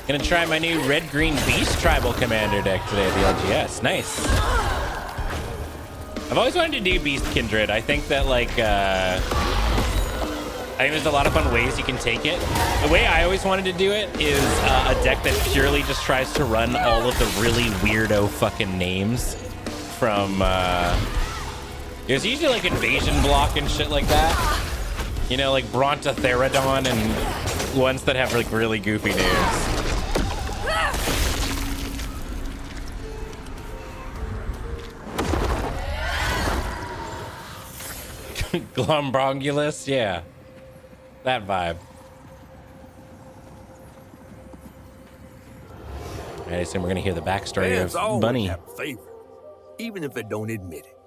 Gonna try my new red-green beast tribal commander deck today at the LGS. Nice. I've always wanted to do beast kindred. I think that I think there's a lot of fun ways you can take it. The way I always wanted to do it is a deck that purely just tries to run all of the really weirdo fucking names from there's usually like invasion block and shit like that. You know, like Brontotherodon and ones that have like really goofy names. Glombrongulus, yeah. That vibe. I assume we're gonna hear the backstory Fans of always Bunny. have a favorite, even if they don't admit it.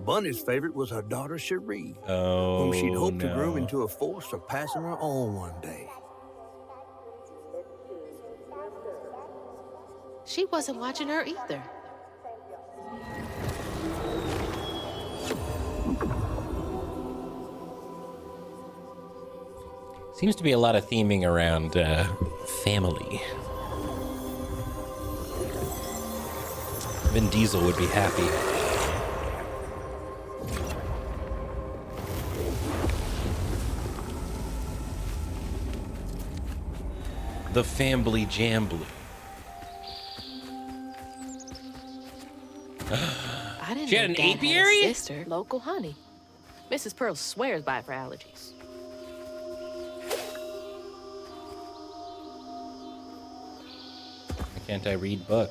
Bunny's favorite was her daughter Cherie, whom she'd hoped to groom into a force surpassing her own one day. She wasn't watching her either. Seems to be a lot of theming around family. Vin Diesel would be happy. The Family Jambly. I didn't She know had an Dad had a apiary? sister, local honey. Mrs. Pearl swears by it for allergies. Why can't I read book?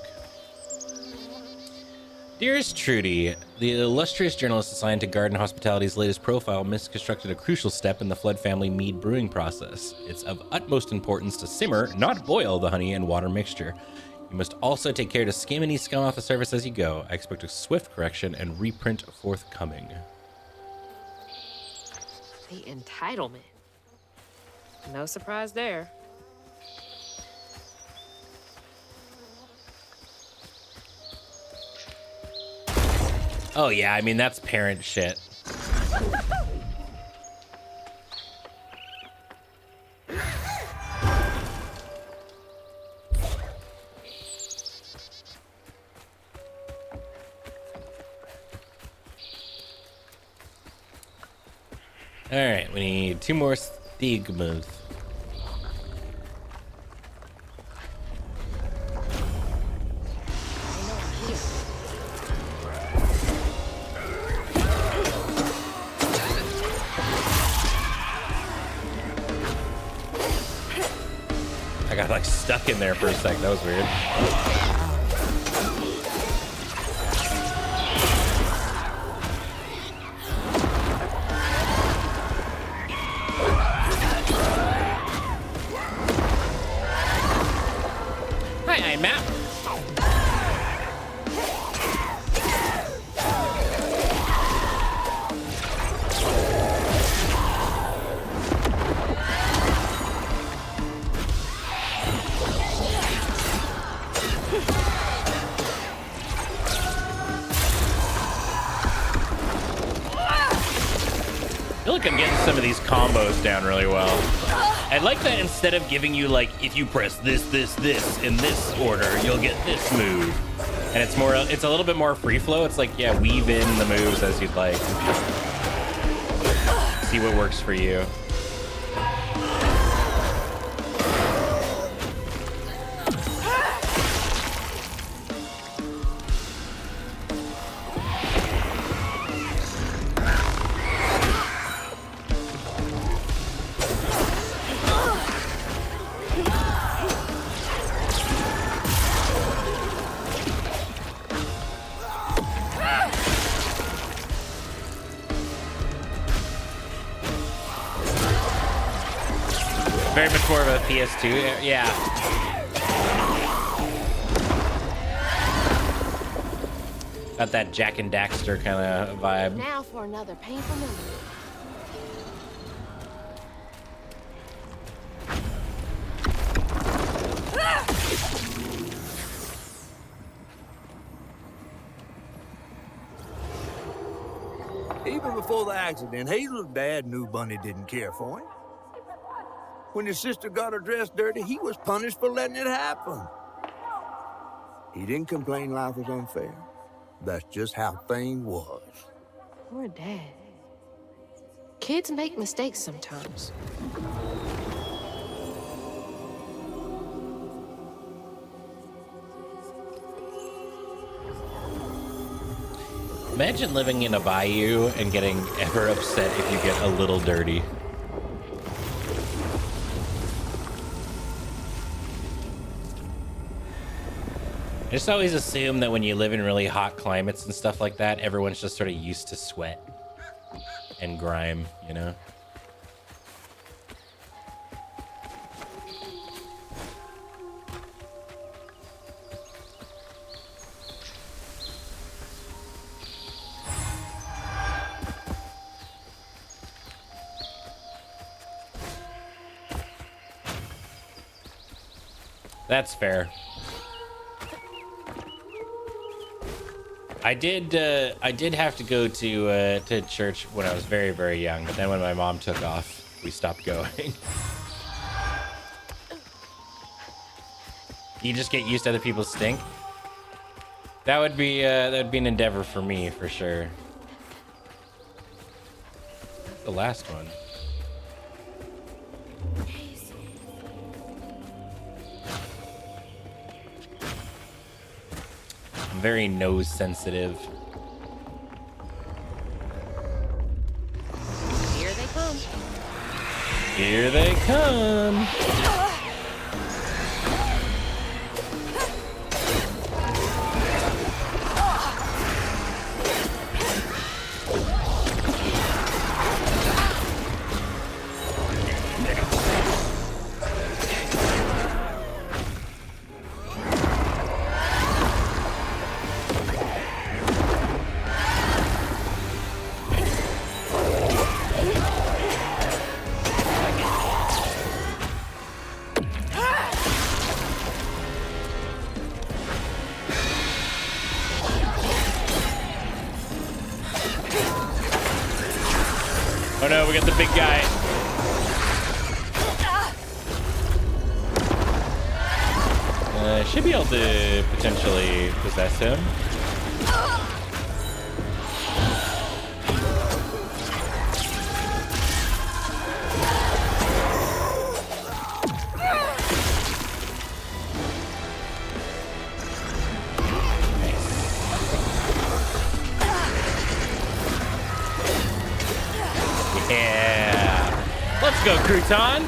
Dearest Trudy, the illustrious journalist assigned to Garden Hospitality's latest profile misconstructed a crucial step in the Flood family mead brewing process. It's of utmost importance to simmer, not boil, the honey and water mixture. You must also take care to skim any scum off the surface as you go. I expect a swift correction and reprint forthcoming. The entitlement. No surprise there. Oh yeah, I mean, that's parent shit. All right, we need 2 more stigmas. I got like stuck in there for a sec. That was weird. Hi, Matt. I feel like I'm getting some of these combos down really well. I like that instead of giving you like, if you press this, this, this in this order, you'll get this move. And it's a little bit more free flow. It's like, yeah, weave in the moves as you'd like. See what works for you. Very much more of a PS2, yeah. Got that Jack and Daxter kind of vibe. Now for another painful memory. Even before the accident, Hazel's dad knew Bunny didn't care for him. When his sister got her dress dirty, he was punished for letting it happen. He didn't complain life was unfair. That's just how things was. Poor Dad. Kids make mistakes sometimes. Imagine living in a bayou and getting ever upset if you get a little dirty. I just always assume that when you live in really hot climates and stuff like that, everyone's just sort of used to sweat and grime, you know? That's fair. I did have to go to church when I was very, very young, but then when my mom took off, we stopped going. You just get used to other people's stink. That would be an endeavor for me for sure. The last one. I'm very nose sensitive. Here they come. Here they come. get the big guy. Should be able to potentially possess him. Yeah. Let's go, Crouton.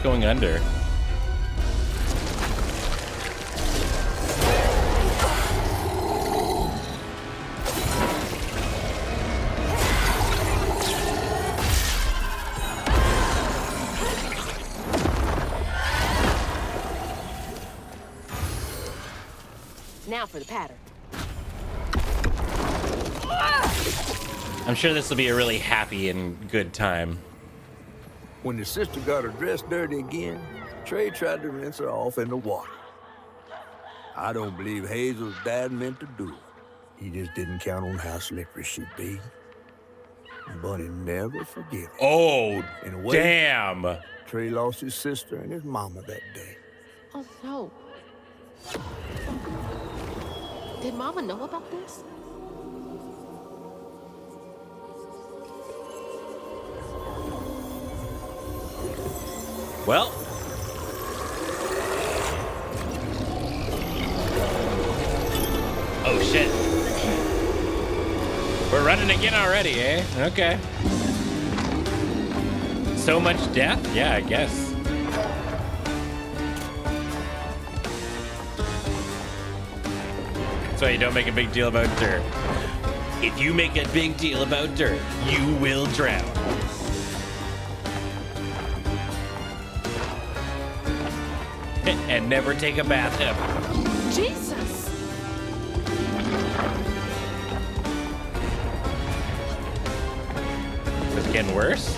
Going under. Now for the pattern. I'm sure this will be a really happy and good time. When the sister got her dress dirty again, Trey tried to rinse her off in the water. I don't believe Hazel's dad meant to do it. He just didn't count on how slippery she'd be. Bunny never forgive him. Oh, In a way, damn. Trey lost his sister and his mama that day. Oh no. Did Mama know about this? Well. Oh, shit. We're running again already, eh? Okay. So much death? Yeah, I guess. That's why you don't make a big deal about dirt. If you make a big deal about dirt, you will drown. And never take a bath ever. Jesus! It's getting worse.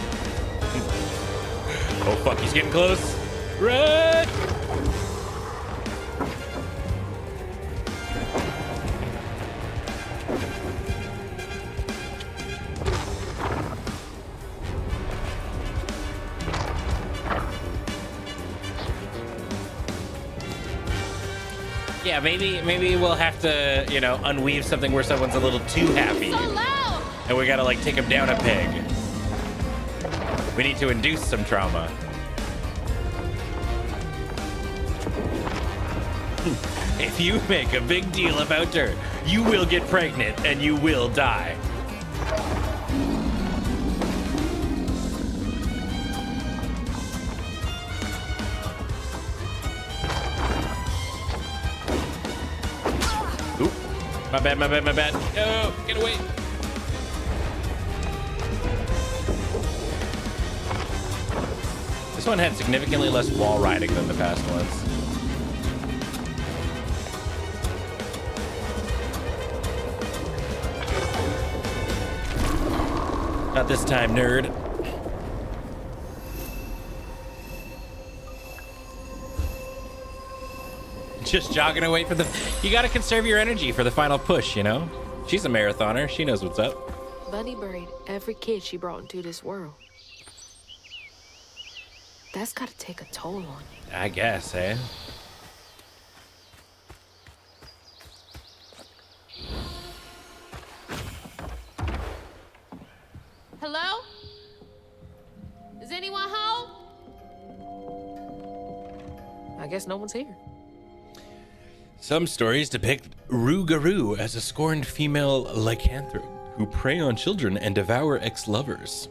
Oh fuck, he's getting close. Run! Yeah, maybe we'll have to, you know, unweave something where someone's a little too happy. So loud! And we gotta like take him down a peg. We need to induce some trauma. If you make a big deal about dirt, you will get pregnant and you will die. Oop. My bad, my bad, my bad. No, get away. This one had significantly less wall riding than the past ones. Not this time, nerd. Just jogging away for the... You gotta conserve your energy for the final push, you know? She's a marathoner. She knows what's up. Bunny buried every kid she brought into this world. That's gotta take a toll on you. I guess, eh? Hello? Is anyone home? I guess no one's here. Some stories depict Rougarou as a scorned female lycanthrope who prey on children and devour ex-lovers.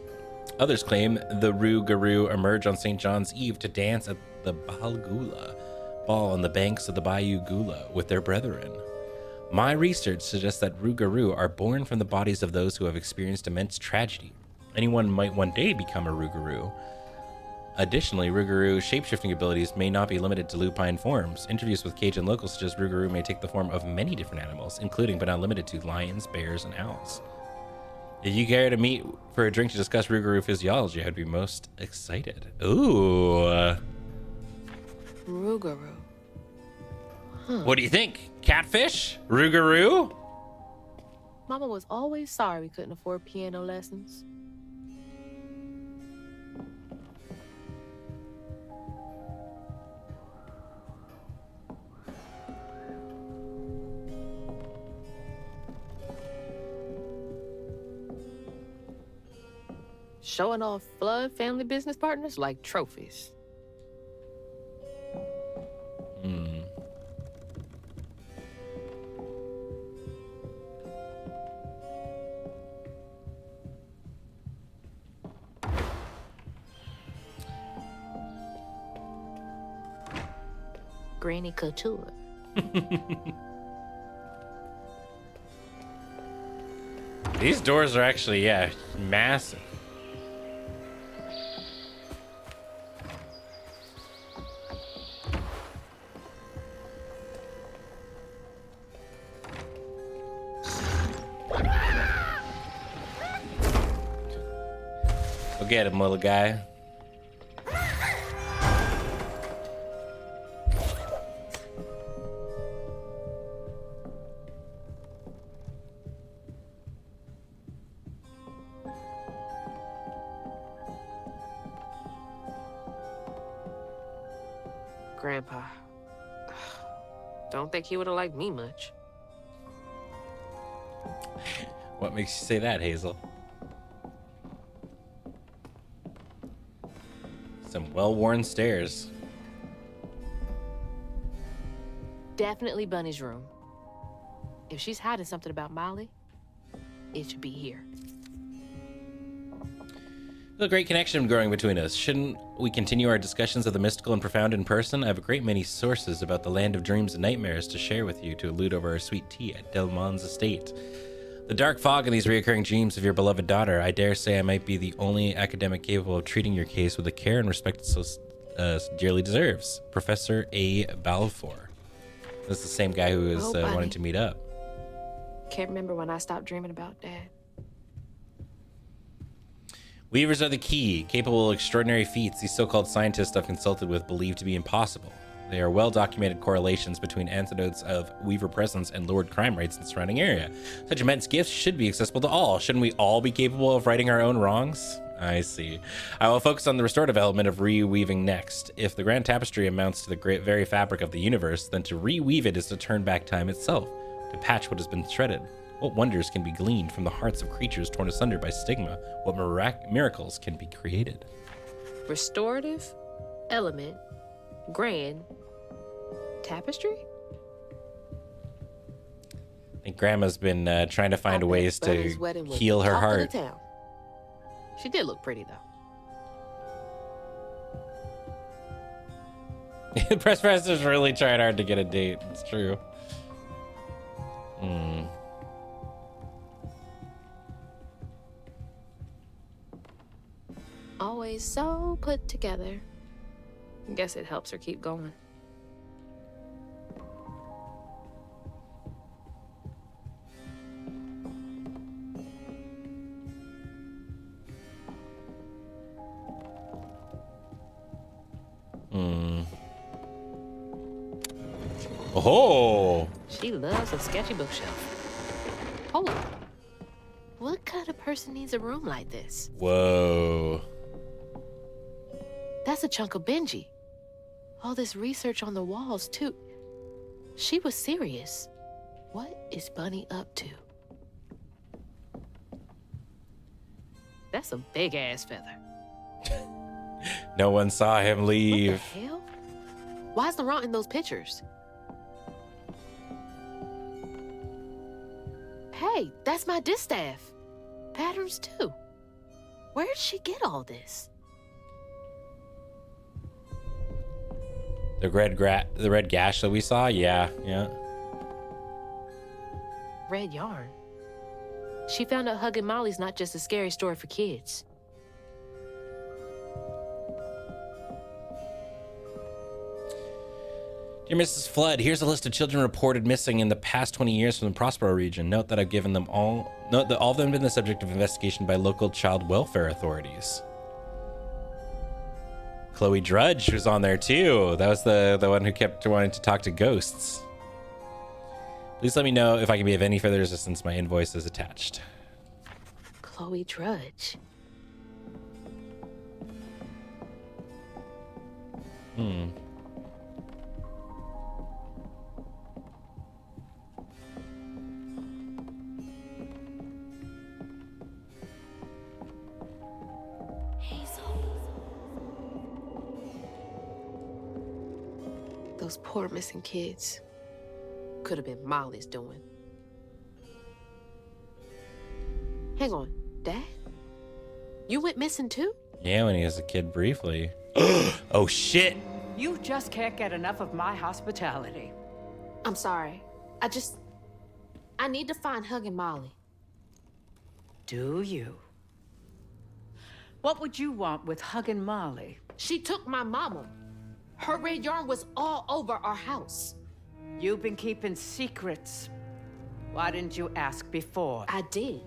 Others claim the Rougarou emerge on St. John's Eve to dance at the Balgula ball on the banks of the Bayou Gula with their brethren. My research suggests that Rougarou are born from the bodies of those who have experienced immense tragedy Anyone might one day become a Rougarou. Additionally, Rougarou shapeshifting abilities may not be limited to lupine forms. Interviews with Cajun locals suggest Rougarou may take the form of many different animals, including but not limited to lions, bears, and owls. If you care to meet for a drink to discuss Rougarou physiology, I'd be most excited. Ooh. Rougarou. What do you think? Catfish? Rougarou? Mama was always sorry we couldn't afford piano lessons. Showing off Flood family business partners like trophies. Granny Couture. These doors are actually, yeah, massive. Go get him, little guy. Grandpa. Don't think he would have liked me much. What makes you say that, Hazel? Some well-worn stairs. Definitely Bunny's room. If she's hiding something about Molly, it should be here. There's a great connection growing between us. Shouldn't we continue our discussions of the mystical and profound in person? I have a great many sources about the land of dreams and nightmares to share with you to elude over our sweet tea at Delmon's estate. The dark fog in these reoccurring dreams of your beloved daughter. I dare say I might be the only academic capable of treating your case with the care and respect it so dearly deserves. Professor A. Balfour. This is the same guy who is wanting to meet up. Can't remember when I stopped dreaming about Dad. Weavers are the key, capable of extraordinary feats these so-called scientists I've consulted with believe to be impossible. They are well-documented correlations between antidotes of Weaver presence and lowered crime rates in the surrounding area. Such immense gifts should be accessible to all. Shouldn't we all be capable of righting our own wrongs? I see. I will focus on the restorative element of reweaving next. If the grand tapestry amounts to the great very fabric of the universe, then to reweave it is to turn back time itself, to patch what has been shredded. What wonders can be gleaned from the hearts of creatures torn asunder by stigma? What miracles can be created? Restorative, element, grand, tapestry? I think Grandma's been trying to find ways to heal her heart. She did look pretty, though. Press is really trying hard to get a date. It's true. Always so put together. Guess it helps her keep going. Oh! She loves a sketchy bookshelf. Hold on. What kind of person needs a room like this? Whoa. That's a chunk of Benji. All this research on the walls, too. She was serious. What is Bunny up to? That's a big-ass feather. No one saw him leave. What the hell? Why's Laurent in those pictures? Hey, that's my distaff. Patterns, too. Where did she get all this? The red gash that we saw? Yeah. Red yarn. She found out Hugging Molly's not just a scary story for kids. Dear Mrs. Flood, here's a list of children reported missing in the past 20 years from the Prospero region. Note that all of them have been the subject of investigation by local child welfare authorities. Chloe Drudge was on there too. That was the one who kept wanting to talk to ghosts. Please let me know if I can be of any further assistance. My invoice is attached. Chloe Drudge. Those poor missing kids. Could have been Molly's doing. Hang on, Dad? You went missing too? Yeah, when he was a kid briefly. Oh shit! You just can't get enough of my hospitality. I'm sorry. I need to find Hugging Molly. Do you? What would you want with Hugging Molly? She took my mama. Her red yarn was all over our house. You've been keeping secrets. Why didn't you ask before? I did.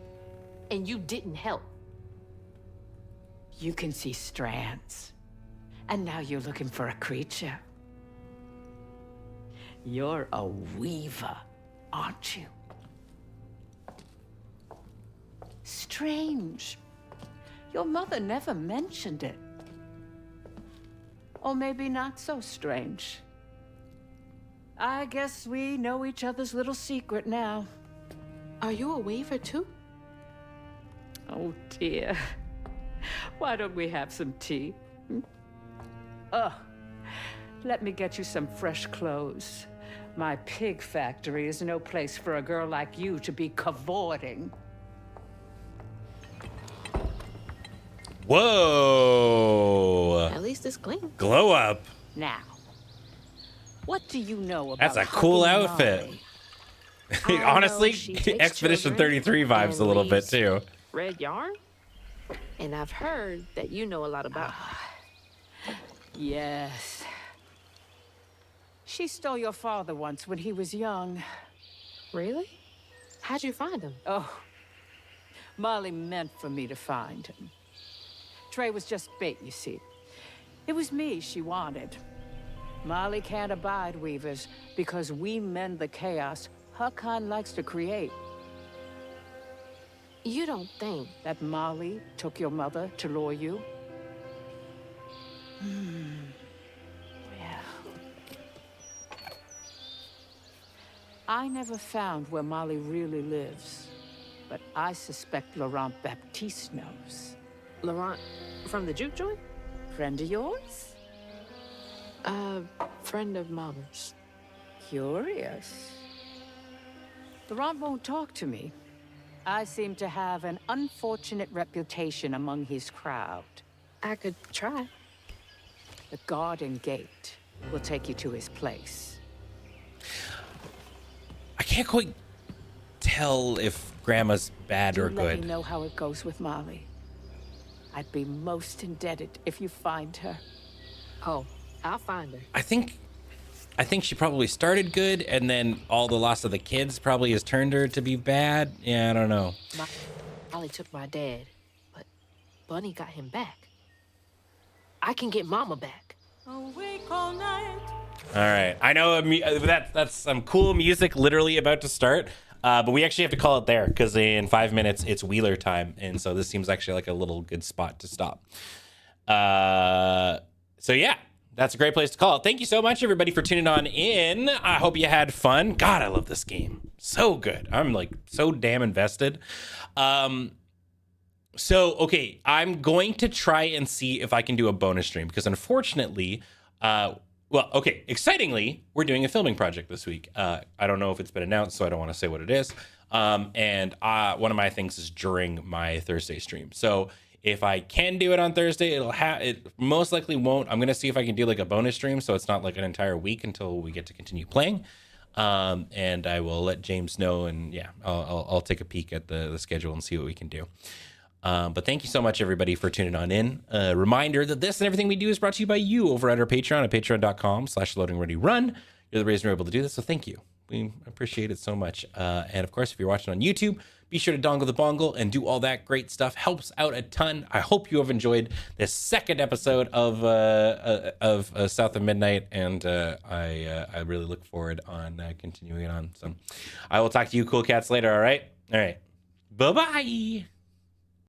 And you didn't help. You can see strands. And now you're looking for a creature. You're a weaver, aren't you? Strange. Your mother never mentioned it. Or maybe not so strange. I guess we know each other's little secret now. Are you a weaver too? Oh dear. Why don't we have some tea? Let me get you some fresh clothes. My pig factory is no place for a girl like you to be cavorting. Whoa! At least it's clean. Glow up. Now, what do you know about That's a cool Hugging outfit. Molly? Honestly, she takes Expedition children 33 vibes and a little bit leaves too. Red yarn? And I've heard that you know a lot about her. Yes. She stole your father once when he was young. Really? How'd you find him? Oh, Molly meant for me to find him. Trey was just bait, you see. It was me she wanted. Molly can't abide weavers because we mend the chaos her kind likes to create. You don't think That Molly took your mother to lure you? Yeah. I never found where Molly really lives, but I suspect Laurent Baptiste knows. Laurent from the juke joint? Friend of yours? Friend of Mama's. Curious. Laurent won't talk to me. I seem to have an unfortunate reputation among his crowd. I could try. The garden gate will take you to his place. I can't quite tell if Grandma's bad or Let good. me know how it goes with Molly. I'd be most indebted if you find her. Oh, I'll find her. I think she probably started good, and then all the loss of the kids probably has turned her to be bad. Yeah, I don't know. Molly took my dad, but Bunny got him back. I can get Mama back. Awake all night. All right, I know that's some cool music literally about to start, but we actually have to call it there because in 5 minutes it's Wheeler time, and so this seems actually like a little good spot to stop. So yeah. That's a great place to call it. Thank you so much, everybody, for tuning on in. I hope you had fun. God, I love this game. So good. I'm like so damn invested. Okay, I'm going to try and see if I can do a bonus stream because unfortunately, excitingly, we're doing a filming project this week. I don't know if it's been announced, so I don't want to say what it is. And one of my things is during my Thursday stream. So if I can do it on Thursday, it most likely won't. I'm gonna see if I can do like a bonus stream, so it's not like an entire week until we get to continue playing. And I will let James know, and yeah, I'll take a peek at the schedule and see what we can do. But thank you so much, everybody, for tuning on in. Reminder that this and everything we do is brought to you by you over at our Patreon at patreon.com/loadingreadyrun. You're the reason we're able to do this, so thank you. We appreciate it so much. And of course, if you're watching on YouTube, be sure to dongle the bongle and do all that great stuff. Helps out a ton. I hope you have enjoyed this second episode of South of Midnight, and I really look forward on continuing on. So I will talk to you cool cats later. All right. Bye-bye.